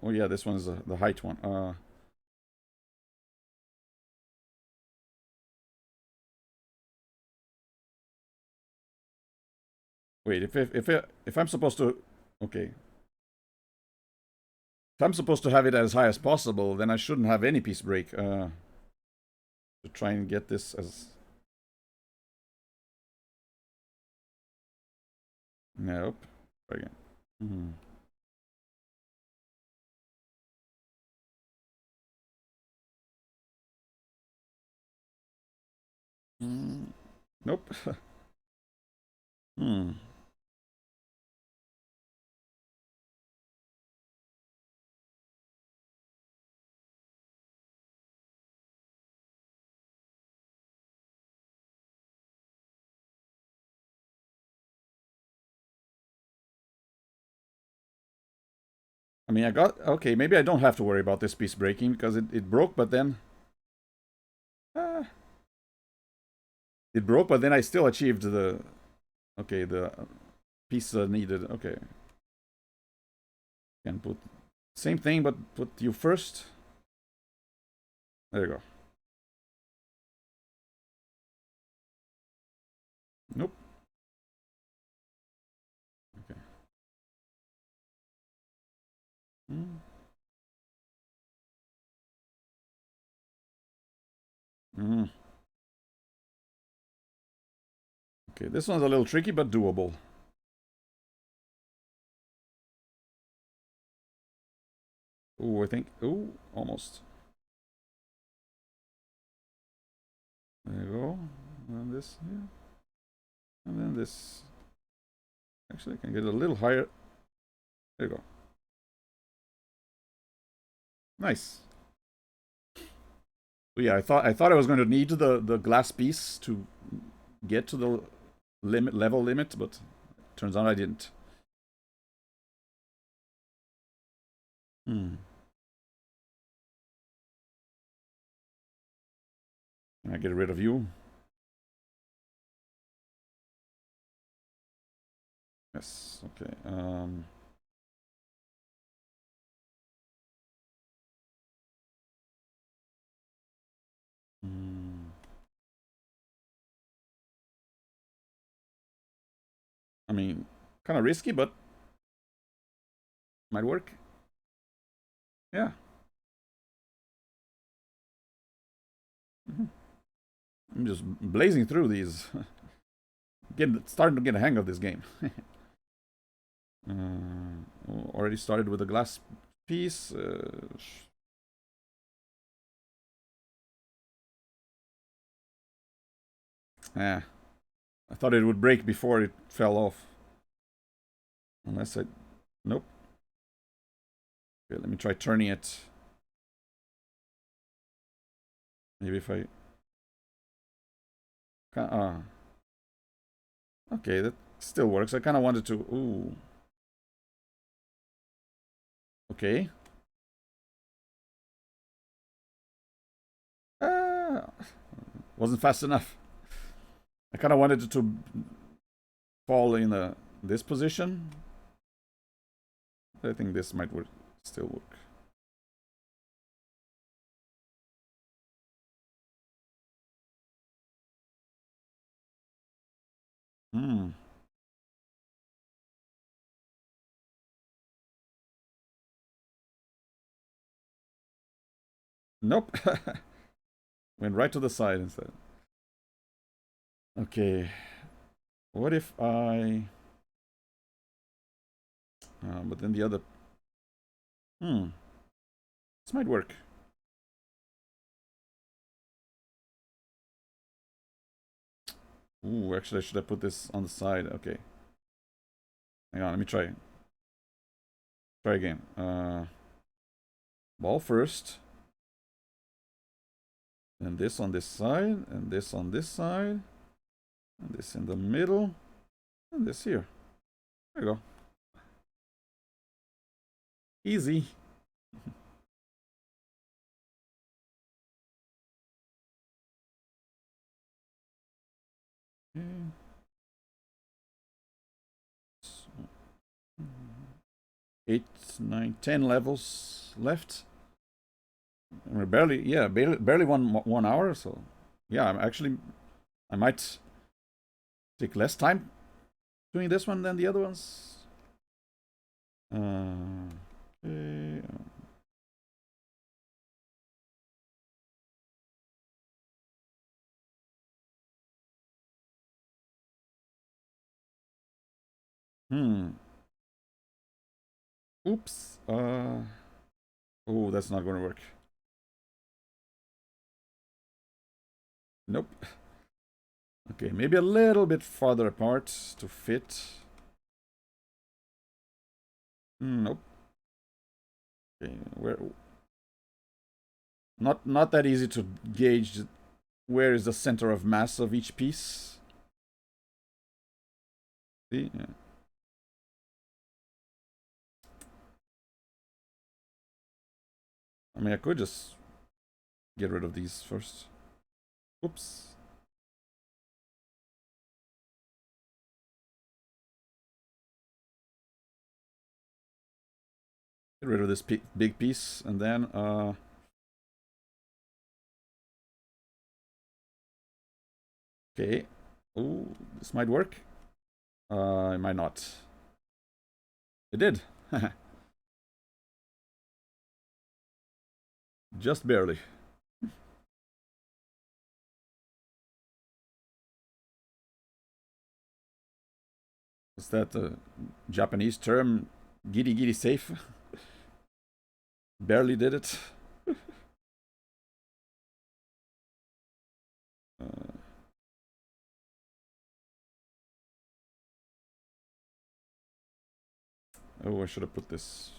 Oh yeah, this one is the height one. Wait, if I'm supposed to, okay, if I'm supposed to have it as high as possible, then I shouldn't have any piece break. To try and get this as. Nope. Try again. Mm-hmm. Nope. Hmm. I mean, I got okay. Maybe I don't have to worry about this piece breaking because it broke, but then uh, it broke, but then I still achieved the okay the piece needed. Okay, can put same thing, but put you first. There you go. Nope. Okay. Mm. Mm. Okay, this one's a little tricky, but doable. Oh, I think. Oh, almost. There you go. And this here. And then this. Actually, I can get a little higher. There you go. Nice. So yeah, I thought I was going to need the glass piece to get to the level limit, but turns out I didn't. Hmm. Can I get rid of you? Yes. Okay. Hmm. I mean, kind of risky, but might work. Yeah. Mm-hmm. I'm just blazing through these. Starting to get a hang of this game. Already started with a glass piece. Yeah. I thought it would break before it fell off. Unless I... Nope. Okay, let me try turning it. Maybe if I... Okay, that still works. I kind of wanted to... Ooh. Okay. Wasn't fast enough. I kind of wanted it to fall in this position. I think this might still work. Hmm. Nope. Went right to the side instead. Okay. What if I... but then the other... This might work. Ooh, actually, should I put this on the side? Okay. Hang on, let me try. Try again. Ball first. And this on this side, and this on this side, and this in the middle, and this here. There you go. Easy. Okay. 8, 9, 10 levels left. We're barely, yeah, barely 1 hour. So, yeah, I might take less time doing this one than the other ones. Okay. Oops. Oh, that's not going to work. Nope. Okay, maybe a little bit farther apart to fit. Nope. Okay, where? Not that easy to gauge where is the center of mass of each piece. See? Yeah. I mean, I could just get rid of these first. Oops. Get rid of this big piece, and then okay. Oh, this might work. It might not. It did. Just barely. Is that a Japanese term? Giri giri safe? Barely did it. Oh, I should have put this.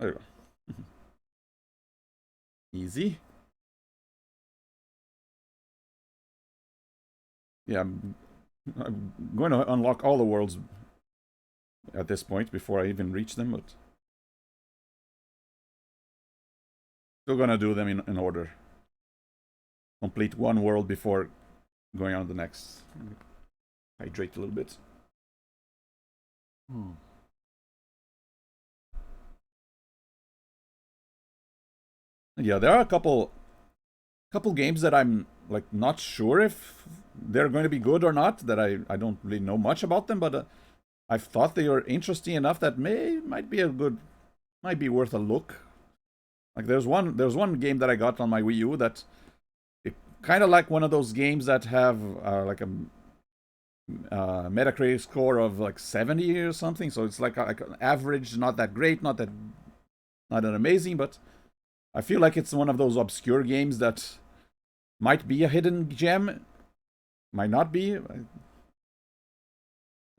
There you go. Easy. Yeah, I'm going to unlock all the worlds at this point before I even reach them, but still gonna do them in order. Complete one world before going on to the next. Hydrate a little bit. Yeah, there are a couple games that I'm like not sure if they're going to be good or not. That I don't really know much about them, but I've thought they are interesting enough that might be worth a look. Like there's one game that I got on my Wii U that it kind of like one of those games that have like a Metacritic score of like 70 or something. So it's like an average, not that great, not that amazing, but I feel like it's one of those obscure games that might be a hidden gem, might not be. I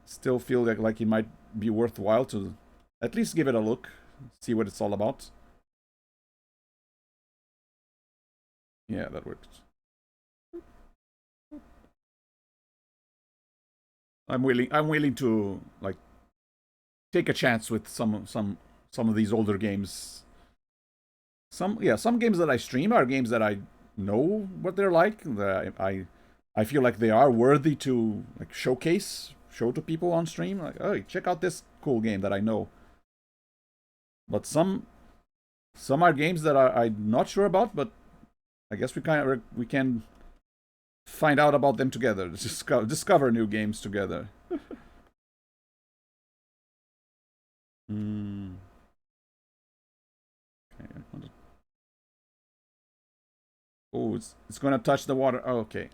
still feel like it might be worthwhile to at least give it a look, see what it's all about. Yeah, that works. I'm willing to like take a chance with some of these older games. Some games that I stream are games that I know what they're like. That I feel like they are worthy to like show to people on stream. Like, oh, check out this cool game that I know. But some are games that I'm not sure about, but I guess we can find out about them together. Discover new games together. Hmm. Okay. Oh, it's gonna touch the water. Oh, okay.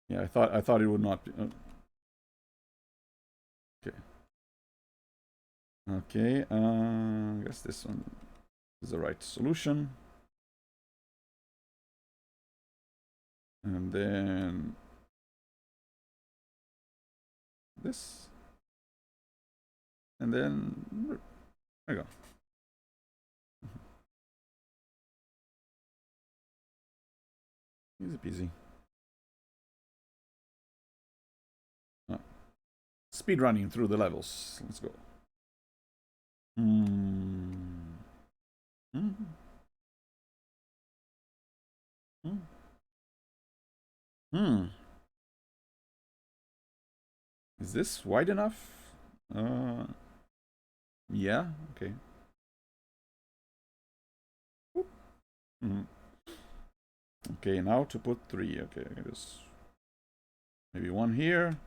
Yeah, I thought it would not be. Okay. Okay. I guess this one is the right solution. And then this. And then there you go. Easy peasy. Speed running through the levels. Let's go. Hmm. Hmm. Hmm. Hmm. Is this wide enough? Yeah. Okay. Mm. Okay, now to put 3. Okay, I guess maybe 1 here.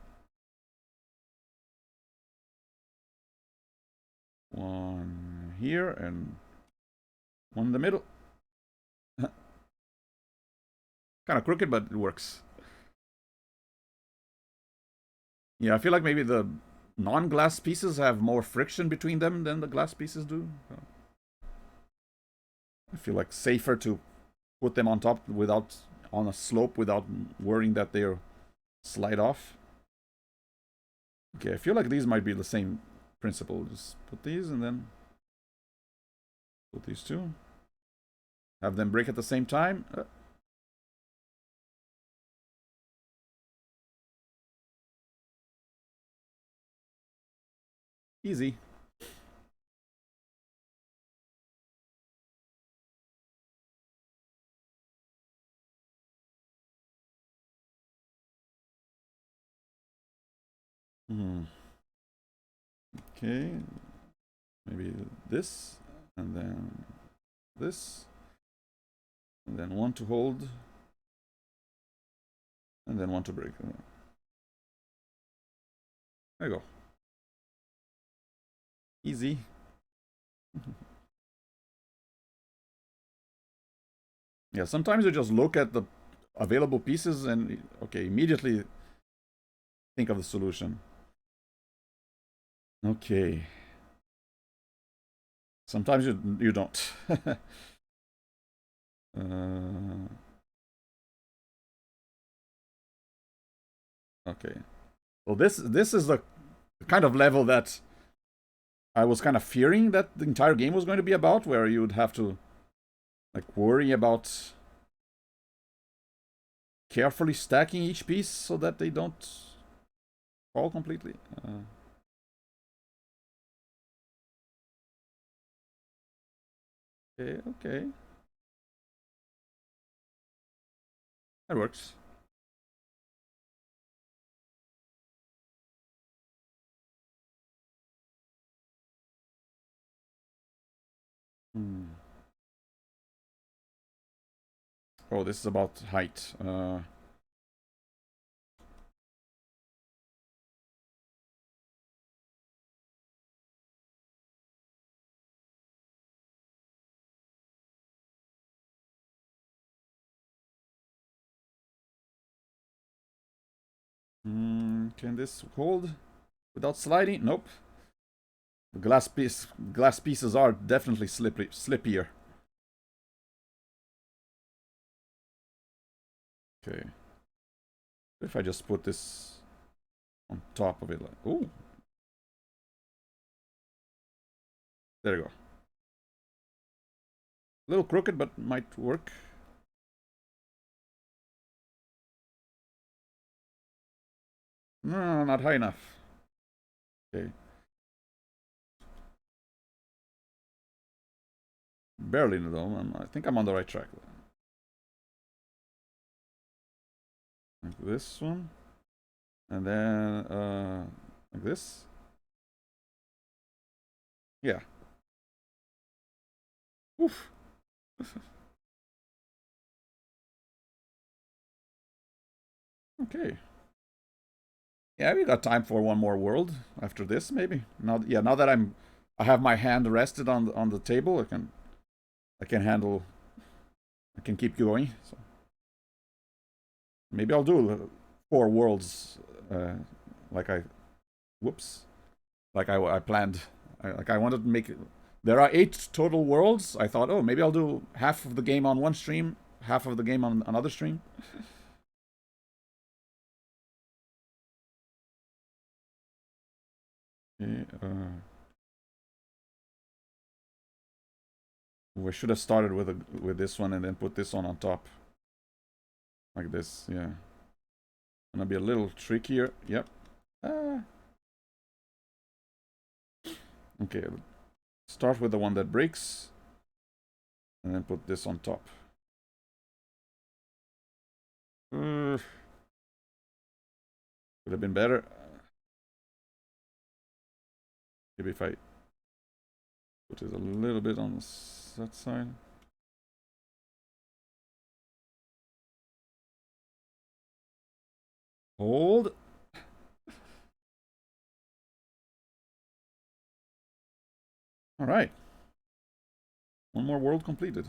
1 here and 1 in the middle. Kind of crooked, but it works. Yeah, I feel like maybe the non-glass pieces have more friction between them than the glass pieces do. I feel like safer to put them on top on a slope without worrying that they'll slide off. Okay, I feel like these might be the same principle. Just put these and then put these two. Have them break at the same time. Easy. Okay. Maybe this, and then this, and then 1 to hold, and then 1 to break. There you go. Easy. Yeah, sometimes you just look at the available pieces and, okay, immediately think of the solution. Okay. Sometimes you don't. Okay. Well, this is the kind of level that I was kind of fearing that the entire game was going to be about, where you'd have to like worry about carefully stacking each piece so that they don't fall completely. Okay, okay. That works. Hmm. Oh, this is about height. Can this hold without sliding? Nope. The glass pieces are definitely slippier. Okay. If I just put this on top of it, like, oh, there you go. A little crooked, but might work. No, not high enough. Okay. Barely though. I think I'm on the right track. Like this one. And then, like this. Yeah. Oof. Okay. Yeah, we got time for one more world after this, maybe. Now that I have my hand rested on the table, I can handle, I can keep going. So maybe I'll do 4 worlds, like whoops, like I planned. Like I wanted to make. There are 8 total worlds. I thought, oh, maybe I'll do half of the game on one stream, half of the game on another stream. Okay, we should have started with this one and then put this one on top. Like this, yeah. Gonna be a little trickier. Yep. Okay, start with the one that breaks. And then put this on top. Could have been better. Maybe if I put it a little bit on that side. Hold. All right. One more world completed.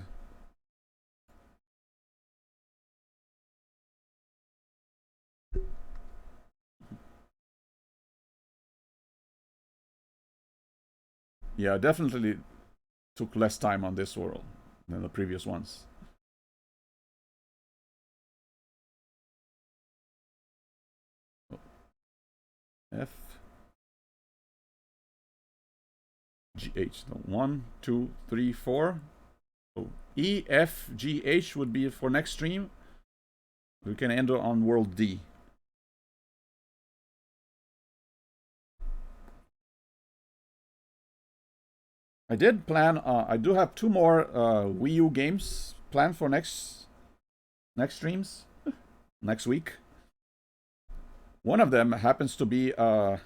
Yeah, definitely took less time on this world than the previous ones. F G H. No, 1, 2, 3, 4. So E F G H would be for next stream. We can end on world D. I did plan. I do have 2 more Wii U games planned for next streams next week. One of them happens to be a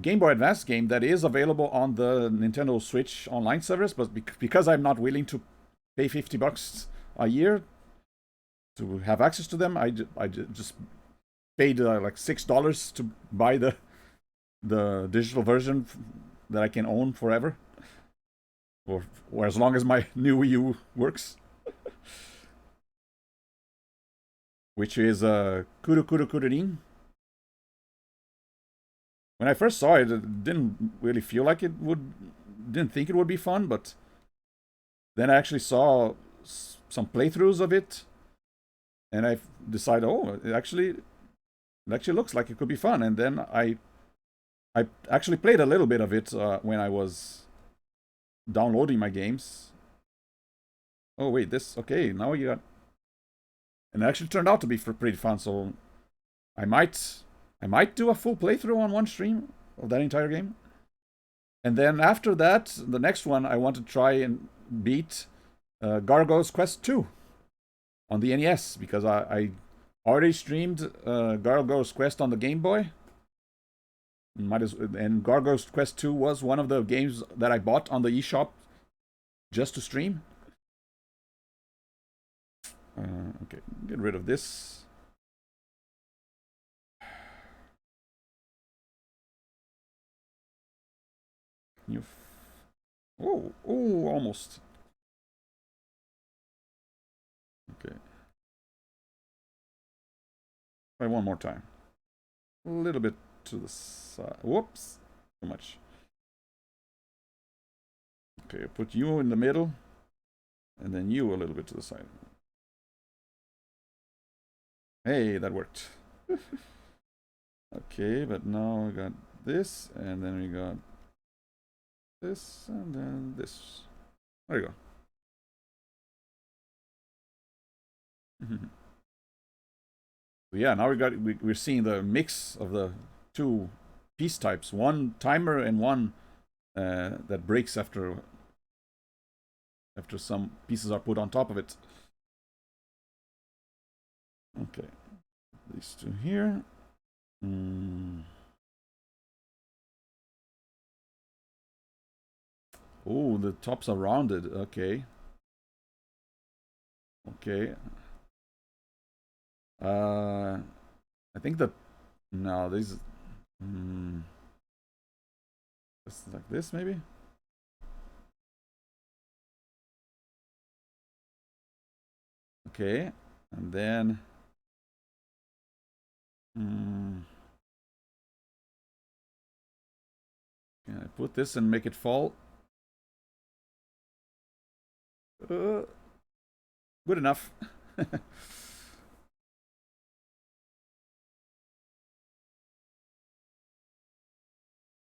Game Boy Advance game that is available on the Nintendo Switch online service, but because I'm not willing to pay $50 a year to have access to them, I just paid like $6 to buy the digital version that I can own forever, or as long as my new Wii U works. Which is Kuru Kuru Kururin. When I first saw it, it didn't really feel like it would. Didn't think it would be fun, but then I actually saw some playthroughs of it, and I decided, oh, it actually looks like it could be fun. And then I actually played a little bit of it when I was downloading my games. Oh wait, this okay? Now you got, and it actually turned out to be pretty fun. So I might do a full playthrough on one stream of that entire game. And then after that, the next one I want to try and beat Gargoyle's Quest 2 on the NES, because I already streamed Gargoyle's Quest on the Game Boy. And Gargoyle's Quest 2 was one of the games that I bought on the eShop just to stream. Okay, get rid of this. You. Oh, almost. Okay. Try one more time. A little bit to the side. Whoops. Too much. Okay, put you in the middle. And then you a little bit to the side. Hey, that worked. Okay, but now we got this, and then we got this, and then this. There you go. Yeah, now we're seeing the mix of the two piece types, one timer and one that breaks after some pieces are put on top of it. Okay, these two here. Oh, the tops are rounded. Okay. Okay. I think that no, these. Just like this, maybe. Okay, and then. Can I put this and make it fall? Good enough.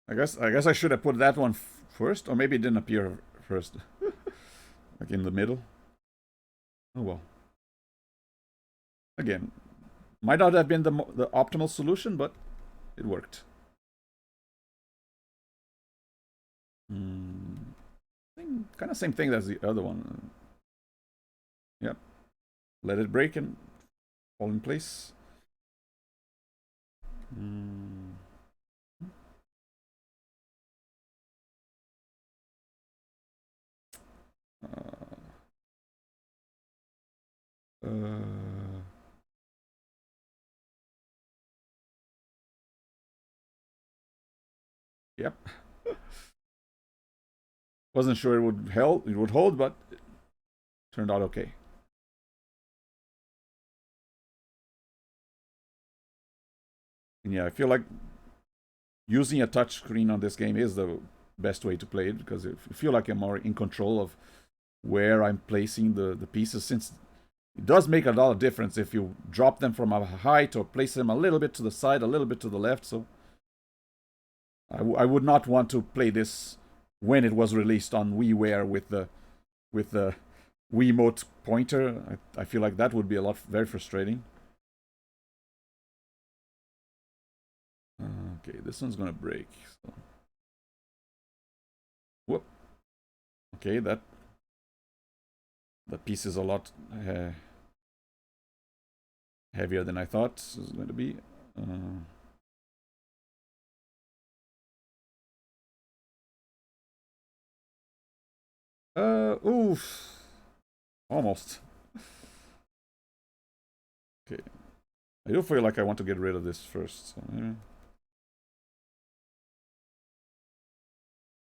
I guess I should have put that one first, or maybe it didn't appear first, like in the middle. Oh well. Again, might not have been the optimal solution, but it worked. Kind of same thing as the other one. Yep. Let it break and fall in place. Yep. Wasn't sure it would hold, but it turned out okay. And yeah, I feel like using a touch screen on this game is the best way to play it, because I feel like I'm more in control of where I'm placing the pieces, since it does make a lot of difference if you drop them from a height or place them a little bit to the side, a little bit to the left. So I would not want to play this when it was released on WiiWare with the Wiimote pointer. I feel like that would be very frustrating. Okay, this one's gonna break. So. Whoop. Okay, the piece is a lot heavier than I thought it was going to be. Oof. Almost. Okay. I do feel like I want to get rid of this first. So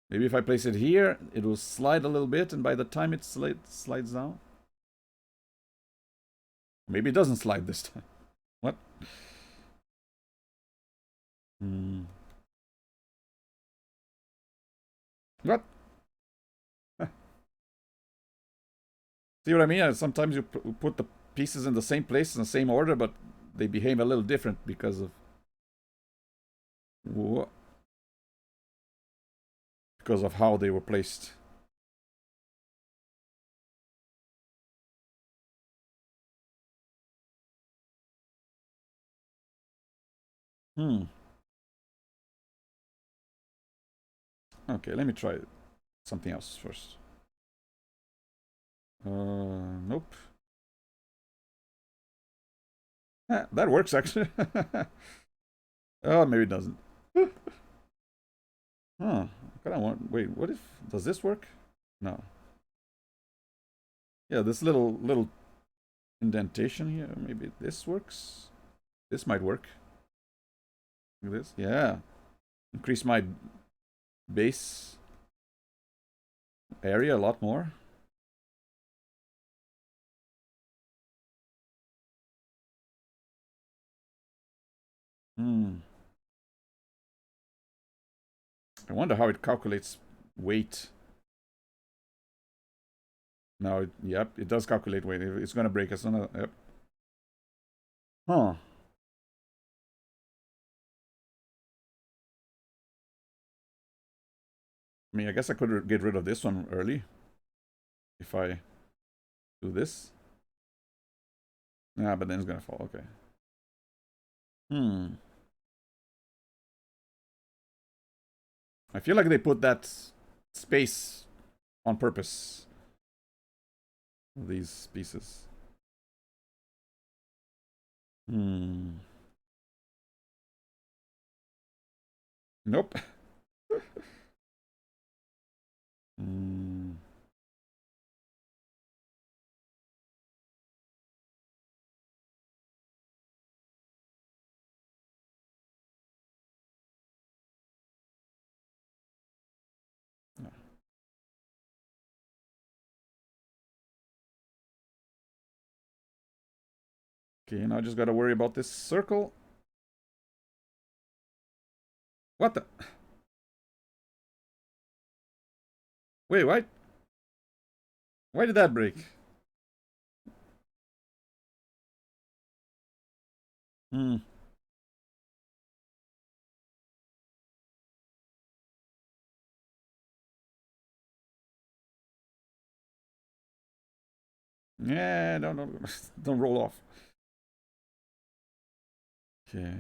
maybe if I place it here, it will slide a little bit, and by the time it slides down. Maybe it doesn't slide this time. What? What? See what I mean? Sometimes you put the pieces in the same place in the same order, but they behave a little different because of how they were placed. Okay, let me try something else first. Nope. That works actually. Oh, maybe it doesn't. Huh. Kind of want. Wait, what if does this work? No. Yeah, this little indentation here. Maybe this works. This might work. Look at this. Yeah. Increase my base area a lot more. I wonder how it calculates weight. No, yep, it does calculate weight. It's gonna break us. Yep. Huh. I mean, I guess I could get rid of this one early if I do this. Nah, but then it's gonna fall. Okay. Hmm. I feel like they put that space on purpose. These pieces. Hmm. Nope. Hmm. Okay, now I just gotta worry about this circle. What the? Wait, what? Why did that break? Hmm. Yeah, don't roll off. Okay.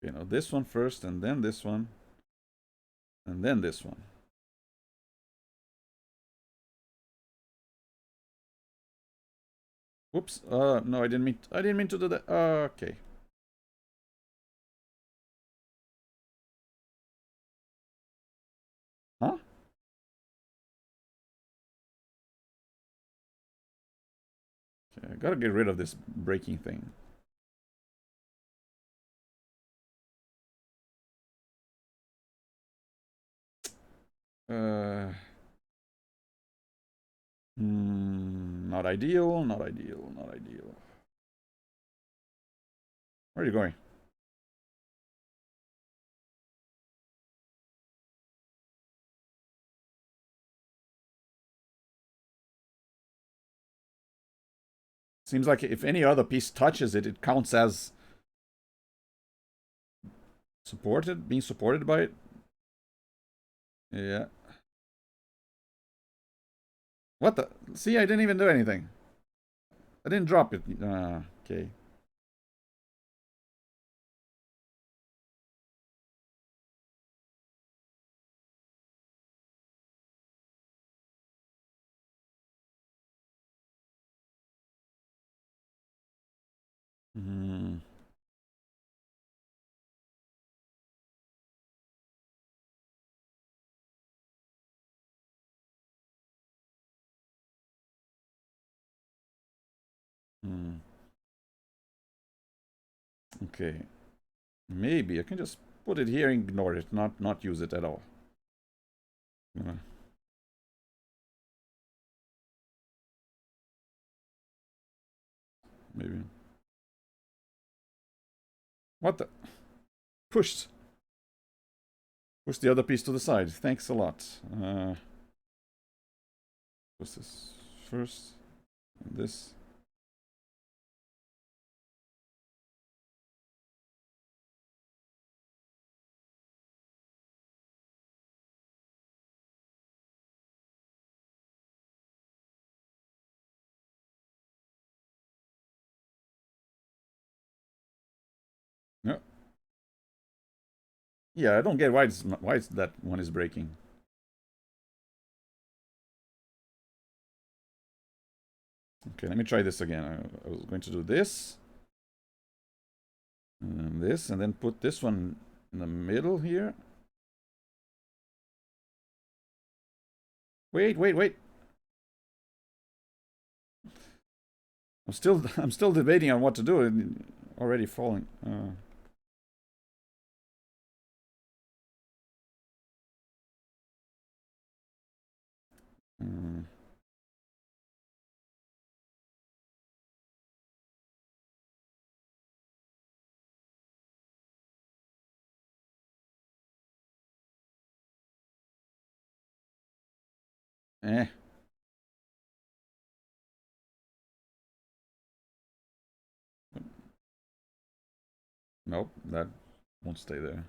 You know, this one first, and then this one, and then this one. Whoops. No, I didn't mean. I didn't mean to do that. Okay. Huh? Okay, I gotta get rid of this breaking thing. Uh. Not ideal. Not ideal. Not ideal. Where are you going? Seems like if any other piece touches it, it counts as supported, being supported by it. Yeah. What the? See, I didn't even do anything. I didn't drop it. Okay. Hmm. Hmm. Okay. Maybe I can just put it here and ignore it, not use it at all. Uh, maybe. What the? Pushed. Push the other piece to the side. Thanks a lot. What's this first? And this. No. Yeah, I don't get why that one is breaking. Okay, let me try this again. I was going to do this. And this, and then put this one in the middle here. Wait, wait, wait. I'm still debating on what to do. And already falling. Mm, eh. Nope, that won't stay there.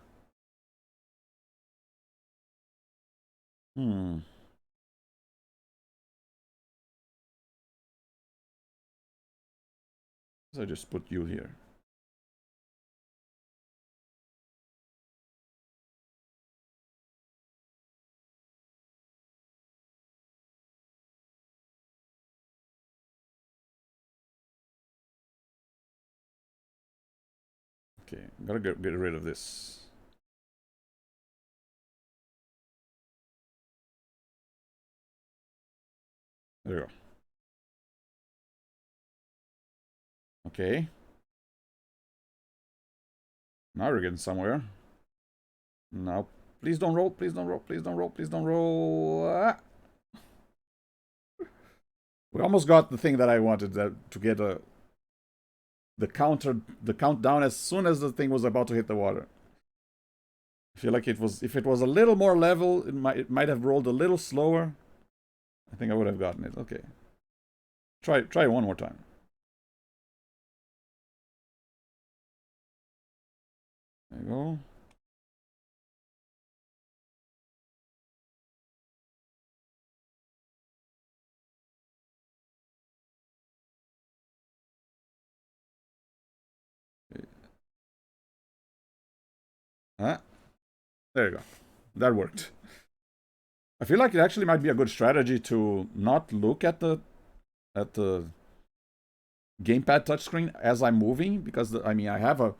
Hmm. So I just put you here. Okay, gotta get rid of this. There you go. Okay. Now we're getting somewhere. No. Please don't roll, please don't roll, please don't roll, please don't roll. Ah. We almost got the thing that I wanted, to get the countdown as soon as the thing was about to hit the water. I feel like if it was a little more level, it might have rolled a little slower. I think I would have gotten it. Okay. Try one more time. There you go. Huh? There you go. That worked. I feel like it actually might be a good strategy to not look at the gamepad touchscreen as I'm moving, because I mean I have a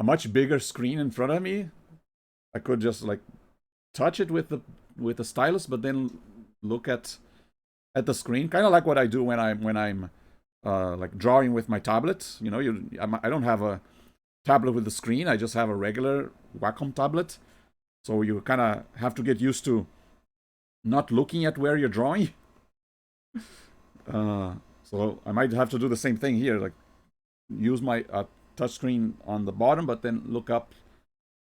much bigger screen in front of me. I could just like touch it with the stylus, but then look at the screen, kind of like what I do when I'm like drawing with my tablet. You know, I don't have a tablet with the screen. I just have a regular Wacom tablet. So you kind of have to get used to not looking at where you're drawing. So I might have to do the same thing here, like use my touchscreen on the bottom, but then look up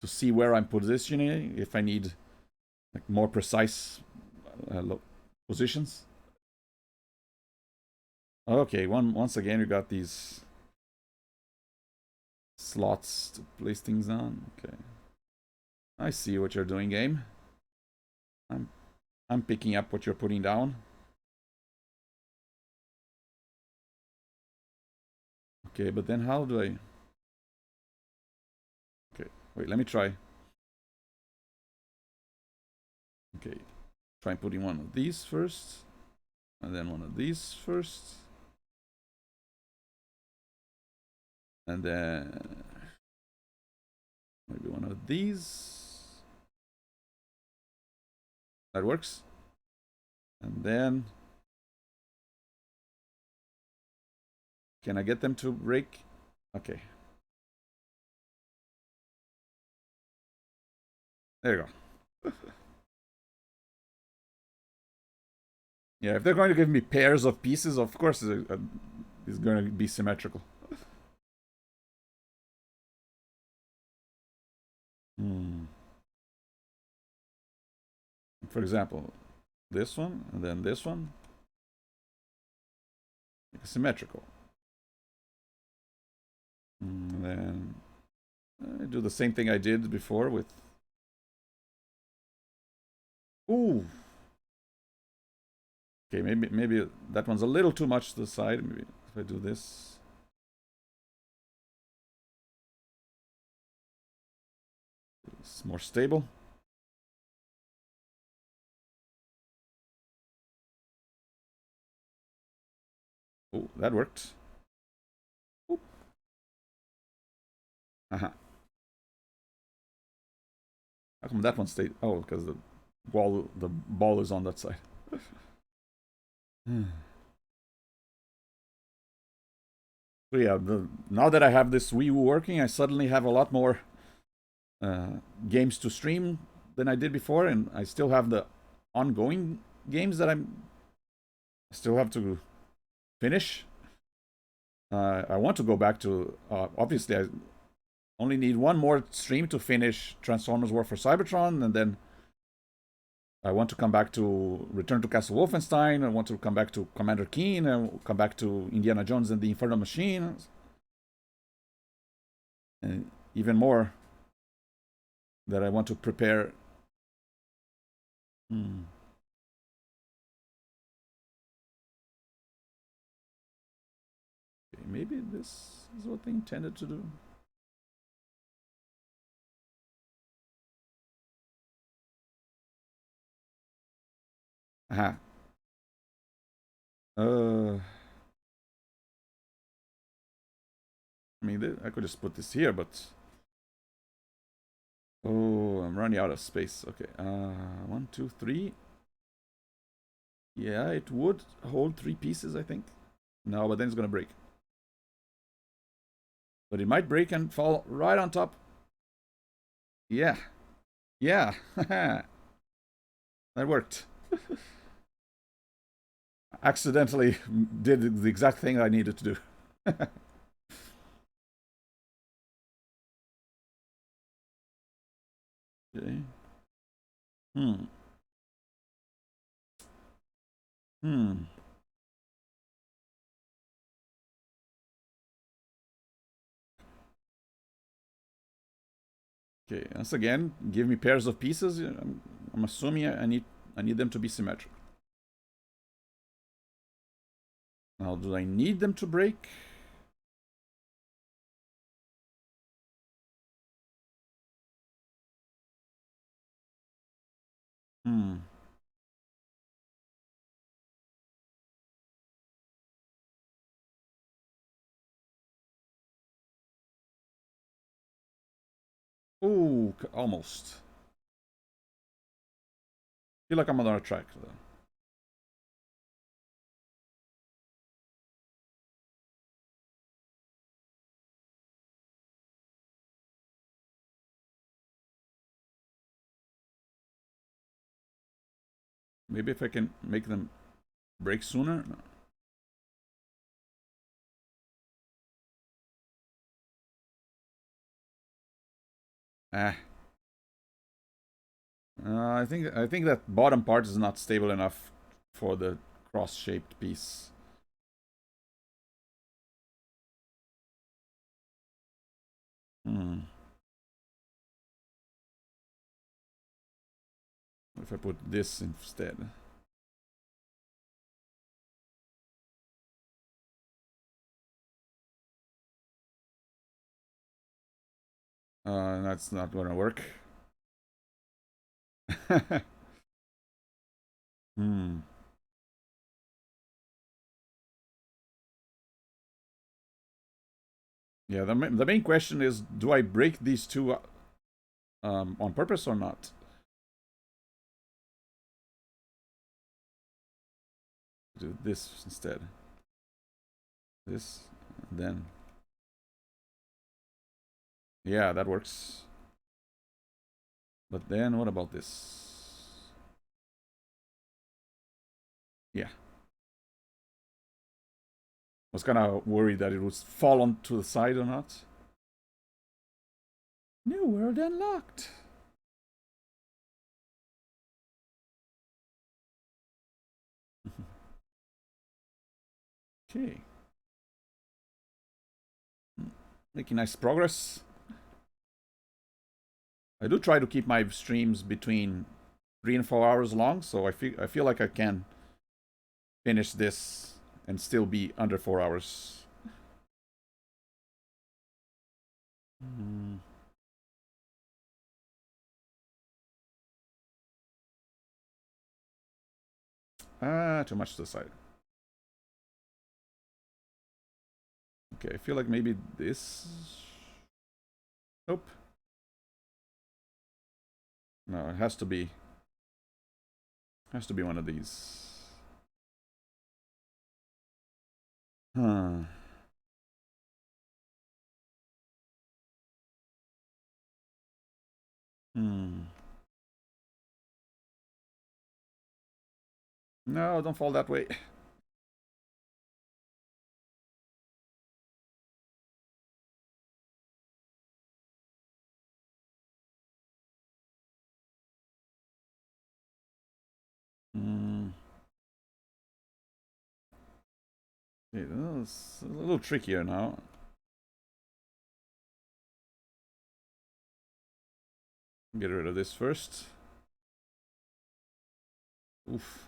to see where I'm positioning if I need like more precise positions. Okay, once again we got these slots to place things on. Okay, I see what you're doing, game. I'm picking up what you're putting down. Okay, but then how do I? Okay, wait, let me try. Okay, try putting one of these first, and then one of these first, and then maybe one of these. That works. And then can I get them to break? Okay. There you go. Yeah, if they're going to give me pairs of pieces, of course it's going to be symmetrical. For example, this one and then this one. It's symmetrical. And then I do the same thing I did before with... Ooh! Okay, maybe that one's a little too much to the side. Maybe if I do this... It's more stable. Oh, that worked. Oop. Uh-huh. How come that one stayed? Oh, because the ball is on that side. So yeah, now that I have this Wii U working, I suddenly have a lot more games to stream than I did before, and I still have the ongoing games that I still have to finish. I want to go back to... obviously, I only need one more stream to finish Transformers War for Cybertron, and then I want to come back to return to Castle Wolfenstein. I want to come back to Commander Keen, and come back to Indiana Jones and the Infernal Machine, and even more that I want to prepare. Okay, maybe this is what they intended to do. Aha. I mean, I could just put this here, but Oh, I'm running out of space. Okay, 1, 2, 3. Yeah, it would hold 3 pieces, I think. No, but then it's gonna break. But it might break and fall right on top. Yeah. Yeah. That worked. Accidentally did the exact thing I needed to do. Okay. Hmm. Hmm. Okay, once again, give me pairs of pieces. I'm assuming I need them to be symmetric. Now, do I need them to break? Hmm. Ooh, almost. Feel like I'm on our track though. Maybe if I can make them break sooner. No. Ah. I think that bottom part is not stable enough for the cross-shaped piece. Hmm. If I put this instead. That's not gonna work. Hmm. Yeah, the main question is, do I break these two on purpose or not? Do this instead. This, then. Yeah, that works. But then what about this? Yeah. Was kind of worried that it would fall onto the side or not. New world unlocked. Okay. Making nice progress. I do try to keep my streams between 3 and 4 hours long, so I feel like I can finish this and still be under 4 hours. Mm. Too much to the side. Okay, I feel like maybe this. Nope. No, it has to be. Has to be one of these. Huh. Hmm. No, don't fall that way. Hmm. It's a little trickier now. Get rid of this first. Oof.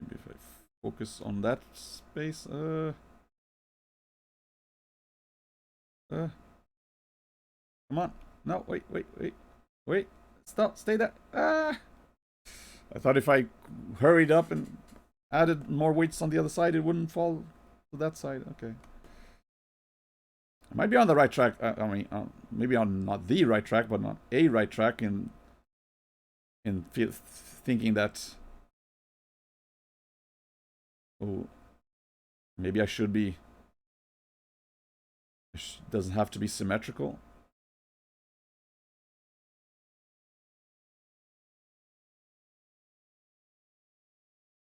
Maybe if I focus on that space. Come on. No, wait. Wait. Stop. Stay there. Ah. I thought if I hurried up and added more weights on the other side, it wouldn't fall to that side. Okay. I might be on the right track. I mean, maybe on not the right track, but not a right track in thinking that, oh, maybe I should be. It doesn't have to be symmetrical.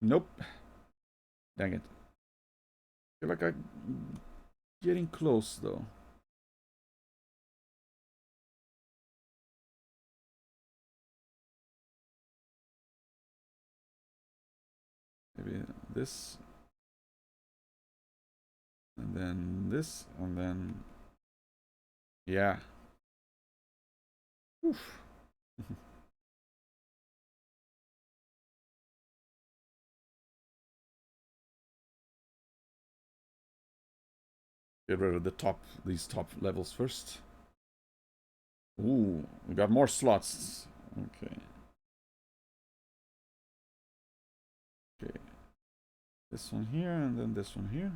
Nope. Dang it. I feel like I'm getting close though. Maybe this, and then this, and then yeah. Oof. Get rid of these top levels first. Ooh, we got more slots. Okay. Okay. This one here, and then this one here.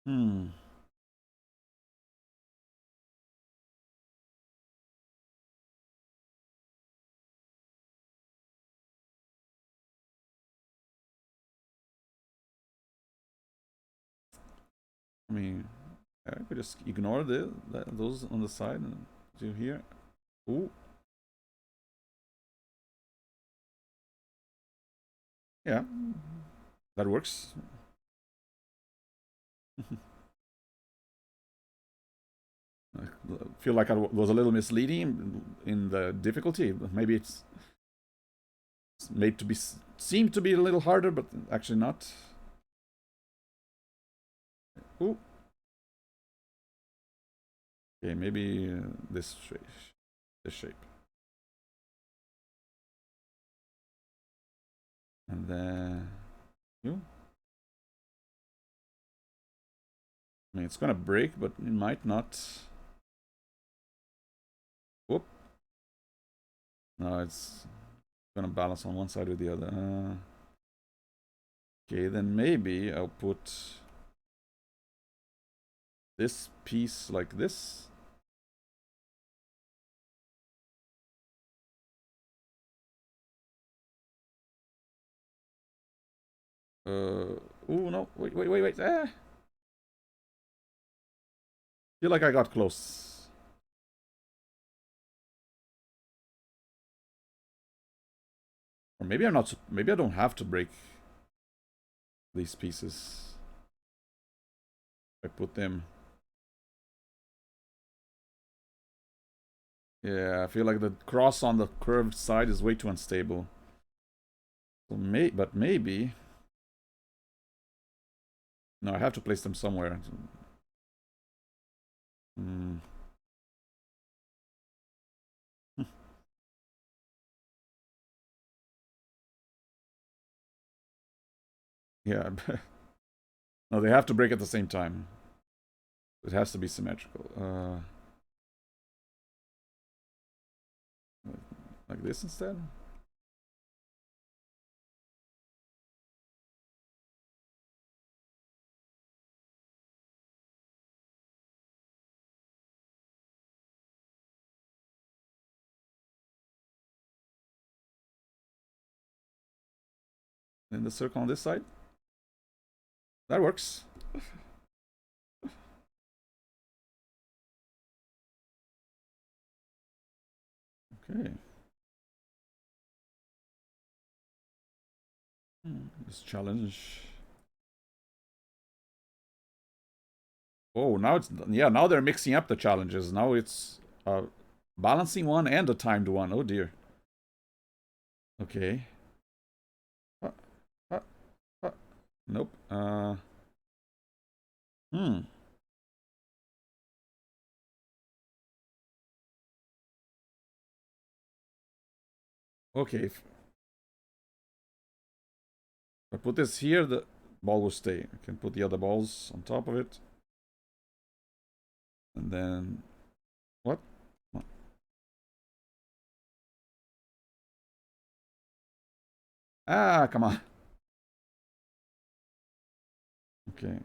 Hmm. I mean, I could just ignore those on the side and do here. Ooh. Yeah. That works. I feel like I was a little misleading in the difficulty. Maybe it's made to be seem to be a little harder, but actually not. Ooh. Okay, maybe this shape. This shape. And then you. I mean, it's gonna break, but it might not. Whoop. No, it's gonna balance on one side or the other. Okay, then maybe I'll put this piece like this. Oh no, wait. Feel like I got close. Or maybe I'm not, maybe I don't have to break these pieces. I put them. Yeah, I feel like the cross on the curved side is way too unstable. So but maybe. No, I have to place them somewhere. Hmm. Yeah. No, they have to break at the same time. It has to be symmetrical. Like this instead? Then the circle on this side? That works. Okay. This challenge. Oh, now it's, yeah, now they're mixing up the challenges. Now it's balancing one and a timed one. Oh dear. Okay. Uh, uh, nope. Hmm. Okay. If I put this here, the ball will stay. I can put the other balls on top of it. And then... What? Ah, come on. Okay.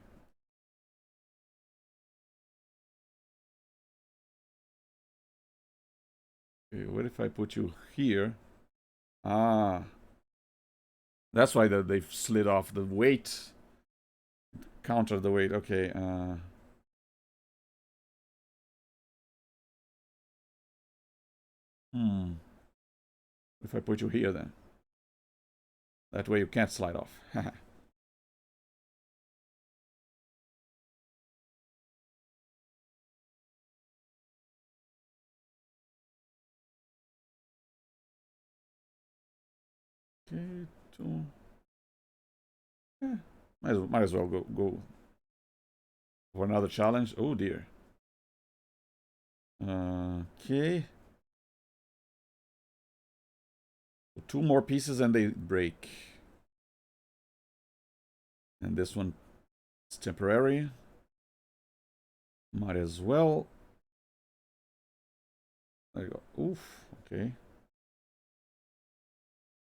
Okay, what if I put you here? Ah, that's why they've slid off the weight. Counter the weight. Okay. If I put you here, then that way you can't slide off. Okay, two. Yeah, might as well go for another challenge. Oh dear. Okay. Two more pieces and they break. And this one is temporary. Might as well. There you go. Oof. Okay.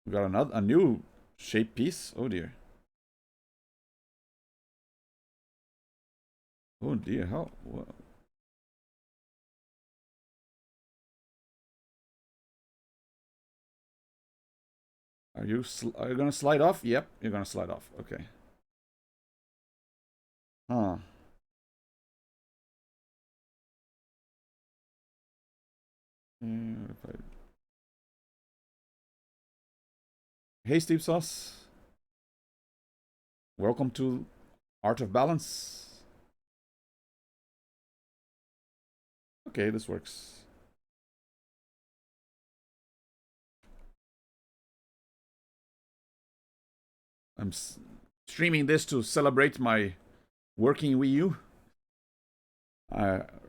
We got a new shape piece. Oh dear. Oh dear. How? What? Are you gonna slide off? Yep, you're gonna slide off. Okay. Huh. Hey, Steve Sauce. Welcome to Art of Balance. Okay, this works. I'm streaming this to celebrate my working Wii U.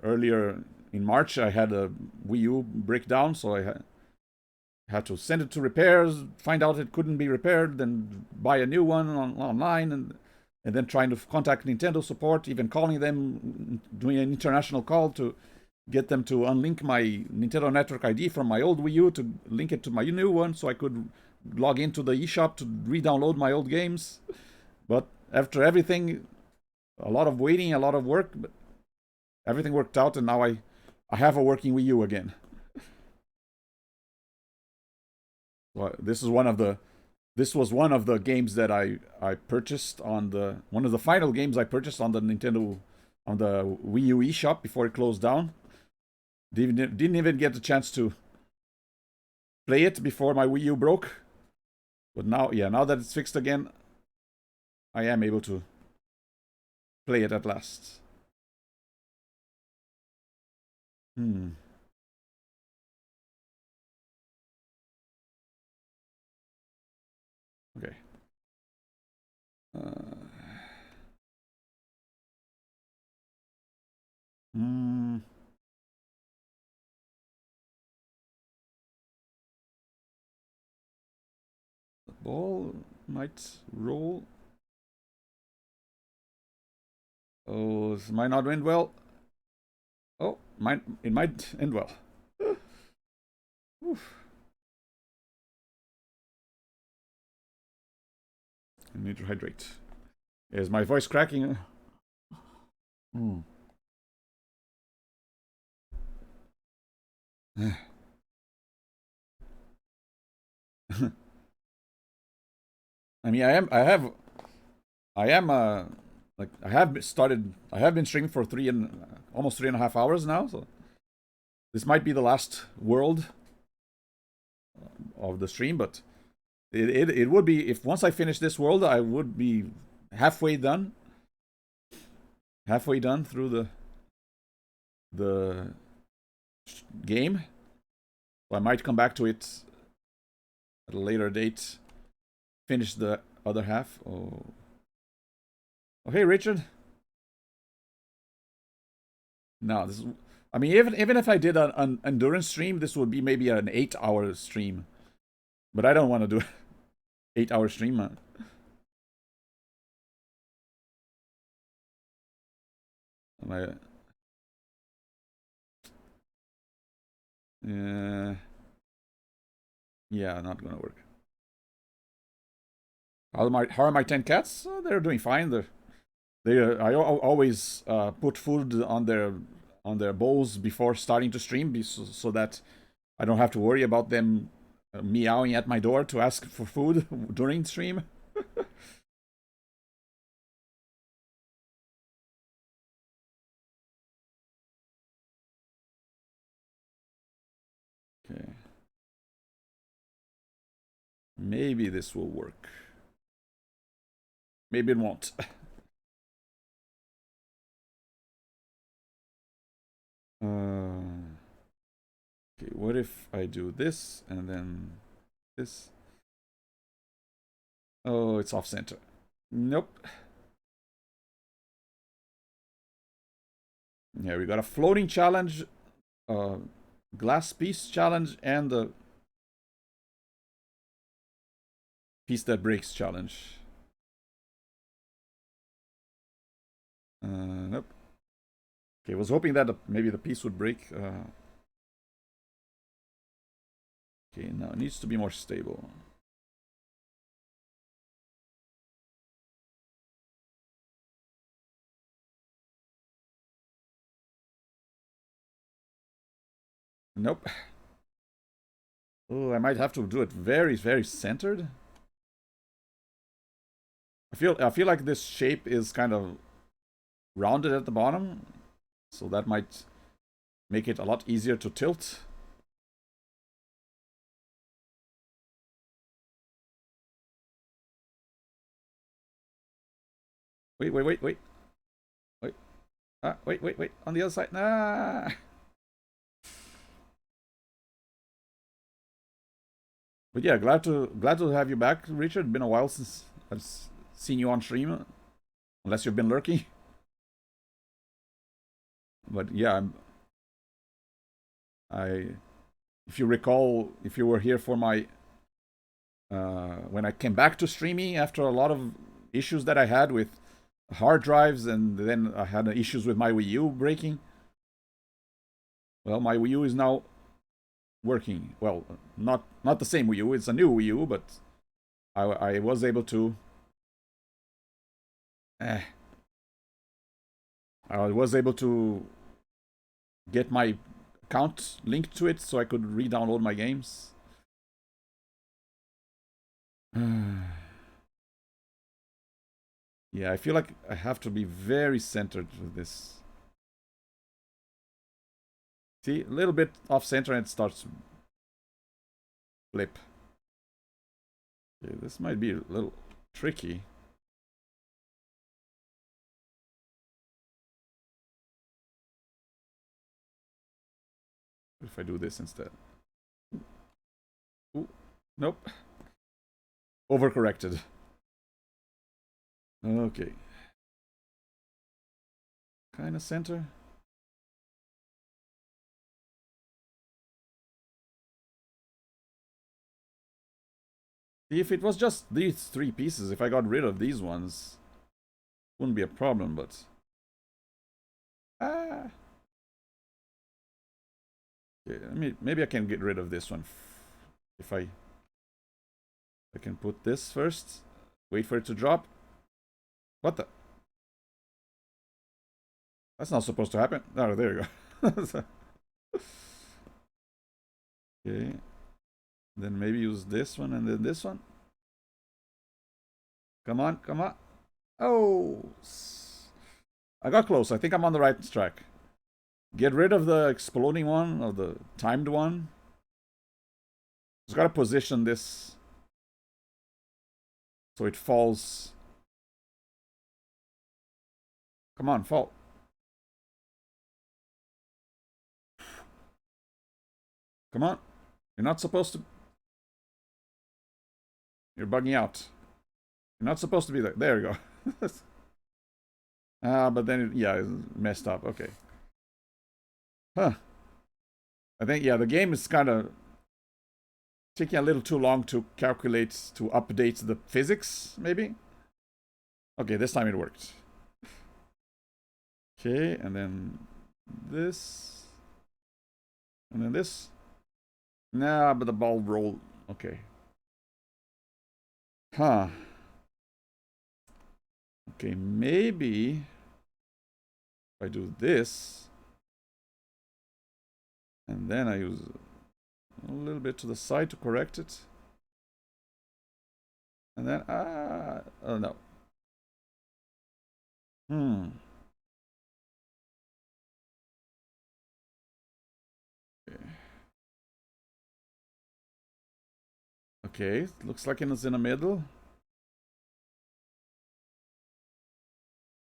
Earlier in March, I had a Wii U breakdown, so I had to send it to repairs, find out it couldn't be repaired, then buy a new one online, and then trying to contact Nintendo support, even calling them, doing an international call to get them to unlink my Nintendo Network ID from my old Wii U to link it to my new one so I could log into the eShop to re-download my old games. But after everything, a lot of waiting, a lot of work, but everything worked out, and now I have a working Wii U again. Well, this was one of the games that I purchased on one of the final games I purchased on the Nintendo on the Wii U eShop before it closed down. Didn't even get the chance to play it before my Wii U broke. But now, yeah, now that it's fixed again, I am able to play it at last. Okay. The ball might roll. Oh, this might not end well. Oh, it might end well. Oof. I need to hydrate. Is my voice cracking? I mean, I have been streaming for almost 3.5 hours now, so this might be the last world of the stream, but it would be, if once I finish this world, I would be halfway done through the game. So I might come back to it at a later date, finish the other half. Oh, hey, Richard. No, this is, I mean, even if I did an endurance stream, this would be maybe an 8-hour stream. But I don't want to do an 8-hour stream, man. Yeah, not gonna work. How are my 10 cats? They're doing fine. I always put food on their bowls before starting to stream, so that I don't have to worry about them meowing at my door to ask for food during stream. Okay. Maybe this will work. Maybe it won't. Okay, what if I do this and then this? Oh, it's off center. Nope. Yeah, we got a floating challenge, glass piece challenge, and the piece that breaks challenge. Nope. Okay, I was hoping that maybe the piece would break. Okay, now it needs to be more stable. Nope. Oh, I might have to do it very, very centered. I feel like this shape is kind of rounded at the bottom, so that might make it a lot easier to tilt. Wait. Wait. Wait. On the other side. Nah. But yeah, glad to have you back, Richard. Been a while since I've seen you on stream, unless you've been lurking. But yeah, if you recall, if you were here for my when I came back to streaming after a lot of issues that I had with hard drives, and then I had issues with my Wii U breaking. Well, my Wii U is now working. Well, not the same Wii U. It's a new Wii U, but I was able to. I was able to get my account linked to it so I could re-download my games. Yeah, I feel like I have to be very centered with this. See, a little bit off center and it starts flip. Okay, this might be a little tricky. If I do this instead. Ooh, nope. Overcorrected. Okay. Kind of center. See, if it was just these three pieces, if I got rid of these ones, wouldn't be a problem, but... Ah! Okay, maybe I can get rid of this one. If I can put this first. Wait for it to drop. What the? That's not supposed to happen. Oh, there you go. Okay. Then maybe use this one and then this one. Come on, come on. Oh! I got close. I think I'm on the right track. Get rid of the exploding one, or the timed one. Just gotta position this so it falls. Come on, fall. Come on. You're not supposed to... You're bugging out. You're not supposed to be there. There you go. But then, yeah, it's messed up. Okay. Huh. I think, yeah, the game is kind of taking a little too long to calculate, to update the physics, maybe? Okay, this time it worked. Okay, and then this. And then this. Nah, but the ball rolled. Okay. Huh. Okay, maybe if I do this, and then I use a little bit to the side to correct it. And then, oh no. Okay, looks like it's in the middle.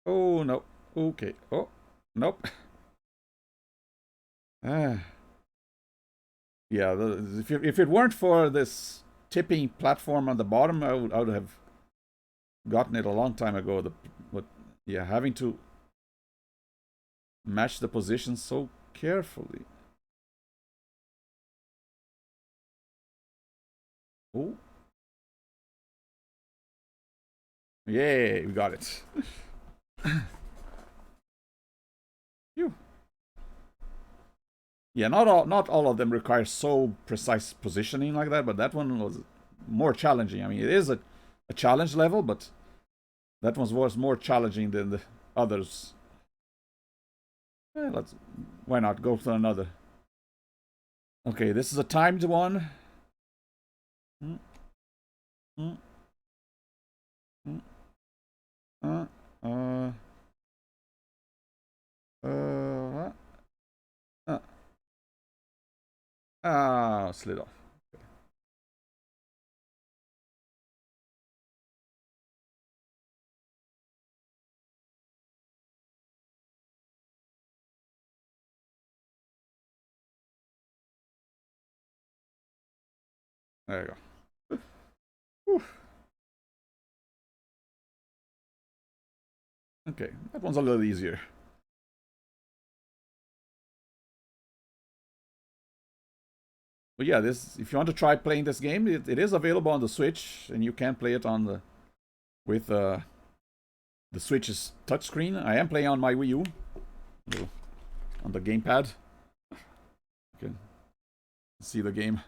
Oh, no. Okay. Oh, nope. Ah. Yeah, if it weren't for this tipping platform on the bottom, I would have gotten it a long time ago. But yeah, having to match the position so carefully. Oh. Yay, we got it. Phew. Yeah, not all of them require so precise positioning like that, but that one was more challenging. I mean, it is a challenge level, but that one was more challenging than the others. Why not go for another? Okay, this is a timed one. Mm, mm, mm, uh, uh, uh, uh, slid off. There you go. Whew. Okay, that one's a little easier. But yeah, this if you want to try playing this game, it is available on the Switch, and you can play it on the with the Switch's touchscreen. I am playing on my Wii U, on the gamepad. You can see the game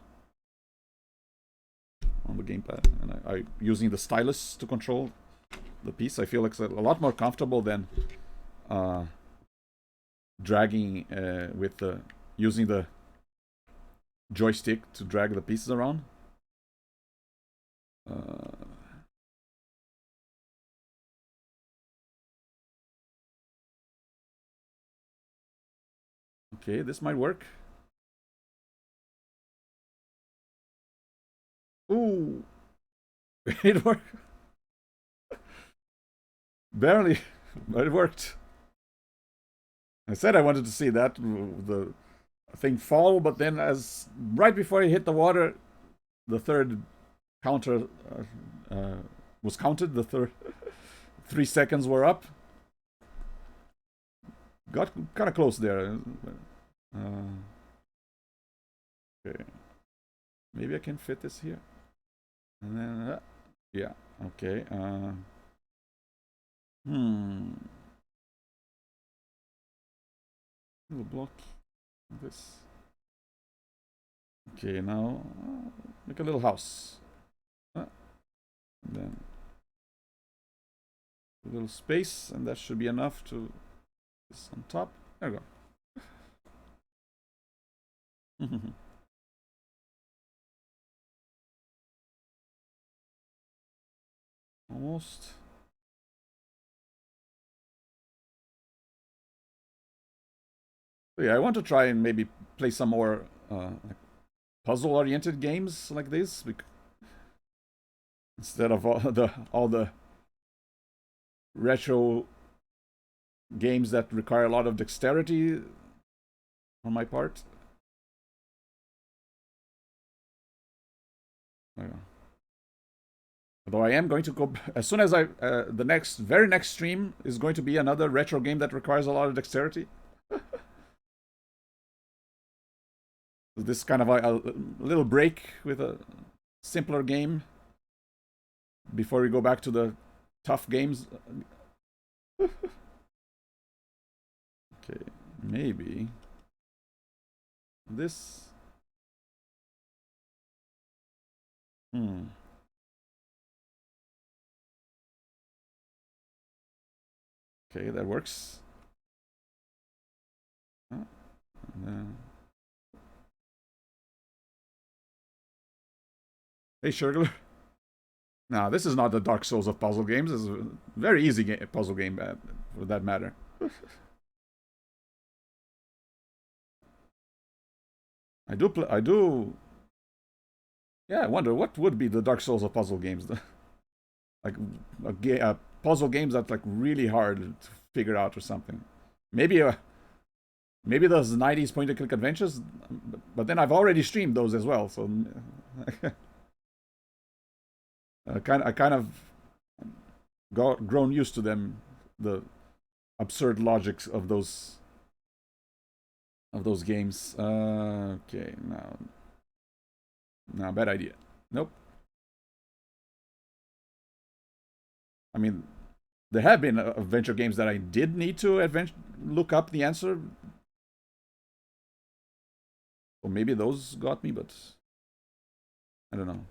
on the gamepad, and I using the stylus to control the piece. I feel like it's a lot more comfortable than dragging with the using the joystick to drag the pieces around. Okay, this might work. Ooh, it worked. Barely, but it worked. I said I wanted to see that the thing fall, but then as right before he hit the water, the third counter was counted. The third 3 seconds were up. Got kind of close there. Okay, maybe I can fit this here, and then yeah, okay. Little block this. Okay, now make a little house. And then a little space, and that should be enough to this on top. There we go. Almost. So yeah, I want to try and maybe play some more like puzzle-oriented games like this, instead of all the retro games that require a lot of dexterity on my part. Although I am going to go as soon as the very next stream is going to be another retro game that requires a lot of dexterity. This is kind of a little break with a simpler game before we go back to the tough games. Okay, maybe this. Okay, that works. Hey, Sugar. Nah, this is not the Dark Souls of puzzle games. This is a very easy puzzle game, for that matter. I do. Yeah, I wonder what would be the Dark Souls of puzzle games. Like puzzle games that's like really hard to figure out or something. Maybe maybe those 90s point and click adventures, but then I've already streamed those as well, so I kind of grown used to them, the absurd logics of those games. Okay, now bad idea. Nope. I mean, there have been adventure games that I did need to look up the answer. Or maybe those got me, but I don't know.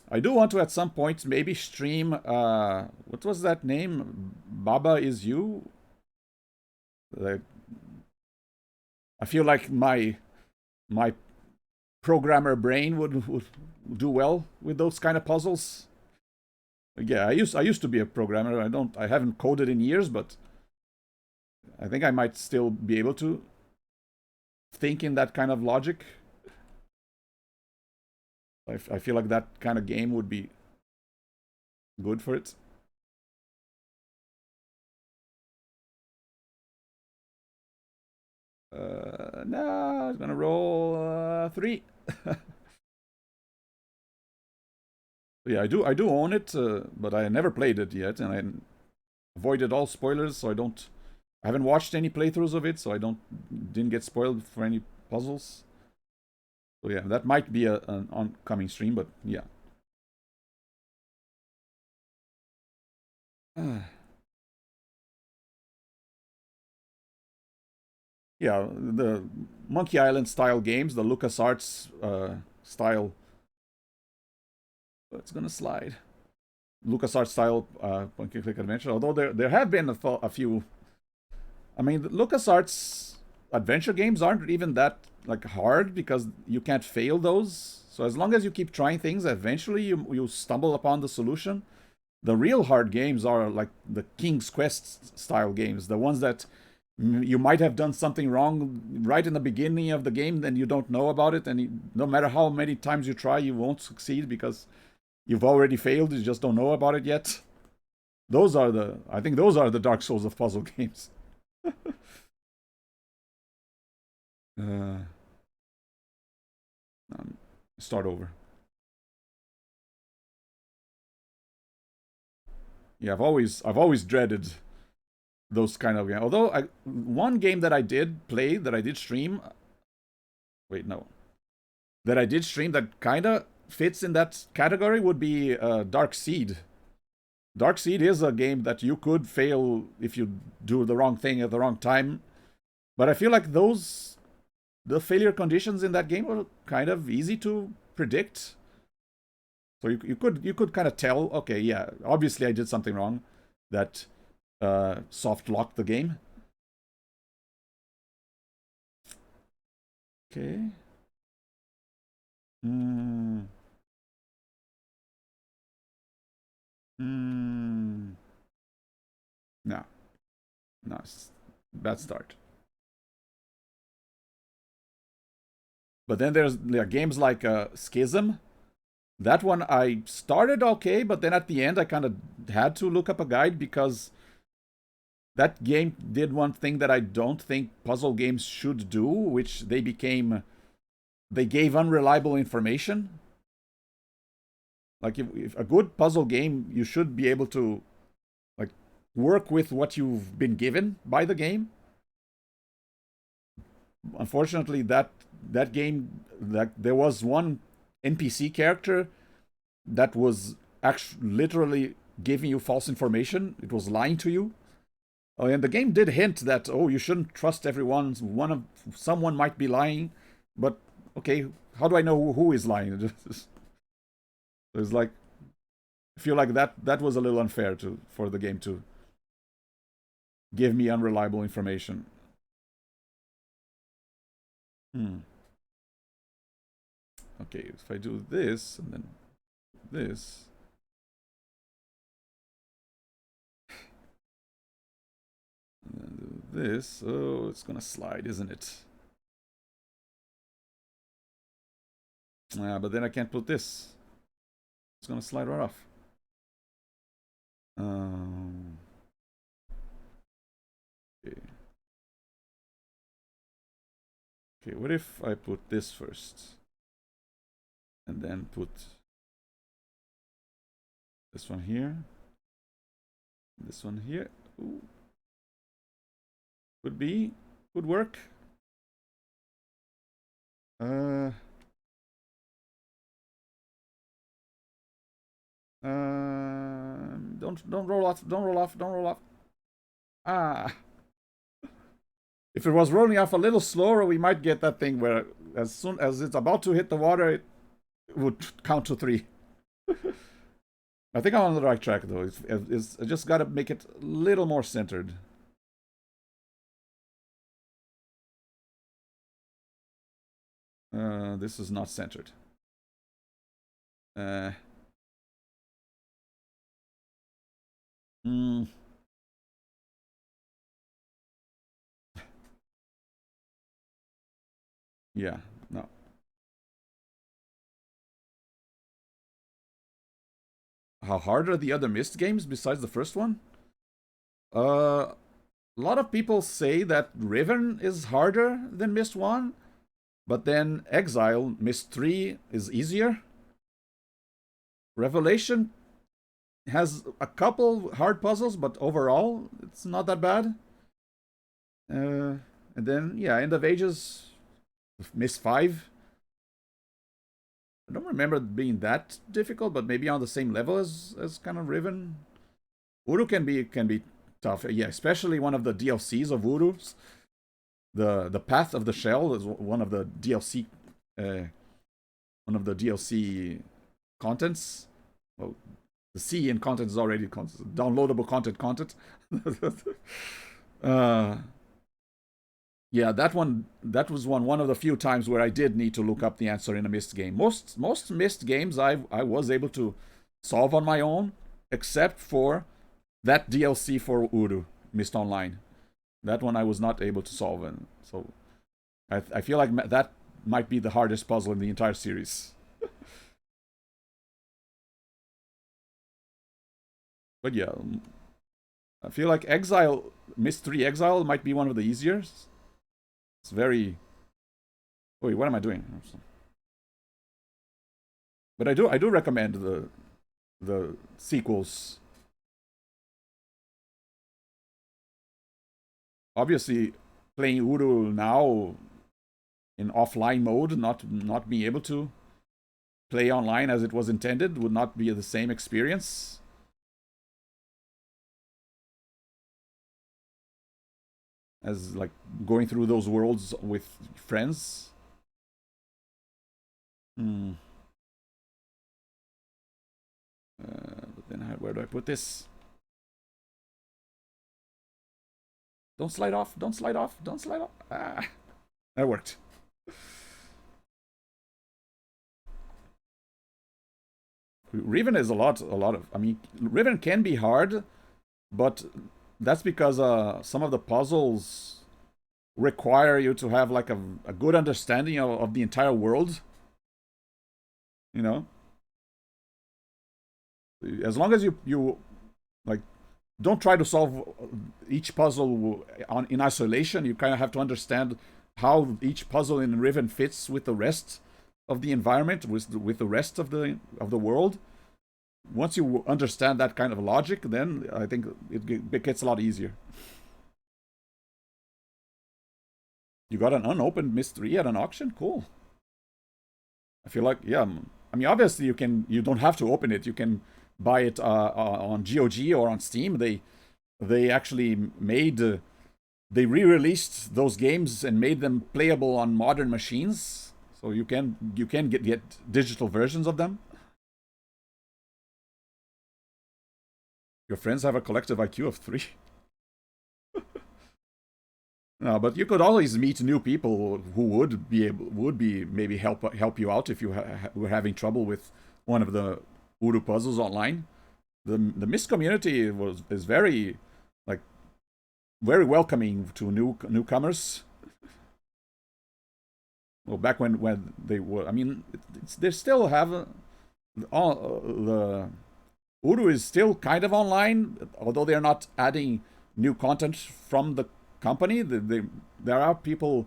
I do want to at some point maybe stream what was that name? Baba Is You? Like, I feel like my programmer brain would do well with those kind of puzzles. Yeah, I used to be a programmer. I haven't coded in years, but I think I might still be able to think in that kind of logic. I feel like that kind of game would be good for it. No, I'm gonna roll 3. Yeah, I do own it, but I never played it yet, and I avoided all spoilers, so I haven't watched any playthroughs of it, so didn't get spoiled for any puzzles. So yeah, that might be an oncoming stream, but yeah. Yeah, the Monkey Island style games, the LucasArts style. It's gonna slide. LucasArts style point and click adventure. Although there have been a few. I mean, the LucasArts adventure games aren't even that like hard because you can't fail those. So as long as you keep trying things, eventually you stumble upon the solution. The real hard games are like the King's Quest style games, the ones that you might have done something wrong right in the beginning of the game, then you don't know about it, and no matter how many times you try, you won't succeed because you've already failed. You just don't know about it yet. I think those are the Dark Souls of puzzle games. uh, Start over. Yeah, I've always dreaded those kind of games. Although one game that I did play, that I did stream. Wait, no. That I did stream that kind of fits in that category would be Dark Seed. Dark Seed is a game that you could fail if you do the wrong thing at the wrong time. But I feel like the failure conditions in that game were kind of easy to predict. So you could kind of tell, okay, yeah, obviously I did something wrong that soft locked the game. Okay. Hmm. Hmm. No. No. Bad start. But then there's games like Schism. That one I started okay, but then at the end I kind of had to look up a guide because that game did one thing that I don't think puzzle games should do, which they gave unreliable information. Like if a good puzzle game, you should be able to like work with what you've been given by the game. Unfortunately, that game, that there was one NPC character that was actually literally giving you false information. It was lying to you. Oh, and the game did hint that you shouldn't trust everyone. Someone might be lying, but okay, how do I know who is lying? It's like I feel like that was a little unfair for the game to give me unreliable information. Hmm. Okay, if I do this and then this. And then do this. Oh, it's gonna slide, isn't it? Yeah, but then I can't put this. It's gonna slide right off. Okay. Okay, what if I put this first? And then put this one here. This one here. Ooh. Could be. Could work. Don't roll off. Don't roll off. Don't roll off. Ah. If it was rolling off a little slower, we might get that thing where as soon as it's about to hit the water, it would count to 3. I think I'm on the right track, though. I just gotta make it a little more centered. This is not centered. Yeah, no. How hard are the other Myst games besides the first one? A lot of people say that Riven is harder than Myst 1, but then Exile, Myst 3 is easier. Revelation has a couple hard puzzles, but overall, it's not that bad. And then, yeah, End of Ages, Myst 5. I don't remember it being that difficult, but maybe on the same level as kind of Riven. Voodoo can be tough, yeah, especially one of the DLCs of Voodoo's. The Path of the Shell is one of the DLC contents. Well, the C in content is already downloadable content. Yeah, that was one of the few times where I did need to look up the answer in a Myst game. Most Myst games I was able to solve on my own, except for that DLC for Voodoo, Myst Online. That one I was not able to solve, and so I feel like that might be the hardest puzzle in the entire series. But yeah, I feel like Myst 3 Exile might be one of the easier. It's very... Wait, what am I doing? But I do recommend the sequels. Obviously, playing Voodoo now in offline mode, not being able to play online as it was intended, would not be the same experience. As like going through those worlds with friends. But then where do I put this? Don't slide off. Don't slide off. Don't slide off. Ah, that worked. Riven is a lot of... I mean, Riven can be hard, but that's because some of the puzzles require you to have like a good understanding of the entire world. You know? As long as you like don't try to solve each puzzle in isolation, you kind of have to understand how each puzzle in Riven fits with the rest of the environment, with the rest of the world. Once you understand that kind of logic, then I think it gets a lot easier. You got an unopened Myst 3 at an auction? Cool. I feel like, yeah, I mean, obviously you don't have to open it. You can buy it on GOG or on Steam. They actually made they re-released those games and made them playable on modern machines, so you can get digital versions of them. Your friends have a collective IQ of 3. No, but you could always meet new people who would be maybe help you out if you were having trouble with one of the Udo puzzles online. The Myst community is very like very welcoming to newcomers. Well, back when they were, I mean, they still have all the Udo is still kind of online, although they're not adding new content from the company. There are people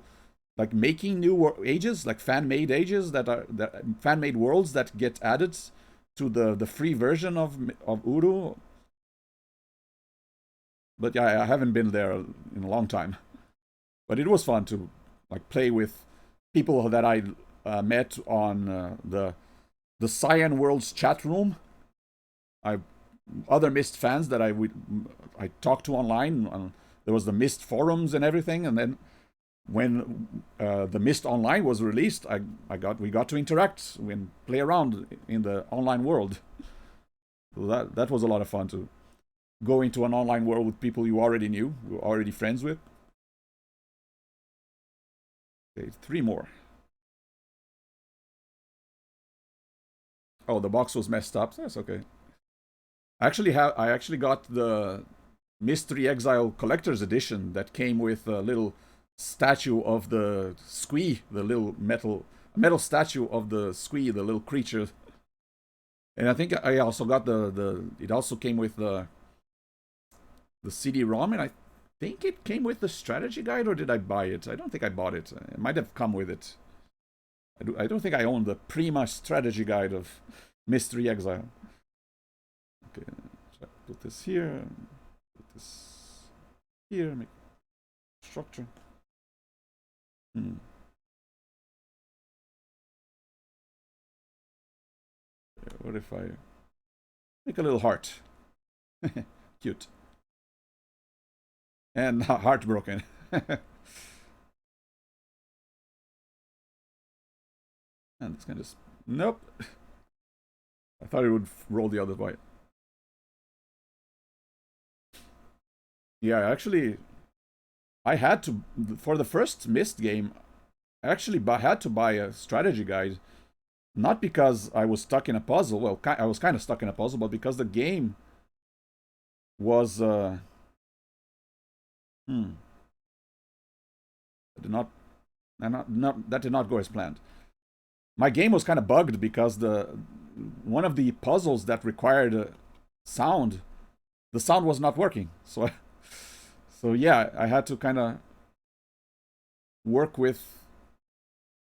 like making new ages, like fan-made ages that fan-made worlds that get added to the free version of Udo. But yeah, I haven't been there in a long time. But it was fun to like play with people that I met on the Cyan Worlds chat room. I other Myst fans that I talked to online. There was the Myst forums and everything, and then when the Myst Online was released, we got to interact and play around in the online world. So that was a lot of fun to go into an online world with people you already knew, you were already friends with. Okay, 3 more. Oh, the box was messed up. That's okay. I actually got the Mystery Exile Collector's Edition that came with a little statue of the Squee, the little metal statue of the Squee, the little creature. And I think I also got it also came with the CD-ROM, and I think it came with the strategy guide, or did I buy it? I don't think I bought it. It might have come with it. I don't think I own the Prima strategy guide of Mystery Exile. Okay, so put this here, put this here, make structure. What if I make a little heart? Cute. And heartbroken. And this kind of nope. I thought it would roll the other way. Yeah, actually, I had to for the first Myst game. I actually had to buy a strategy guide, not because I was stuck in a puzzle. Well, I was kind of stuck in a puzzle, but because the game was did not, that did not go as planned. My game was kind of bugged because one of the puzzles that required sound, the sound was not working. So yeah, I had to kind of work with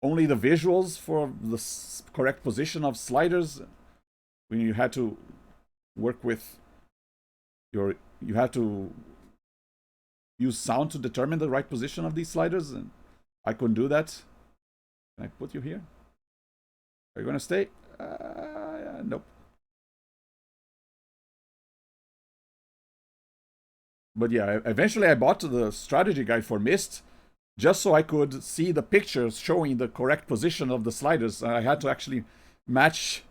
only the visuals for the correct position of sliders. When you had to work with you had to use sound to determine the right position of these sliders, and I couldn't do that. Can I put you here? Are you gonna stay? Nope. But yeah, eventually I bought the strategy guide for Myst just so I could see the pictures showing the correct position of the sliders. I had to actually match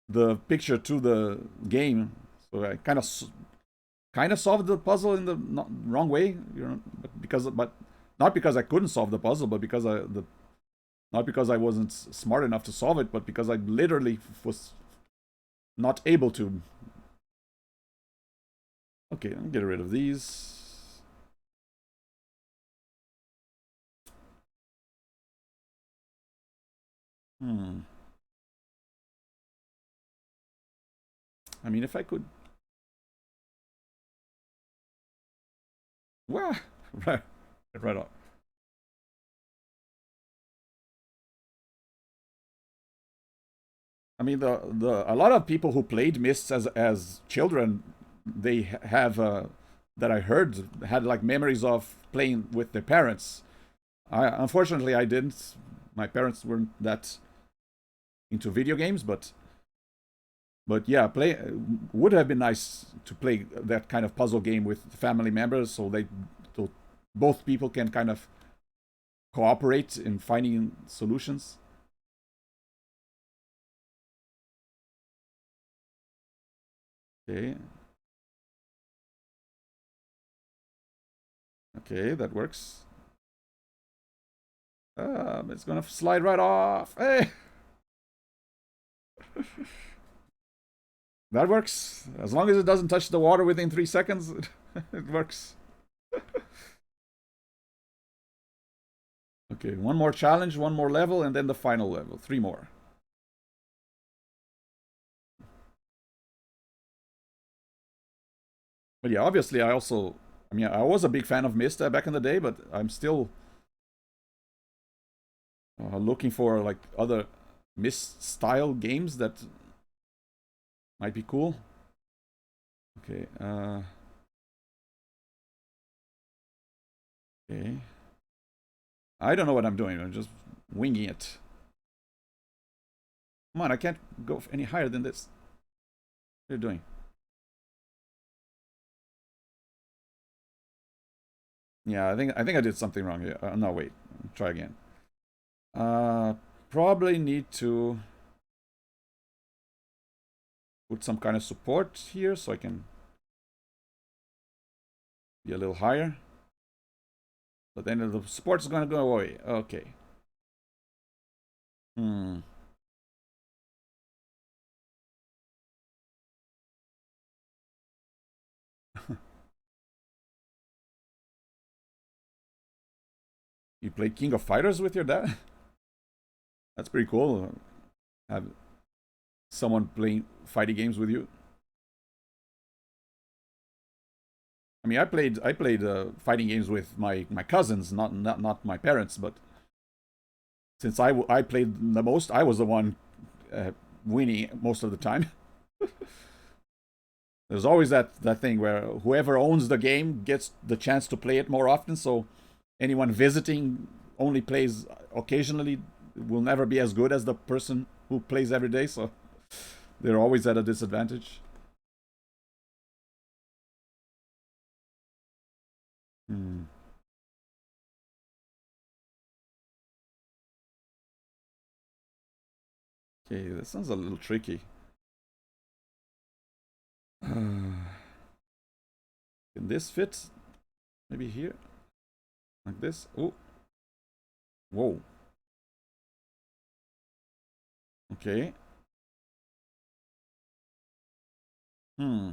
the picture to the game, so I kind of solved the puzzle in the wrong way, but not because I couldn't solve the puzzle, but because not because I wasn't smart enough to solve it, but because I literally was not able to. Okay, let me get rid of these. I mean, if I could. Well, right on. I mean, a lot of people who played Mysts as children, they have that I heard had like memories of playing with their parents. Unfortunately I didn't. My parents weren't that into video games, but yeah, play would have been nice to play that kind of puzzle game with family members, so both people can kind of cooperate in finding solutions. Okay. Okay, that works. It's gonna slide right off. Hey! That works. As long as it doesn't touch the water within 3 seconds, it works. Okay, one more challenge, one more level, and then the final level. 3 more. But yeah, obviously I mean, I was a big fan of Myst back in the day, but I'm still looking for like other Myst style games that might be cool. Okay, okay. I don't know what I'm doing. I'm just winging it. Come on, I can't go any higher than this. What are you doing? Yeah, I think I did something wrong here. No, wait. Try again. Probably need to put some kind of support here so I can be a little higher. But then the support's gonna go away. Okay. Hmm. You play King of Fighters with your dad? That's pretty cool. Have someone playing fighting games with you. I mean, I played fighting games with my cousins, not my parents. But since I played the most, I was the one winning most of the time. There's always that thing where whoever owns the game gets the chance to play it more often. So anyone visiting only plays occasionally will never be as good as the person who plays every day. So they're always at a disadvantage. Hmm. Okay, that sounds a little tricky. Can this fit? Maybe here? Like this? Oh, whoa. Okay. Hmm.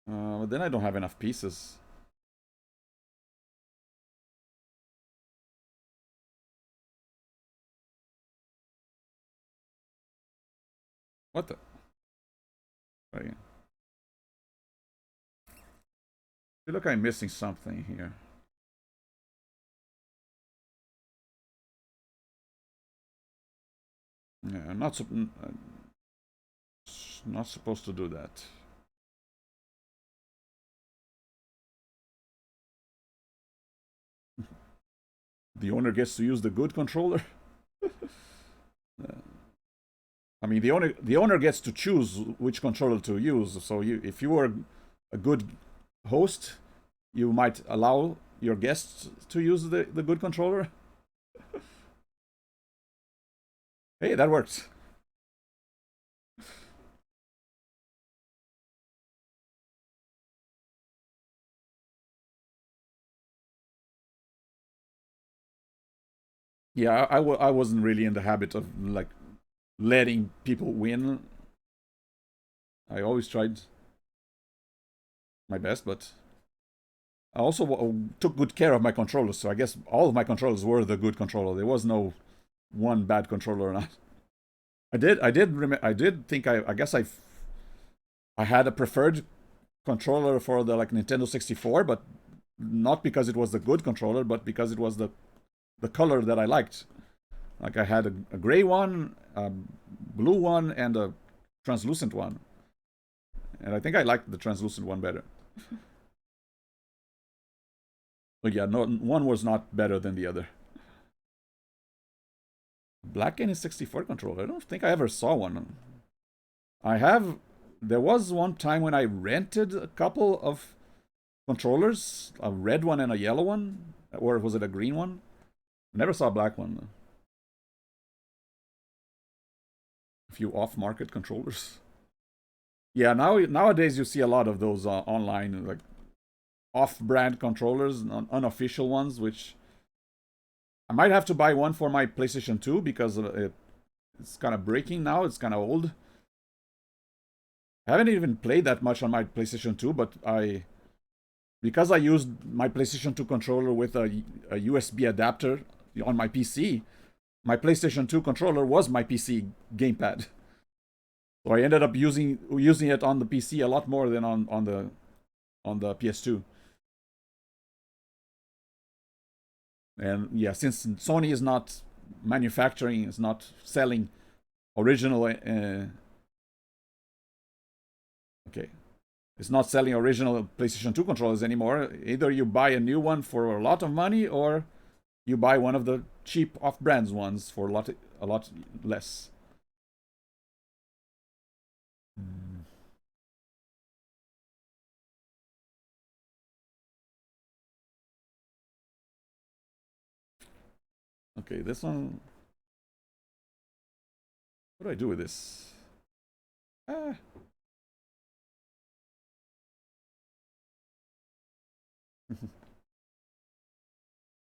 But then I don't have enough pieces. What the? Right. I feel like I'm missing something here. Yeah, I'm not supposed to do that. The owner gets to use the good controller. I mean, the owner gets to choose which controller to use. So if you are a good host, you might allow your guests to use the good controller. Hey, that works. Yeah, I wasn't really in the habit of like letting people win. I always tried my best, but I also took good care of my controllers. So I guess all of my controllers were the good controller. There was no one bad controller or not. I did think I guess I had a preferred controller for the like Nintendo 64, but not because it was the good controller, but because it was the color that I liked. Like I had a gray one, a blue one, and a translucent one. And I think I liked the translucent one better. But yeah, no, one was not better than the other. Black N64 controller. I don't think I ever saw one. I have. There was one time when I rented a couple of controllers, a red one and a yellow one, or was it a green one? Never saw a black one. A few off-market controllers. Yeah, nowadays you see a lot of those online, like off-brand controllers, unofficial ones, which I might have to buy one for my PlayStation 2 because it's kind of breaking now. It's kind of old. I haven't even played that much on my PlayStation 2, but because I used my PlayStation 2 controller with a USB adapter on my PC, my PlayStation 2 controller was my PC gamepad. So I ended up using it on the PC a lot more than on the PS2. And yeah, since Sony is not manufacturing, is not selling original, okay, it's not selling original PlayStation 2 controllers anymore. Either you buy a new one for a lot of money, or you buy one of the cheap off-brands ones for a lot less. Okay, this one. What do I do with this? Ah.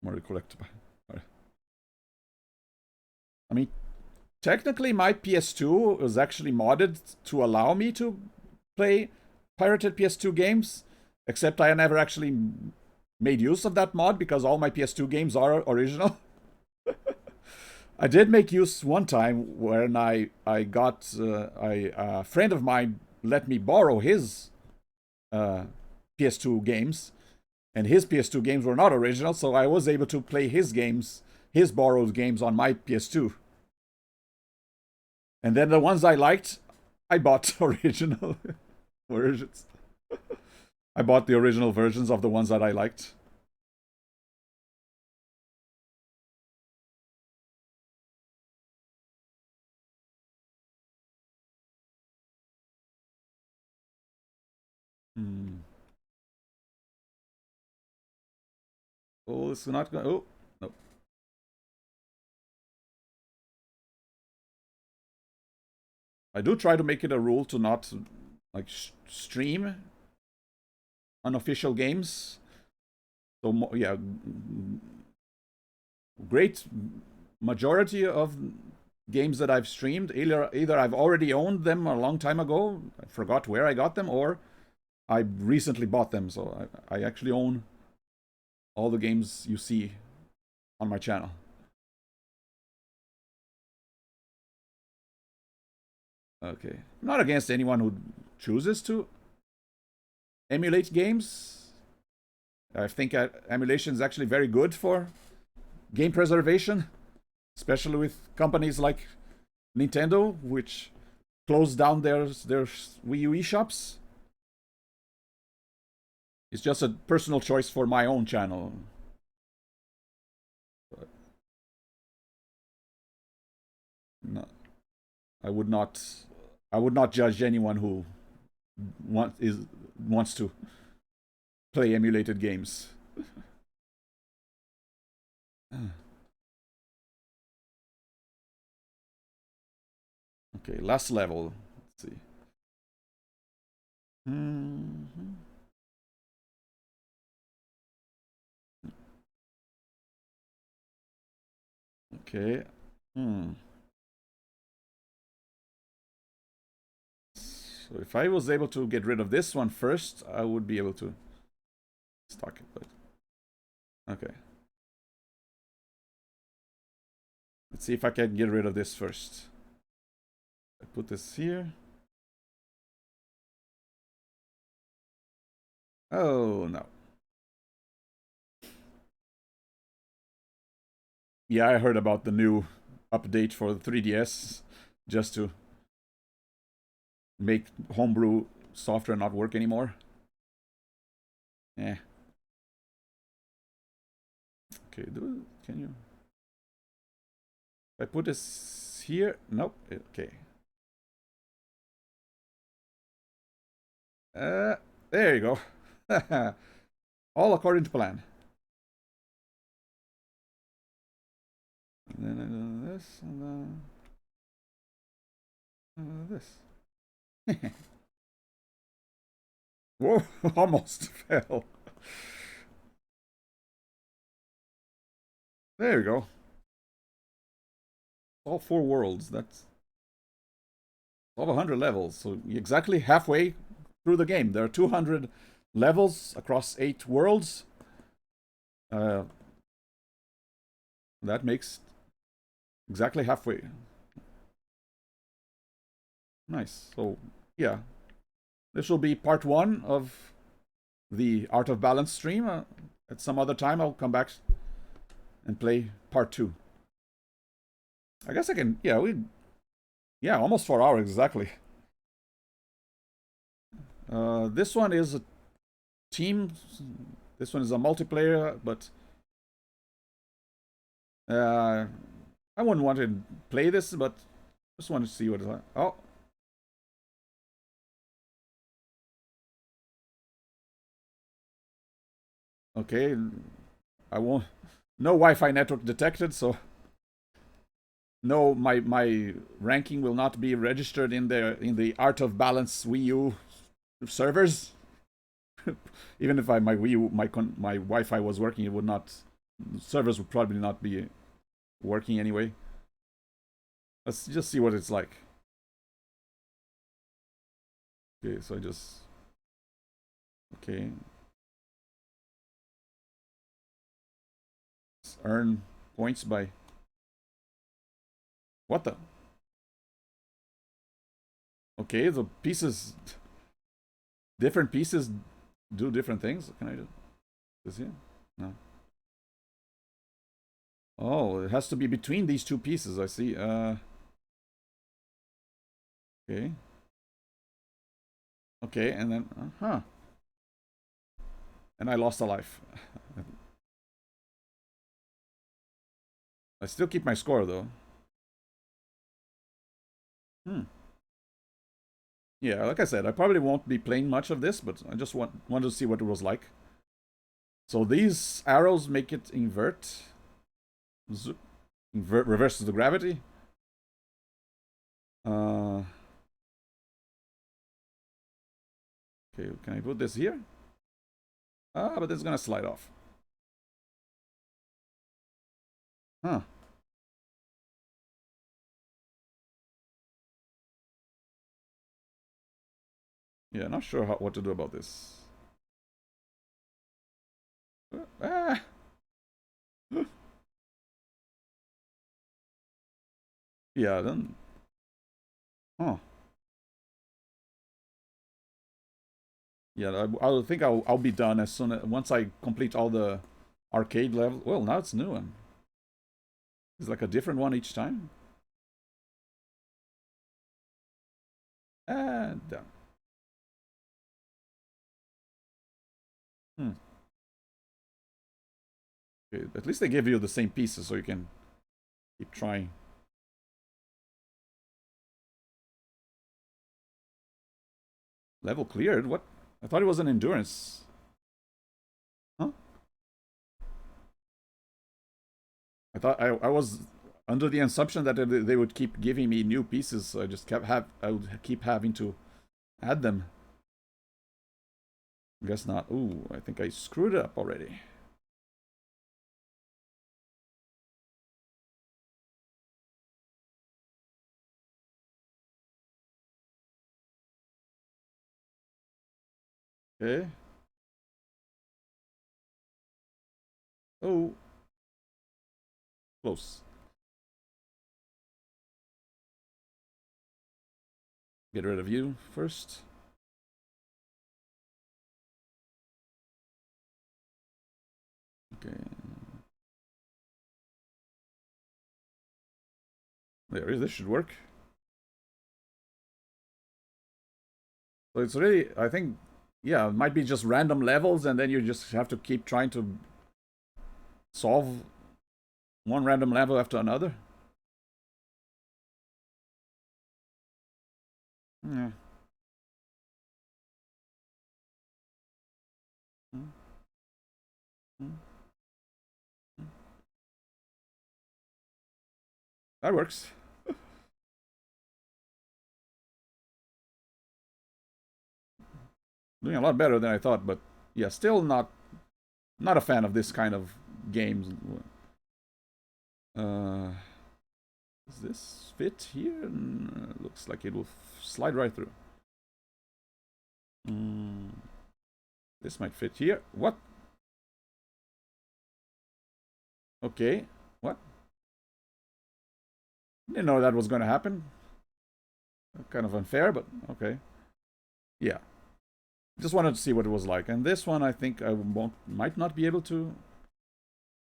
More collectible. I mean, technically, my PS2 was actually modded to allow me to play pirated PS2 games, except I never actually made use of that mod because all my PS2 games are original. I did make use one time when I got a friend of mine let me borrow his PS2 games, and his PS2 games were not original, so I was able to play his games, his borrowed games on my PS2. And then the ones I liked, I bought original versions. I bought the original versions of the ones that I liked. Hmm. Oh, it's not going. Oh, no. I do try to make it a rule to not like stream unofficial games. So yeah, great majority of games that I've streamed, either I've already owned them a long time ago, I forgot where I got them, or I recently bought them. So I actually own all the games you see on my channel. Okay. I'm not against anyone who chooses to emulate games. I think emulation is actually very good for game preservation, especially with companies like Nintendo, which closed down their Wii U eShops. It's just a personal choice for my own channel. But no, I would not. I would not judge anyone who wants to play emulated games. Okay, last level. Let's see. Mm-hmm. Okay. Hmm. So if I was able to get rid of this one first, I would be able to stock it. But okay. Let's see if I can get rid of this first. I put this here. Oh no. Yeah, I heard about the new update for the 3DS just to make homebrew software not work anymore. Yeah. Okay, can you? I put this here. Nope. Okay. There you go. All according to plan. And then I do this, and then this. Whoa, almost fell. There you go. All 4 worlds. That's over 100 levels. So exactly halfway through the game. There are 200 levels across 8 worlds. Uh, that makes exactly halfway. Nice. So, yeah. This will be part 1 of the Art of Balance stream. At some other time, I'll come back and play part 2. I guess I can, yeah, almost 4 hours exactly. This one is a team. This one is a multiplayer, but I wouldn't want to play this, but just want to see what it's like. Oh. Okay. I won't. No Wi-Fi network detected, so no, my ranking will not be registered in the Art of Balance Wii U servers. Even if my Wii U, my Wi-Fi was working, it would not. Servers would probably not be working anyway. Let's just see what it's like. Okay, so I just. Okay. Let's earn points by. What the? Okay, the pieces. Different pieces do different things. Can I do this here? No. Oh, it has to be between these two pieces. I see. Okay. Okay, and then and I lost a life. I still keep my score though. Hmm. Yeah, like I said, I probably won't be playing much of this, but I just wanted to see what it was like. So these arrows make it invert. Reverses the gravity. Okay, can I put this here? But it's gonna slide off. Huh. Yeah, not sure what to do about this. Ah. Yeah, then. Huh. Yeah, I think I'll be done as soon as once I complete all the arcade level. Well, now it's a new one. It's like a different one each time. And done. Hmm. Okay, at least they give you the same pieces so you can keep trying. Level cleared? What? I thought it was an endurance. Huh? I was under the assumption that they would keep giving me new pieces, so I would keep having to add them. Guess not. Ooh, I think I screwed it up already. Okay. Oh. Close. Get rid of you first. Okay. There, this should work. So it's really, I think, yeah, it might be just random levels, and then you just have to keep trying to solve one random level after another. Yeah. That works. Doing a lot better than I thought, but yeah, still not a fan of this kind of games. Uh, does this fit here? Looks like it will slide right through. This might fit here. What? Okay. What? Didn't know that was going to happen. Kind of unfair, but okay. Yeah. Just wanted to see what it was like. And this one, I think I might not be able to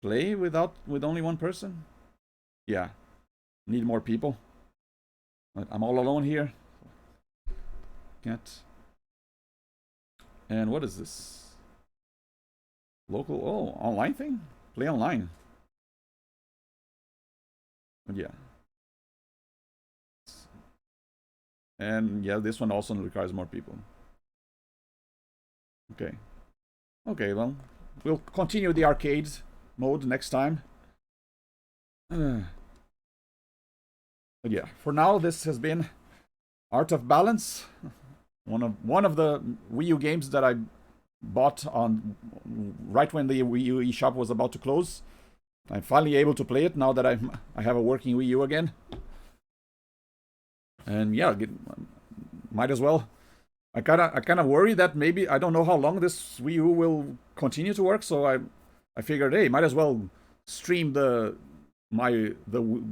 play with only one person. Yeah. Need more people. I'm all alone here. Can't. And what is this? Local, online thing? Play online. Yeah. And yeah, this one also requires more people. Okay. Okay, well, we'll continue the arcade mode next time. But yeah, for now, this has been Art of Balance, one of the Wii U games that I bought on right when the Wii U eShop was about to close. I'm finally able to play it now that I have a working Wii U again. And yeah, might as well. I kind of worry that maybe I don't know how long this Wii U will continue to work, so I figured, hey, might as well stream the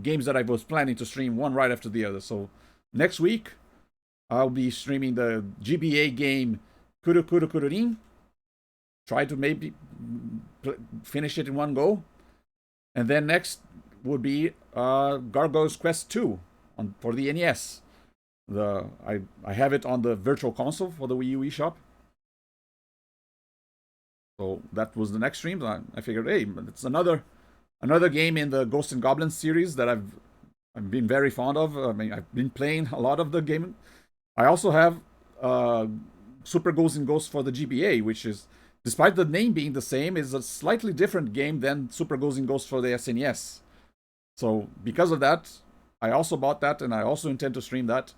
games that I was planning to stream one right after the other. So next week I'll be streaming the GBA game Kuru Kuru Kururin. Try to maybe finish it in one go. And then next would be Gargoyle's Quest 2 for the NES. I have it on the Virtual Console for the Wii U eShop. So that was the next stream. I figured, hey, it's another game in the Ghosts and Goblins series that I've been very fond of. I mean, I've been playing a lot of the game. I also have Super Ghosts and Ghosts for the GBA, which is, despite the name being the same, is a slightly different game than Super Ghosts and Ghosts for the SNES. So because of that, I also bought that, and I also intend to stream that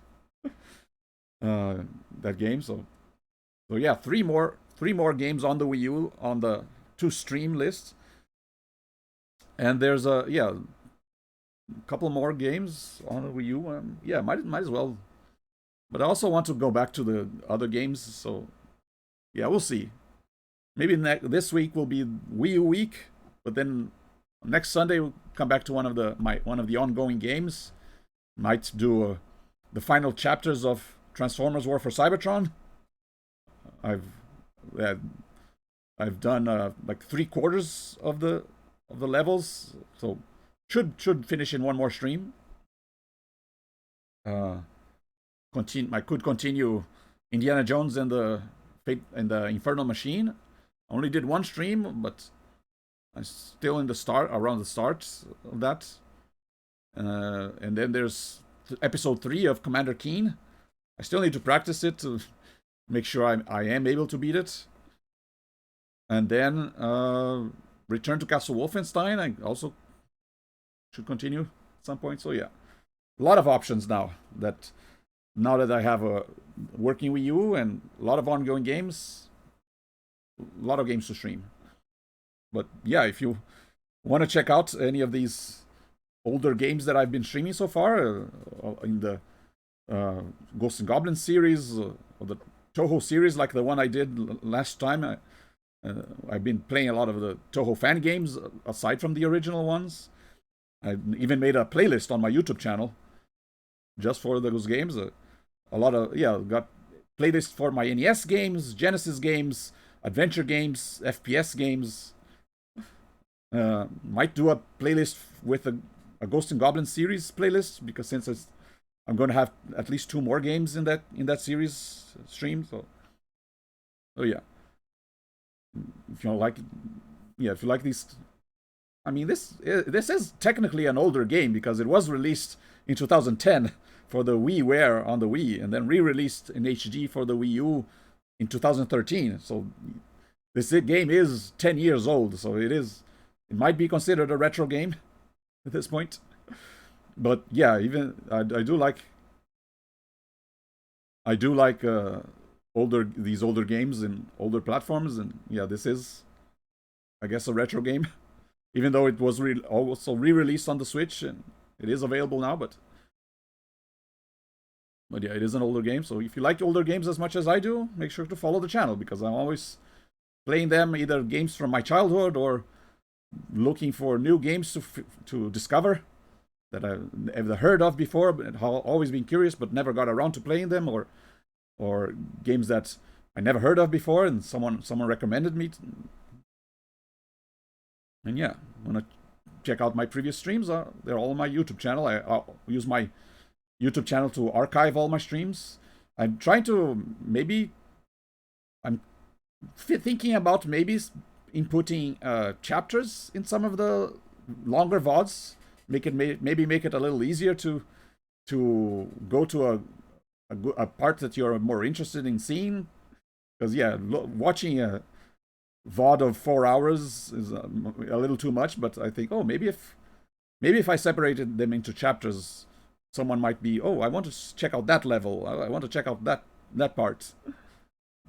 game. So yeah, three more games on the Wii U on the to stream list, and there's a couple more games on the Wii U. Yeah, might as well. But I also want to go back to the other games. So yeah, we'll see. Maybe this week will be Wii U week, but then next Sunday we'll come back to one of the ongoing games. Might do the final chapters of Transformers War for Cybertron. I've done like 3/4 of the levels, so should finish in one more stream. I could continue Indiana Jones and the Infernal Machine. I only did one stream, but I'm still around the start of that. And then there's episode 3 of Commander Keen. I still need to practice it to make sure I am able to beat it. And then Return to Castle Wolfenstein. I also should continue at some point. So yeah, a lot of options now that I have a working Wii U and a lot of ongoing games, a lot of games to stream. But yeah, if you want to check out any of these older games that I've been streaming so far in the Ghosts and Goblins series or the Toho series, like the one I did last time, I've been playing a lot of the Toho fan games aside from the original ones. I even made a playlist on my YouTube channel just for those games. A lot of got playlists for my NES games, Genesis games, adventure games, FPS games. Might do a playlist with a Ghost and Goblins series playlist, because since I'm going to have at least 2 more games in that series stream. So yeah, if you like, if you like these, I mean, this is technically an older game because it was released in 2010 for the WiiWare on the Wii, and then re-released in HD for the Wii U in 2013. So this game is 10 years old. So it might be considered a retro game at this point. But yeah, even I do like these older games and older platforms, and yeah, this is, I guess, a retro game. Even though it was also re-released on the Switch and it is available now, but yeah, it is an older game. So if you like older games as much as I do, make sure to follow the channel because I'm always playing them, either games from my childhood or looking for new games to discover that I've never heard of before, but always been curious but never got around to playing them, or games that I never heard of before and someone recommended me. And yeah, wanna check out my previous streams? They're all on my YouTube channel. I'll use my YouTube channel to archive all my streams. I'm trying to I'm thinking about maybe inputting chapters in some of the longer VODs. Maybe make it a little easier to go to a part that you're more interested in seeing. Because yeah, watching a VOD of 4 hours is a little too much. But I think, maybe if I separated them into chapters, someone might be, I want to check out that level. I want to check out that part.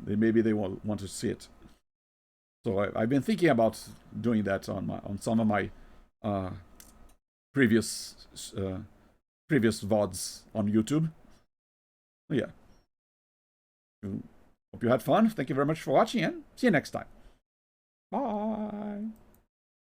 Maybe they want to see it. So I've been thinking about doing that on some of my previous VODs on YouTube. Yeah. Hope you had fun. Thank you very much for watching and see you next time. Bye.